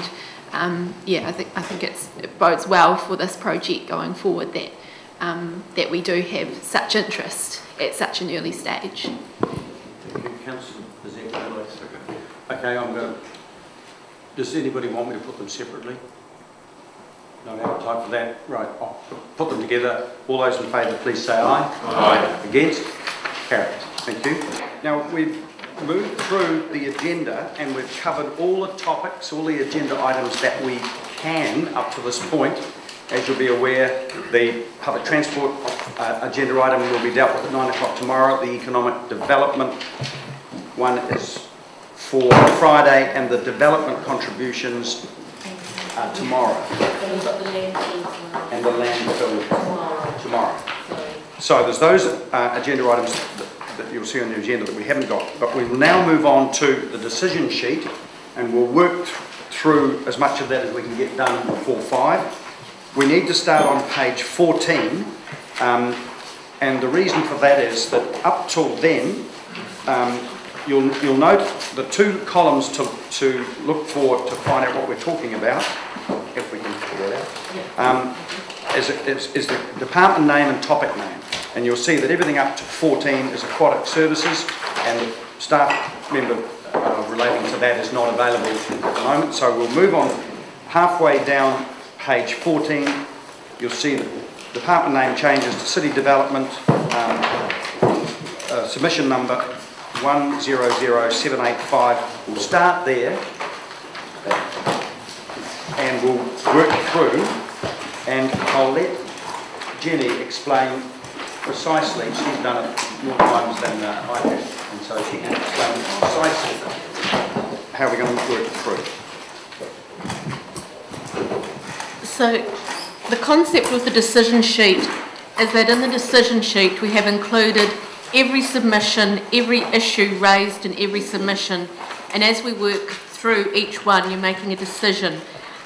S10: yeah, I think it bodes well for this project going forward that that we do have such interest at such an early stage.
S2: Thank you, Councillor. Okay, I'm going to. Does anybody want me to put them separately? No appetite for that. Right, I'll put them together. All those in favour, please say aye. Aye. Against? Carried. Thank you. Now, we've moved through the agenda and we've covered all the topics, all the agenda items that we can up to this point. As you'll be aware, the public transport agenda item will be dealt with at 9 o'clock tomorrow. The economic development one is for Friday, and the development contributions tomorrow. And the landfill tomorrow. So there's those agenda items that you'll see on the agenda that we haven't got, but we will now move on to the decision sheet, and we'll work through as much of that as we can get done before 5. We need to start on page 14, and the reason for that is that up till then, you'll note the two columns to look for to find out what we're talking about, if we can figure it out, is the department name and topic name. And you'll see that everything up to 14 is aquatic services, and the staff member relating to that is not available at the moment. So we'll move on halfway down page 14. You'll see the department name changes to City Development, submission number 100785. We'll start there and we'll work through, and I'll let Jenny explain precisely. She's done it more times than I have, and so she can explain precisely how we're going to work through.
S3: So the concept with the decision sheet is that in the decision sheet we have included every submission, every issue raised in every submission, and as we work through each one you're making a decision.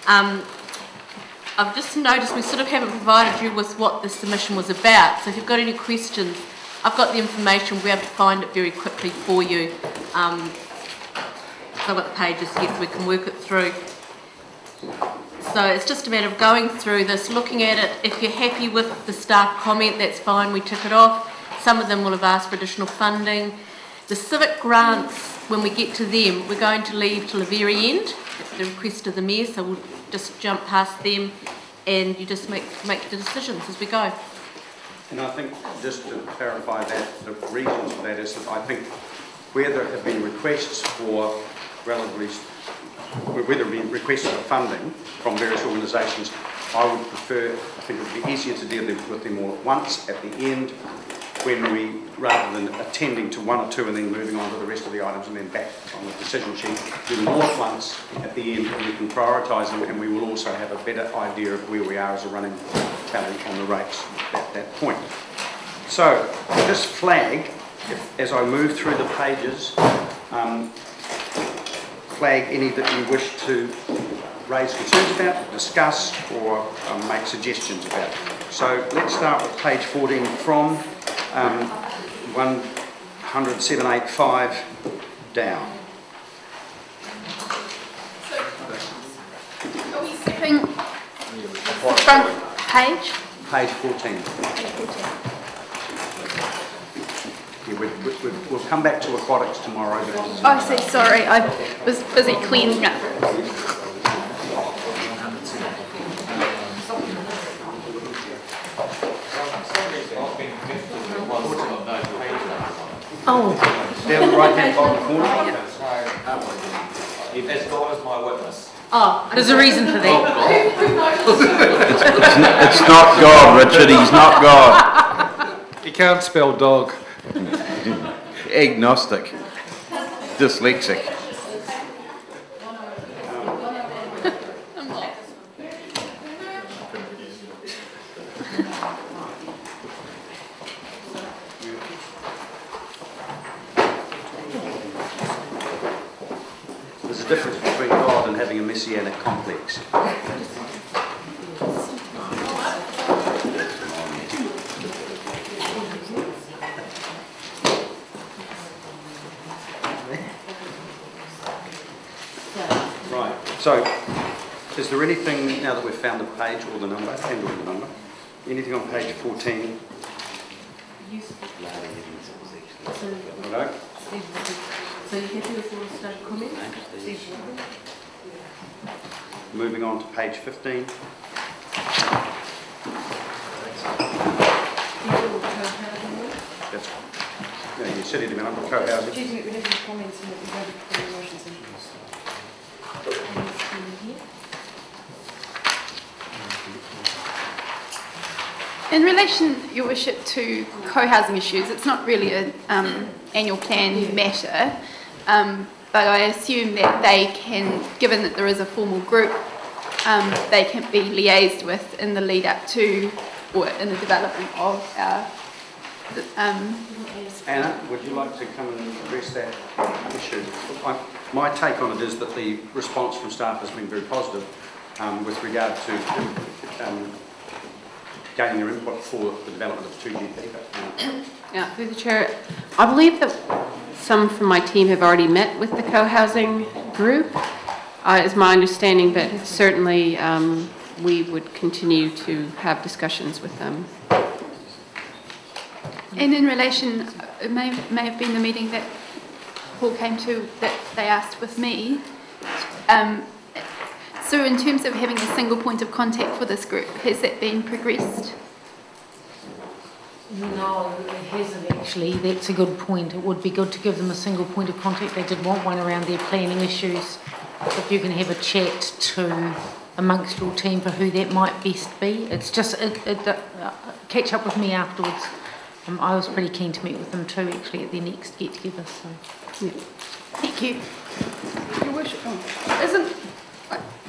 S3: I've just noticed we sort of haven't provided you with what the submission was about, so if you've got any questions, I've got the information, we'll be able to find it very quickly for you. So I've got the pages here so we can work it through. So it's just a matter of going through this, looking at it. If you're happy with the staff comment, that's fine, we tick it off. Some of them will have asked for additional funding. The civic grants, when we get to them, we're going to leave till the very end. It's the request of the Mayor, so we'll just jump past them and you just make the decisions as we go.
S2: And I think, just to clarify that, the reasons for that is that I think where there have been requests for relatively, where there have been requests for funding from various organisations, I would prefer, I think it would be easier to deal with them all at once, at the end, when we, rather than attending to one or two and then moving on to the rest of the items and then back on the decision sheet, do them all at once at the end, and we can prioritise them, and we will also have a better idea of where we are as a running tally on the rates at that point. So, this flag, as I move through the pages, flag any that you wish to raise concerns about, discuss, or make suggestions about. So let's start with page 14 from 100785 down.
S10: Are we skipping the front page?
S2: Page 14. Yeah, we'll come back to aquatics tomorrow.
S10: Oh, I see, sorry, I was busy cleaning up.
S3: Oh.
S2: Down the right-hand bottom corner.
S20: As God is my witness.
S1: Oh, there's a reason for that.
S21: It's not God, Richard, he's not God.
S6: He can't spell dog.
S21: Agnostic. Dyslexic.
S2: There's a difference between God and having a messianic complex. Right, so is there anything, now that we've found the page or the number, and or the number, anything on page 14? Righto.
S1: So you happy with all the staff comments?
S2: Moving on to page 15. That's, no, you said it about co-housing.
S1: Excuse me, we have some comments and we go to the motions and
S10: In relation, Your Worship, to co-housing issues, it's not really an annual plan matter, but I assume that they can, given that there is a formal group, they can be liaised with in the lead up to or in the development of our
S2: Anna, would you like to come and address that issue? My take on it is that the response from staff has been very positive with regard to gaining their input for the development of 2GP.
S4: Yeah, through the chair, I believe that some from my team have already met with the co-housing group, is my understanding, but certainly we would continue to have discussions with them.
S10: And in relation, it may have been the meeting that Paul came to that they asked with me. So in terms of having a single point of contact for this group, has that been progressed?
S1: No, it hasn't actually. That's a good point. It would be good to give them a single point of contact. They did want one around their planning issues. If you can have a chat to amongst your team for who that might best be. It's just, catch up with me afterwards. I was pretty keen to meet with them too, actually, at their next get-together, so.
S13: Yeah.
S1: Thank you.
S13: Your Worship,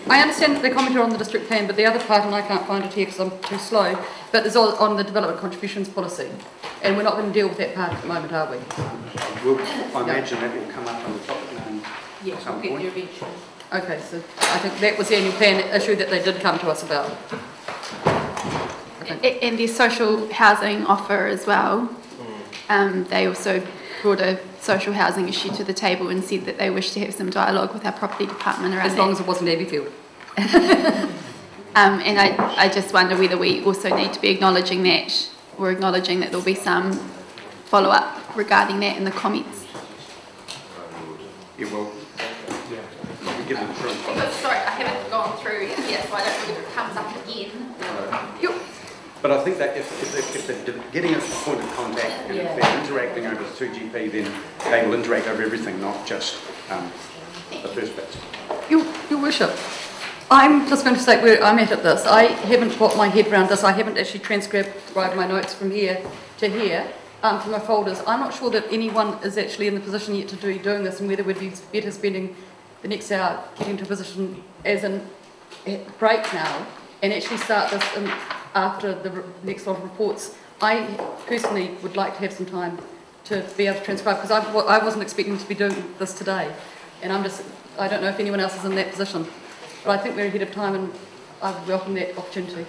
S13: I understand that they commented on the district plan, but the other part, and I can't find it here because I'm too slow, but is on the development contributions policy. And we're not going to deal with that part at the moment, are we?
S2: I imagine that will come up on the topic at some point.
S13: Okay, so I think that was the only plan issue that they did come to us about.
S10: And their social housing offer as well. They also brought a social housing issue to the table and said that they wish to have some dialogue with our property department around
S13: as long as it wasn't Abbeyfield.
S10: And I just wonder whether we also need to be acknowledging that, or acknowledging that there'll be some follow-up regarding that in the comments.
S2: Yeah, well, give them through.
S10: Sorry, I haven't gone through yet, so I don't know whether it comes up again.
S2: But I think that if they're getting a point of contact and if they're interacting over the 2GP, then they will interact over everything, not just the first bits.
S13: Your Worship, I'm just going to say where I'm at this. I haven't got my head around this. I haven't actually transcribed my notes from here to here, from my folders. I'm not sure that anyone is actually in the position yet to be doing this, and whether we'd be better spending the next hour getting to a position as in break now and actually start this after the next lot of reports. I personally would like to have some time to be able to transcribe, because I wasn't expecting to be doing this today, and I don't know if anyone else is in that position, but I think we're ahead of time and I would welcome that opportunity.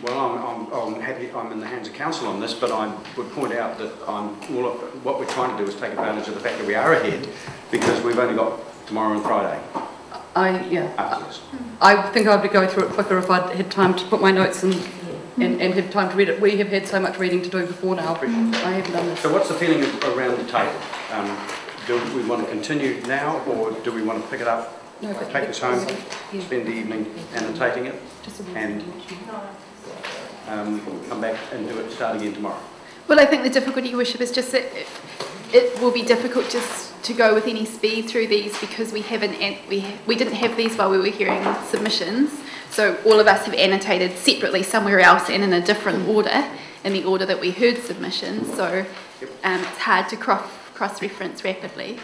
S2: Well, I'm happy I'm in the hands of council on this, but I would point out that what we're trying to do is take advantage of the fact that we are ahead, because we've only got tomorrow and Friday.
S13: I think I'd be going through it quicker if I'd had time to put my notes in and have time to read it. We have had so much reading to do before now. I haven't done this.
S2: So what's the feeling around the table? Do we want to continue now, or do we want to pick it up, take this home, spend the evening annotating it, and come back and do it, start again tomorrow?
S10: Well, I think the difficulty, Your Worship, is just that it will be difficult just to go with any speed through these, because we didn't have these while we were hearing submissions. So all of us have annotated separately somewhere else and in a different order, in the order that we heard submissions. So it's hard to cross-reference rapidly.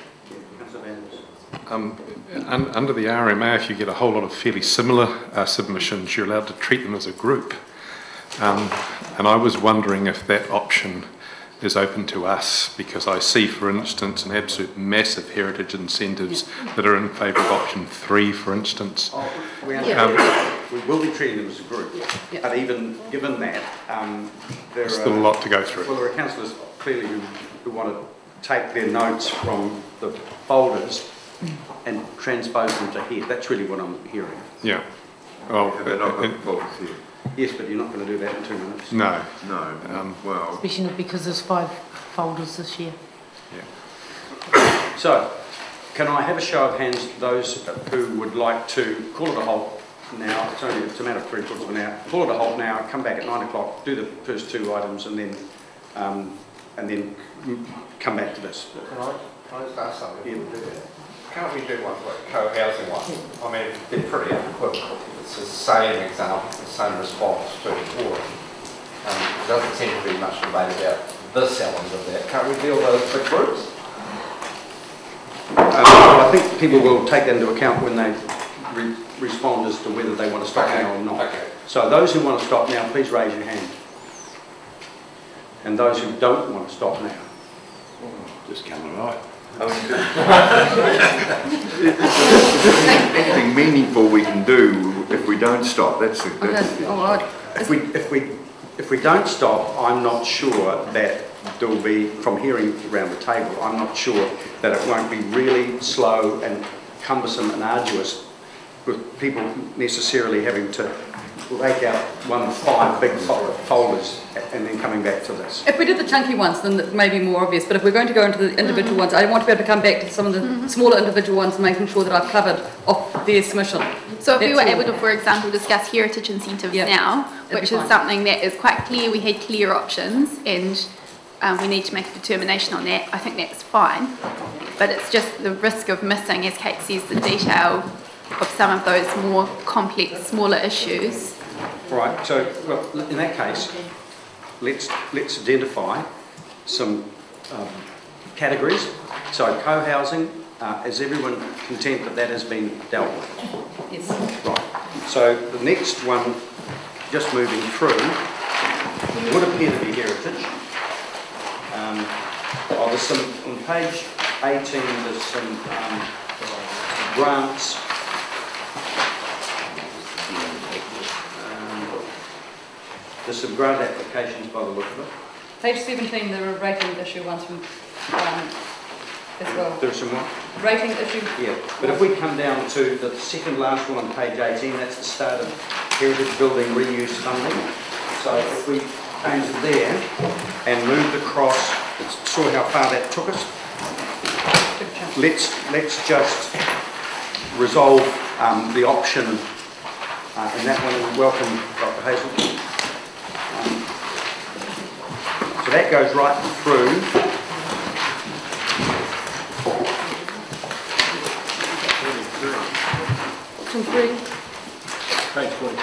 S6: Under the RMA, if you get a whole lot of fairly similar submissions, you're allowed to treat them as a group. And I was wondering if that option is open to us, because I see, for instance, an absolute massive heritage incentives that are in favour of option 3, for instance.
S2: We will be treating them as a group, but even given that,
S6: there's still a lot to go through.
S2: Well, there are councillors clearly who want to take their notes from the folders and transpose them to here. That's really what I'm hearing.
S6: Yeah. Well,
S11: they're not got the folders here.
S2: Yes, but you're not going to do that in 2 minutes.
S6: No.
S11: No. Well.
S1: Especially not because there's 5 folders this year.
S2: Yeah. So, can I have a show of hands, those who would like to call it a halt now? It's a matter of 3/4 of an hour. Call it a halt now. Come back at 9 o'clock. Do the first 2 items, and then come back to this.
S5: Can I just ask something?
S2: Yeah.
S5: Can't we do one like co-housing one? I mean, they're pretty equivalent. It's the same example, the same response to the order. There doesn't seem to be much debate about this element of that. Can't we deal with those big groups?
S2: I think people will take that into account when they respond as to whether they want to stop now or not.
S5: Okay.
S2: So those who want to stop now, please raise your hand. And those who don't want to stop now.
S11: Just coming right. Anything meaningful we can do if we don't stop.
S2: If we don't stop, I'm not sure that there will be, from hearing around the table, I'm not sure that it won't be really slow and cumbersome and arduous, with people necessarily having to break out one of 5 big folders and then coming back to this.
S13: If we did the chunky ones, then it may be more obvious, but if we're going to go into the individual ones, I want to be able to come back to some of the smaller individual ones and making sure that I've covered off their submission.
S10: So if we were
S13: That's
S10: able
S13: all.
S10: to, for example, discuss heritage incentives now,
S13: that'd
S10: which
S13: be
S10: is
S13: fine.
S10: something that is quite clear, we had clear options and we need to make a determination on that, I think that's fine. But it's just the risk of missing, as Kate says, the detail of some of those more complex, smaller issues.
S2: Right, so well, in that case, let's identify some categories. So co-housing, is everyone content that that has been dealt with?
S13: Yes.
S2: Right, so the next one, just moving through, would appear to be heritage. There's some, on page 18, there's some grants. There's some grant applications by the look of it.
S13: Page 17, there are rating issue ones from as well.
S2: There's some what?
S13: Rating issue.
S2: Yeah, but if we come down to the second last one on page 18, that's the start of heritage building reuse funding. So if we came to there and moved across, saw how far that took us. Let's just resolve the option in that one. We welcome Dr. Hazelton. So that goes right through.
S13: Option 3.
S12: Page 42.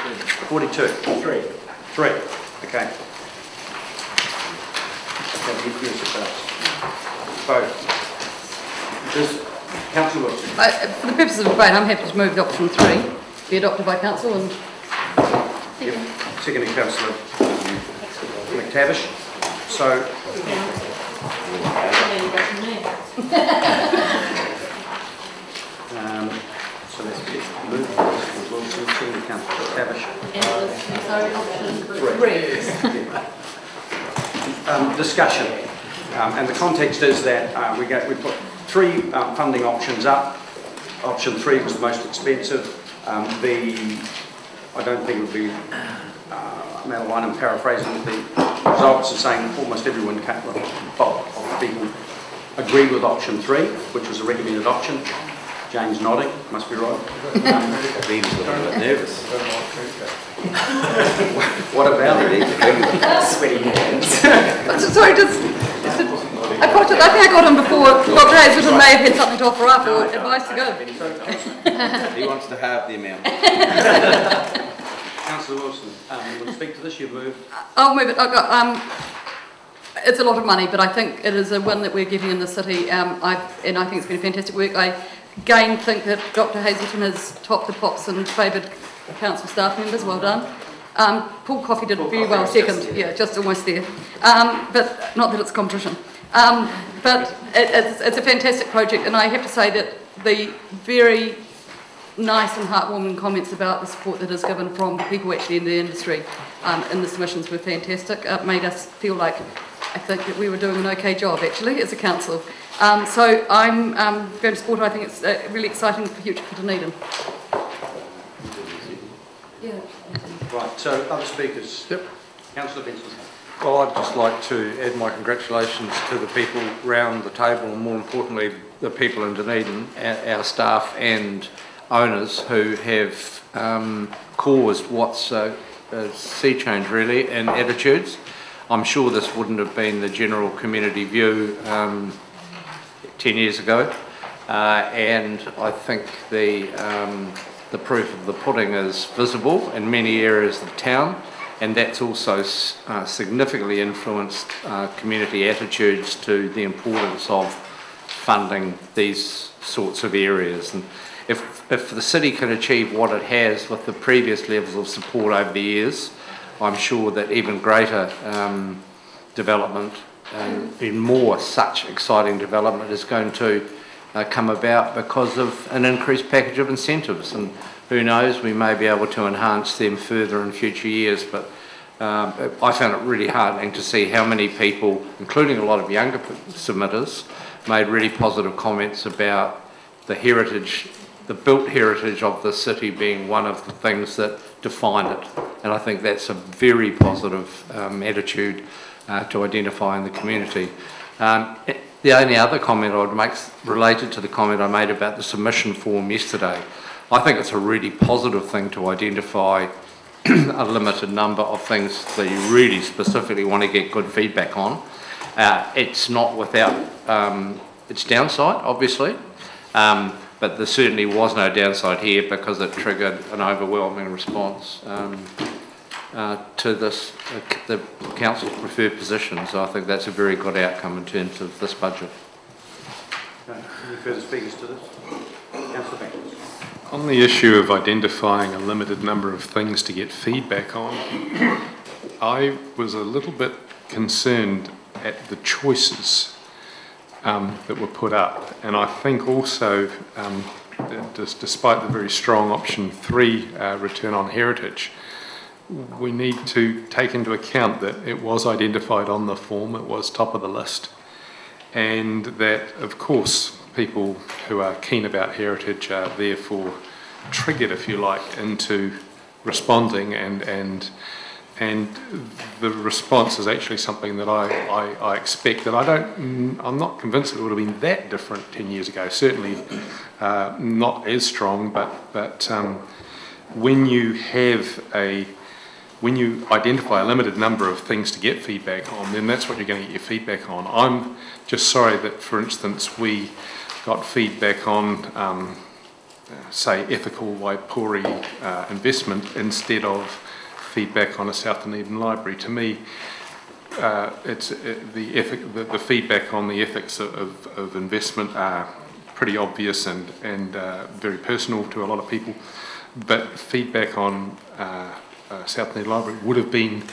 S2: 42. 3. Okay. Both. Does Councillor Wilson?
S13: For the purposes of debate, I'm happy to move the option 3 be adopted by council and.
S2: Yep. Secondly, Councillor McTavish. So let's get moving. Wilson, secondly, Councillor McTavish. Discussion. And the context is that we put 3 funding options up. Option 3 was the most expensive. I don't think it would be Madeline, I'm paraphrasing the results and saying almost everyone, of people agreed with option 3, which was a recommended option. James nodding, must be right.
S21: Beavis was a bit nervous.
S2: What about it?
S21: Sweaty hands.
S13: Sorry, I think I got him before Dr. Hazelton may have had something to offer up or advice to go.
S21: He wants to halve the amount.
S2: Councillor Wilson, you want to speak to this? You've moved.
S13: I'll move it. It's a lot of money, but I think it is a win that we're getting in the city. And I think it's been fantastic work. I again think that Dr. Hazelton has topped the pops and favoured council staff members. Well done. Paul Coffey did very well second. Yeah, just almost there. But not that it's competition. But it's a fantastic project, and I have to say that the very nice and heartwarming comments about the support that is given from the people actually in the industry in the submissions were fantastic. It made us feel like I think that we were doing an okay job actually as a council. So I'm going to support it. I think it's really exciting for future for Dunedin. Yeah.
S2: Right, so other speakers.
S6: Yep.
S2: Councillor Benson.
S6: Well, I'd just like to add my congratulations to the people round the table, and more importantly, the people in Dunedin, our staff and owners who have caused what's a sea change really in attitudes. I'm sure this wouldn't have been the general community view 10 years ago, and I think the proof of the pudding is visible in many areas of town, and that's also significantly influenced community attitudes to the importance of funding these sorts of areas. And if the city can achieve what it has with the previous levels of support over the years, I'm sure that even greater development and even more such exciting development is going to come about because of an increased package of incentives, and who knows, we may be able to enhance them further in future years. But I found it really heartening to see how many people, including a lot of younger submitters, made really positive comments about the heritage, the built heritage of the city being one of the things that
S5: define it. And I think that's a very positive attitude to identify in the community. The only other comment I would make related to the comment I made about the submission form yesterday, I think it's a really positive thing to identify a limited number of things that you really specifically want to get good feedback on. It's not without its downside, obviously, but there certainly was no downside here because it triggered an overwhelming response to this, the council's preferred position. So I think that's a very good outcome in terms of this budget.
S2: Okay. Any further speakers to this? Councillor Banks.
S6: On the issue of identifying a limited number of things to get feedback on, I was a little bit concerned at the choices that were put up, and I think also, despite the very strong option 3 return on heritage, we need to take into account that it was identified on the form, it was top of the list, and that of course people who are keen about heritage are therefore triggered, if you like, into responding, and the response is actually something that I expect, that I'm not convinced that it would have been that different 10 years ago, certainly not as strong, but when you identify a limited number of things to get feedback on, then that's what you're going to get your feedback on. I'm just sorry that, for instance, we got feedback on, say, ethical Waipori investment instead of feedback on a South Dunedin library. To me, the feedback on the ethics of investment are pretty obvious and very personal to a lot of people, but feedback on South Dunedin Library would have been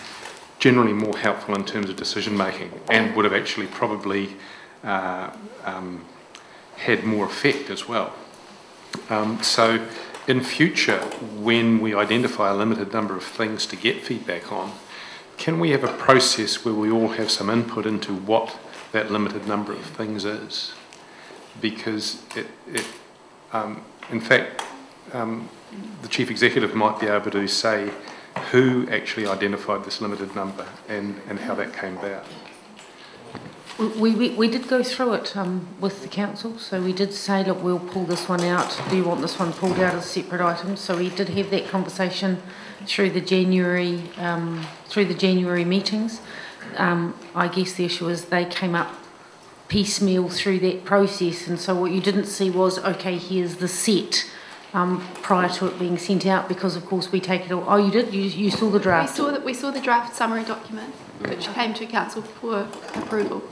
S6: generally more helpful in terms of decision making, and would have actually probably had more effect as well. So in future, when we identify a limited number of things to get feedback on, can we have a process where we all have some input into what that limited number of things is? Because in fact, the Chief Executive might be able to say who actually identified this limited number and how that came about.
S1: We did go through it with the council, so we did say, look, we'll pull this one out. Do you want this one pulled out as a separate item? So we did have that conversation through the January meetings. I guess the issue is they came up piecemeal through that process, and so what you didn't see was, okay, here's the set prior to it being sent out, because of course we take it all. Oh, you did? You saw the draft?
S10: We saw the draft summary document, which came to council for approval.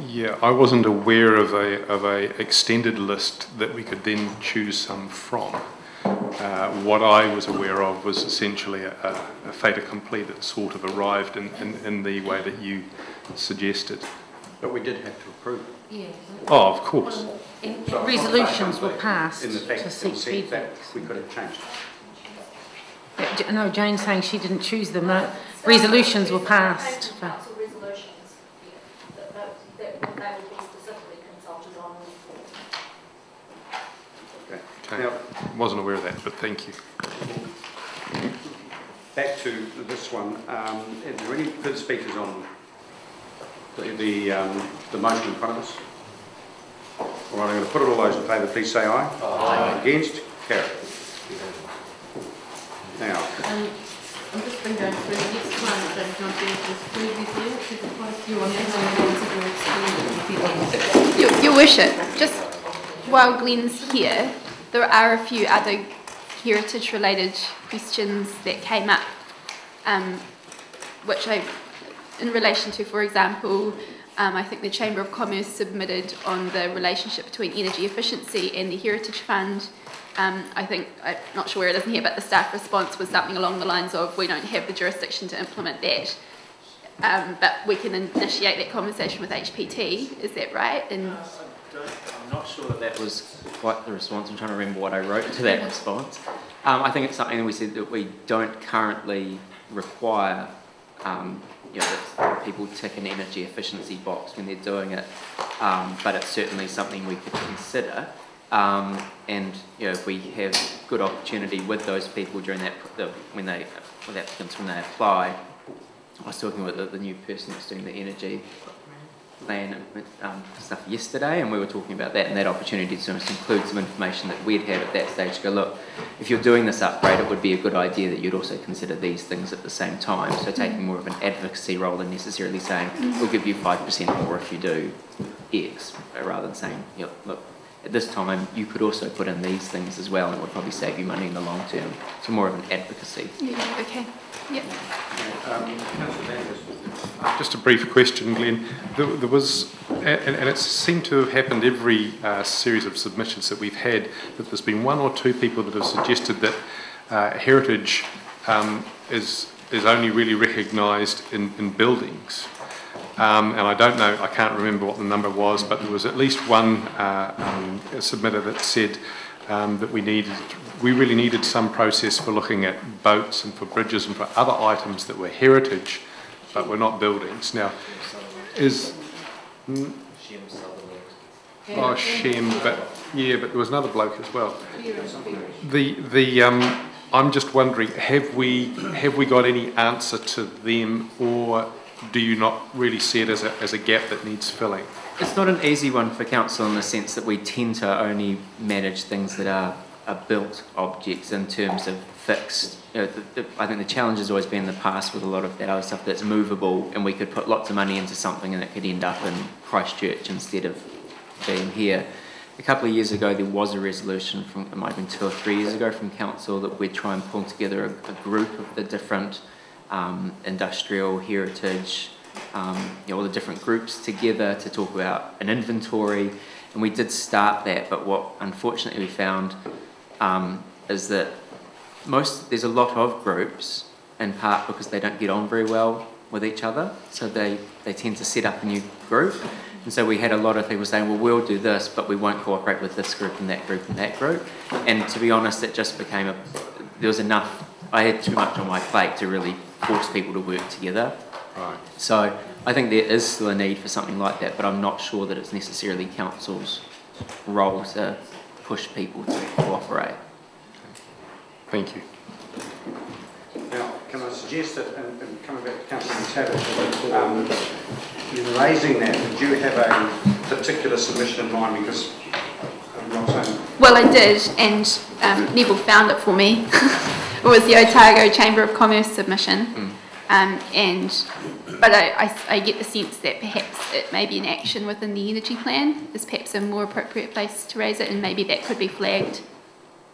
S6: Yeah, I wasn't aware of a extended list that we could then choose some from. What I was aware of was essentially a fait accompli that sort of arrived in the way that you suggested.
S2: But we did have to approve it.
S1: Yeah.
S6: Oh, of course.
S1: And resolutions were passed
S2: in the fact
S1: to seek feedback.
S2: We could have changed it.
S1: No, Jane's saying she didn't choose them. No, resolutions were passed.
S15: Council resolutions that they would be specifically consulted on.
S6: Okay. Wasn't aware of that, but thank you.
S2: Back to this one. Are there any further speakers on the motion in front of us? All right, I'm going to put it all those in favour, please say aye. Aye. Against? Carry. Now.
S4: I'm just going to go through the next one, which I've not dealt with previously, which is quite a few on that.
S10: Your Worship, just while Glenn's here, there are a few other heritage-related questions that came up, which in relation to, for example, I think the Chamber of Commerce submitted on the relationship between energy efficiency and the Heritage Fund. I think, I'm not sure where it is in here, but the staff response was something along the lines of, we don't have the jurisdiction to implement that, but we can initiate that conversation with HPT. Is that right? And
S7: I'm not sure that was quite the response. I'm trying to remember what I wrote to that response. I think it's something that we said that we don't currently require that people tick an energy efficiency box when they're doing it, but it's certainly something we could consider.
S17: And if we have good opportunity with those people during that, with applicants when they apply. I was talking with the new person that's doing the energy plan stuff yesterday, and we were talking about that and that opportunity to include some information that we'd had at that stage to go, look, if you're doing this upgrade, it would be a good idea that you'd also consider these things at the same time. So taking more of an advocacy role than necessarily saying, we'll give you 5% more if you do X, rather than saying, look, at this time, you could also put in these things as well, and it would probably save you money in the long term. So more of an advocacy.
S10: Yeah, okay. Yep.
S6: Just a brief question, Glenn. There was, and it seemed to have happened every series of submissions that we've had, that there's been one or two people that have suggested that heritage is only really recognised in buildings. And I don't know, I can't remember what the number was, but there was at least one submitter that said that we really needed some process for looking at boats and for bridges and for other items that were heritage, but were not buildings. Now, Shem, but there was another bloke as well. I'm just wondering, have we got any answer to them, or do you not really see it as a gap that needs filling?
S17: It's not an easy one for council in the sense that we tend to only manage things that are built objects in terms of fixed. I think the challenge has always been in the past with a lot of that other stuff that's movable, and we could put lots of money into something and it could end up in Christchurch instead of being here. A couple of years ago there was a resolution from, it might have been 2 or 3 years ago, from council that we'd try and pull together a group of the different industrial heritage, all the different groups together to talk about an inventory, and we did start that, but what unfortunately we found is that there's a lot of groups, in part because they don't get on very well with each other, so they tend to set up a new group, and so we had a lot of people saying, well, we'll do this, but we won't cooperate with this group and that group and that group, and to be honest, it just became there was enough, I had too much on my plate to really force people to work together.
S6: Right.
S17: So I think there is still a need for something like that, but I'm not sure that it's necessarily council's role to push people to cooperate.
S6: Thank you.
S2: Now, can I suggest that, and coming back to Councillor Tabbert, in raising that, did you have a particular submission in mind? Because
S10: well, I did, and Neville found it for me. It was the Otago Chamber of Commerce submission, but I get the sense that perhaps it may be an action within the energy plan is perhaps a more appropriate place to raise it, and maybe that could be flagged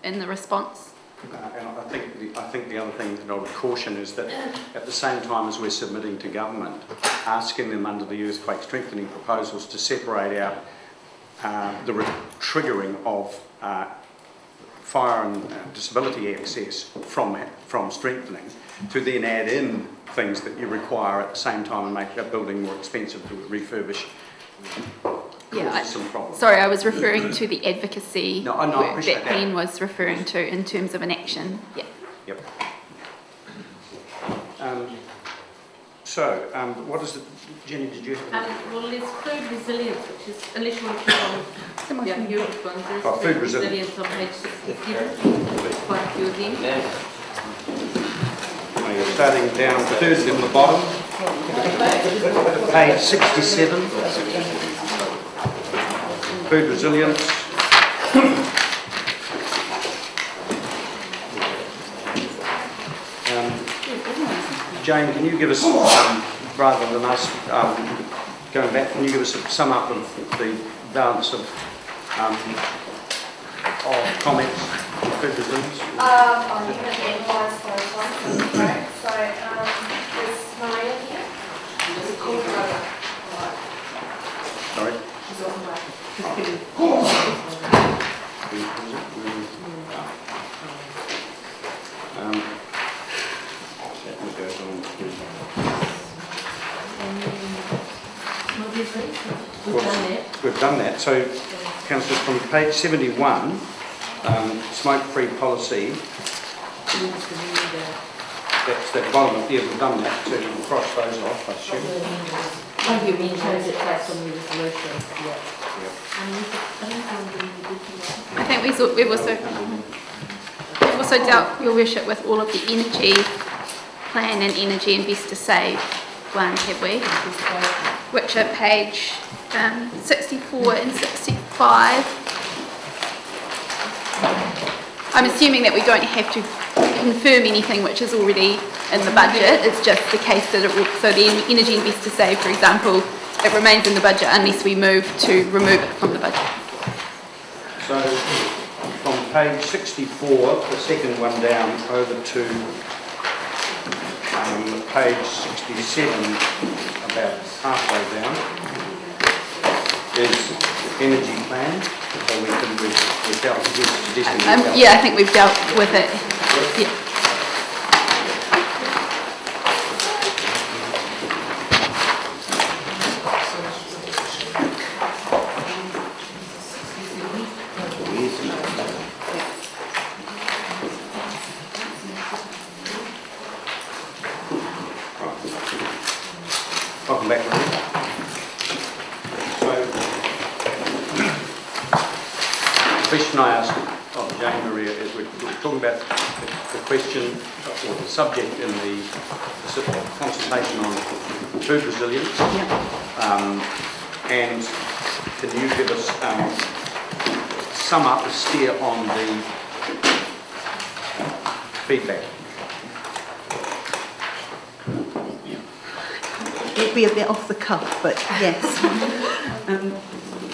S10: in the response.
S2: And I think the other thing that I would caution is that at the same time as we're submitting to government, asking them under the earthquake strengthening proposals to separate out the triggering of fire and disability access from strengthening, to then add in things that you require at the same time and make that building more expensive to refurbish.
S10: Yeah,
S2: some problems.
S10: Sorry, I was referring to the advocacy work that
S2: that.
S10: Glenn was referring to in terms of an action. Yeah.
S2: Yep. What is it, Jenny, did you have?
S1: Well, there's food resilience, which is, unless you want to keep on your response, there's
S2: food resilience
S1: on page 67. Quite a few of them.
S2: You're starting down third from the bottom, page 67. Food resilience. Jane, can you give us, rather than us going back, can you give us a sum up of the balance of comments on food resilience?
S15: I haven't analysed those ones, right? So, there's Maria here.
S2: Sorry?
S15: She's on the way.
S2: We've done that. So, councillors, from page 71, smoke-free policy, that's that bottom of, we've done that, so you can cross those off, I assume.
S1: Oh, you mean change it based on the resolution? Yeah.
S10: I think we've also dealt, Your Worship, with all of the energy plan and energy investor save ones, have we? Which are page 64 and 65. I'm assuming that we don't have to confirm anything which is already in the budget. It's just the case that it will, so the energy investor save, for example, it remains in the budget unless we move to remove it from the budget.
S2: So from page 64, the second one down, over to page 67, about halfway down, is energy plan. So we've dealt with this.
S10: Yeah, I think we've dealt with it. Yeah.
S2: Welcome back. So, the question I asked of Jane Maria is we're talking about the question or the subject in the consultation on food resilience. And can you give us sum up a steer on the feedback?
S16: It'll be a bit off the cuff, but yes.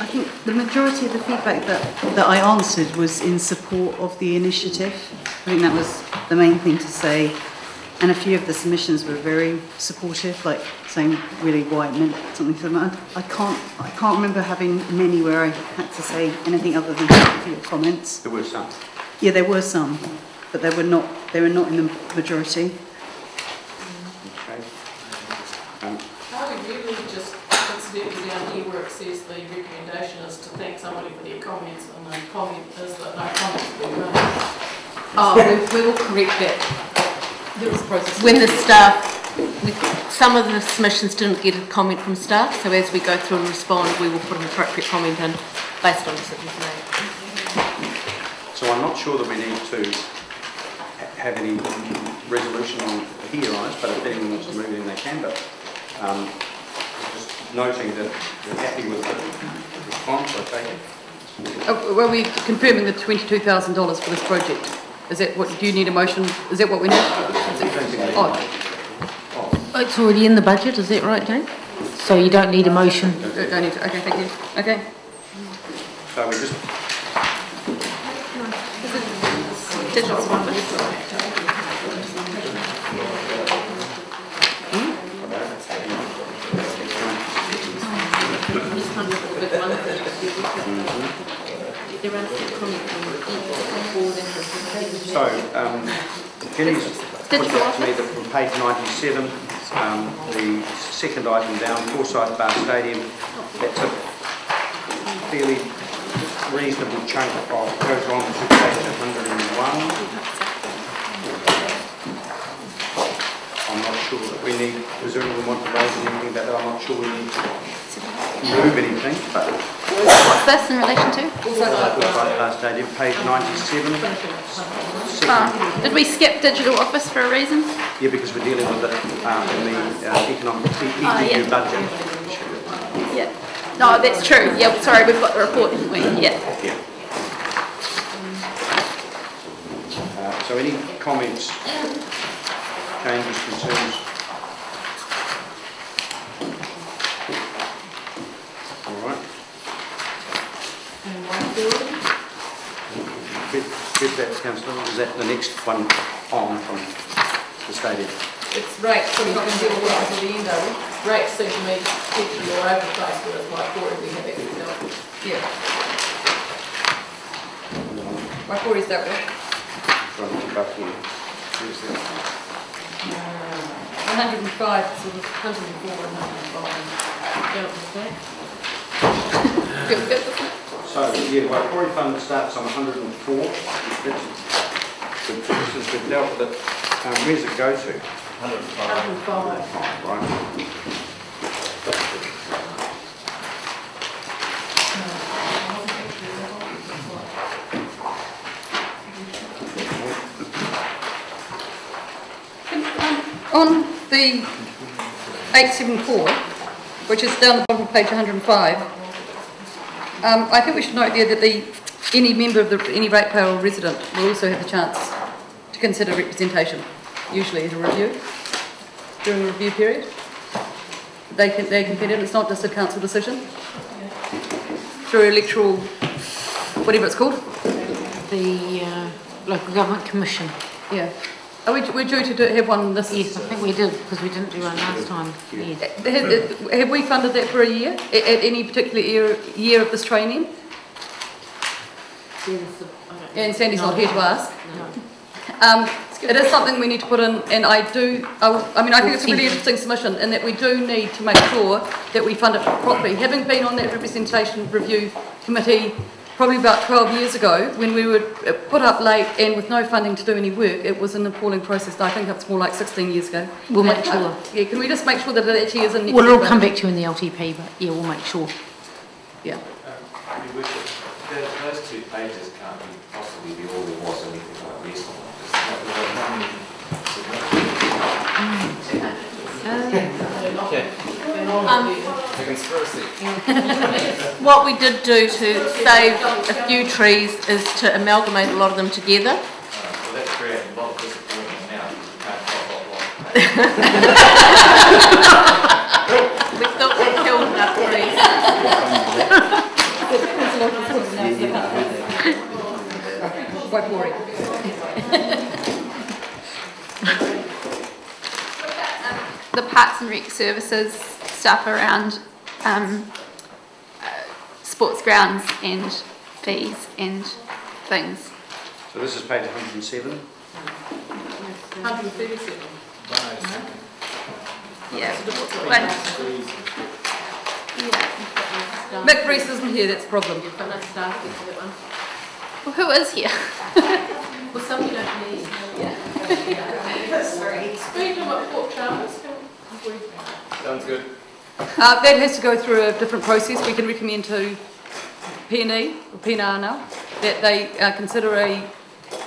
S16: I think the majority of the feedback that I answered was in support of the initiative. I think that was the main thing to say. And a few of the submissions were very supportive, like saying really why it meant something to them. I can't remember having many where I had to say anything other than thank you for your comments.
S2: There were some.
S16: Yeah, there were some, but they were not in the majority.
S3: I would really just incidentally down here where it says the recommendation is to thank somebody for their comments, and the comment is that no comments have been made.
S1: Oh, we will correct that. When the staff, some of the submissions didn't get a comment from staff, so as we go through and respond, we will put an appropriate comment in based on decisions made.
S2: So I'm not sure that we need to have any resolution on here on it, but if anyone wants to move in, they can. But just noting that we're happy with the response, I take it.
S13: Were we confirming the $22,000 for this project? Is that what, do you need a motion? Is that what we need?
S1: Oh, it's already in the budget, is that right, Jane? So you don't need a motion?
S13: Don't need to, okay, thank you. Okay.
S2: So we just... So, Kenny's put out to me that from page 97, the second item down, Forsyth Bar Stadium, that's a fairly reasonable chunk of, goes on to page 101. I'm not sure that we need, does anyone want to raise anything about that? I'm not sure we need to move anything, but...
S10: What's this in relation to?
S2: Forsyth Bar Stadium, page 97.
S10: Did we skip digital office for a reason?
S2: Yeah, because we're dealing with it in the economic EU budget.
S10: Yeah. No, that's true. Yeah, sorry, we've got the report, haven't we? Yeah.
S2: So any comments, changes, concerns? All right. With that, Councillor, is that the next one on from the stadium?
S3: It's rates, so we can deal with it at the end of it. Rates seem to me particularly all over the place, but it's like, or we have extra help. Yeah. My 40 is that way.
S2: From back here.
S3: 105, sort of 104 and 105. Feels good, doesn't it?
S2: So, yeah, well, Quarry Fund starts on 104. That's good. Since we've dealt with it, where's it go to?
S3: 105.
S2: Right.
S13: On the 874, which is down the bottom of page 105, I think we should note there that any member of any ratepayer or resident will also have the chance to consider representation, usually at a review, during a review period. They can fit in, it's not just a council decision. Through electoral, whatever it's called.
S1: The Local Government Commission.
S13: Yeah. We're due to have one this...
S1: Yes, I think we did, because we didn't do one last time. Yes.
S13: Have we funded that for a year, at any particular year of this training? And Sandy's not here to ask.
S1: No.
S13: It is something we need to put in, and I think it's a really interesting submission, in that we do need to make sure that we fund it properly. Having been on that representation review committee probably about 12 years ago, when we were put up late and with no funding to do any work, it was an appalling process. I think it's more like 16 years ago.
S1: We'll make sure.
S13: Yeah, can we just make sure that it actually is in...
S1: Well, it'll come back to you in the LTP, but yeah, we'll make sure.
S13: Yeah.
S20: Your Worship, those 2 pages can't possibly be all there was anything like this.
S3: What we did do to save a few trees is to amalgamate a lot of them together.
S20: Well, that's creating a lot of disappointment now. You can't pop what.
S3: We thought we killed enough trees.
S13: Quite boring.
S10: The Parks and Rec Services stuff around sports grounds and fees and things.
S2: So this is page 107.
S3: 137.
S10: Yeah.
S13: Mick Reese isn't here, that's a problem.
S10: Well, who is here?
S3: Well, some you don't need. Yeah. Speaking of Port Chalmers,
S7: Sounds good.
S13: That has to go through a different process. We can recommend to P&E, or PNR now, that they consider a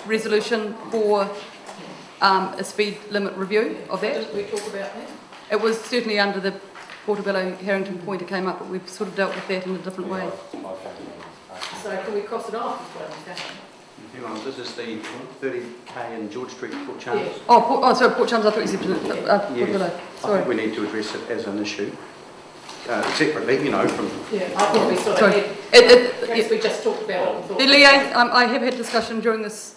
S13: resolution for a speed limit review of that.
S3: Did we talk about that?
S13: It was certainly under the Portobello Harrington point it came up, but we've sort of dealt with that in a different way.
S3: So can we cross it off? Is what I'm saying.
S2: Hang on, this is the 30k in George Street, Port Chalmers.
S3: Yeah.
S13: Oh, sorry, Port Chalmers, I thought you said Portobello.
S2: I
S13: Sorry.
S2: think we need to address it as an issue. Separately, you know, from...
S3: Yeah, I thought we sort of
S13: Sorry.
S3: had, we just talked about it.
S13: The liaison, I have had discussion during this,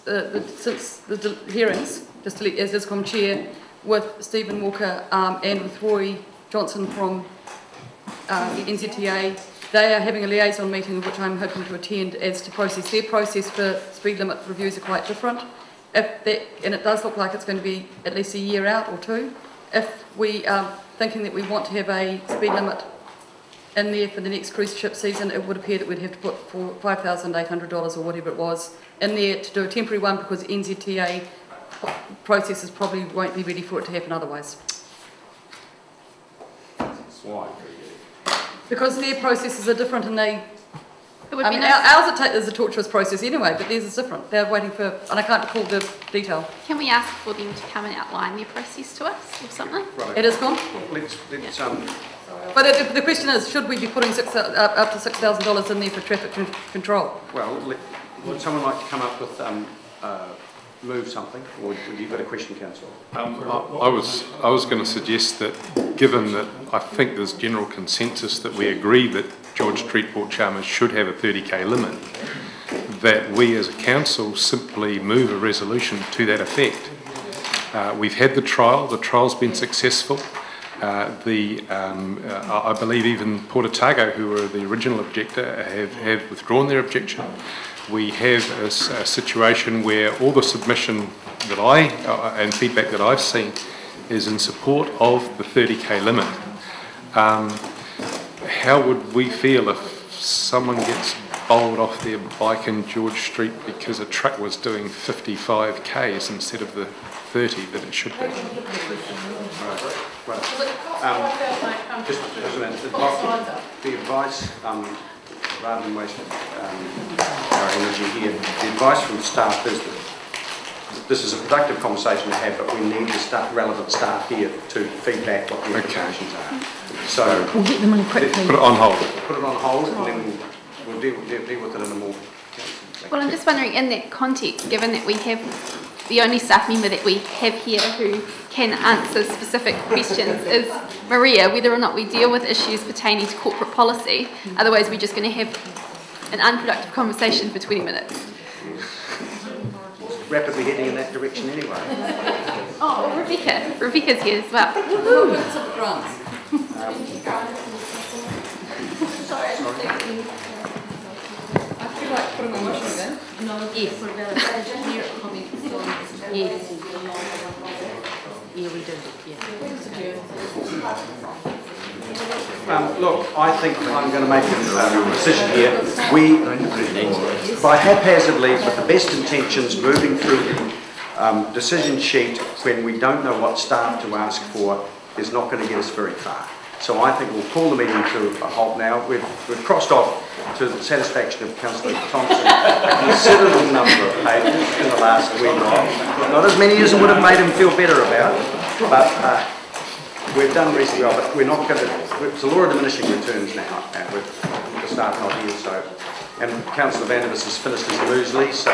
S13: since the hearings, just to let, as DISCOM chair, with Stephen Walker and with Roy Johnson from the NZTA. They are having a liaison meeting which I'm hoping to attend as to process. Their process for speed limit reviews are quite different. And it does look like it's going to be at least a year out or 2. If we are thinking that we want to have a speed limit in there for the next cruise ship season, it would appear that we'd have to put for $5,800 or whatever it was in there to do a temporary one, because NZTA processes probably won't be ready for it to happen otherwise.
S2: Why?
S13: Because their processes are different, and they...
S10: It would be nice.
S13: Ours is a torturous process anyway, but theirs is different. They're waiting for... And I can't recall the detail.
S10: Can we ask for them to come and outline their process to us or something?
S2: Right.
S13: It is gone?
S2: Let's
S13: But the question is, should we be putting up to $6,000 in there for traffic control?
S2: well, would someone like to come up with move something, or have you got a question, Councillor?
S6: I was going to suggest that, given that I think there's general consensus that we agree that George Street, Port Chalmers should have a 30k limit, that we as a council simply move a resolution to that effect. We've had the trial's been successful. I believe even Port Otago, who were the original objector, have withdrawn their objection. We have a situation where all the submission that and feedback that I've seen is in support of the 30k limit. How would we feel if someone gets bowled off their bike in George Street because a truck was doing 55 k's instead of the 30 that it should be?
S2: Just a minute. The advice, rather than waste our energy here, the advice from staff is that this is a productive conversation to have, but we need the relevant staff here to feedback what the implications are. So
S1: we'll get them in quickly.
S6: Put it on hold.
S2: Put it on hold, and then we'll deal with it in a more.
S10: Well, I'm just wondering, in that context, given that we have the only staff member that we have here who can answer specific questions is Maria, whether or not we deal with issues pertaining to corporate policy. Otherwise, we're just going to have an unproductive conversation for 20 minutes.
S2: Rapidly heading in that direction anyway.
S10: Oh, well, Rebecca's here as well.
S13: I feel like putting my motion in.
S1: No, yes. What about here comments on? Yes. Yeah, we do. Yeah.
S2: Look, I think I'm going to make a decision here. We, by haphazardly, with the best intentions, moving through the decision sheet when we don't know what staff to ask for is not going to get us very far. So I think we'll call the meeting to a halt now. We've crossed off, to the satisfaction of Councillor Thompson, a considerable number of pages in the last week. Not as many as it would have made him feel better about, but we've done reasonably well. But we're not going to. It's the law of diminishing returns now, and with the staff not here. So, and Councillor Vandervis has finished his muesli, so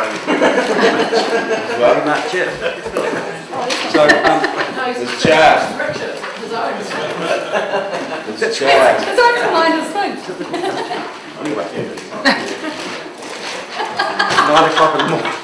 S2: very much it. So,
S12: the chair.
S2: That's
S13: right. His own reminders thing.
S2: Anyway, 9 o'clock in the morning.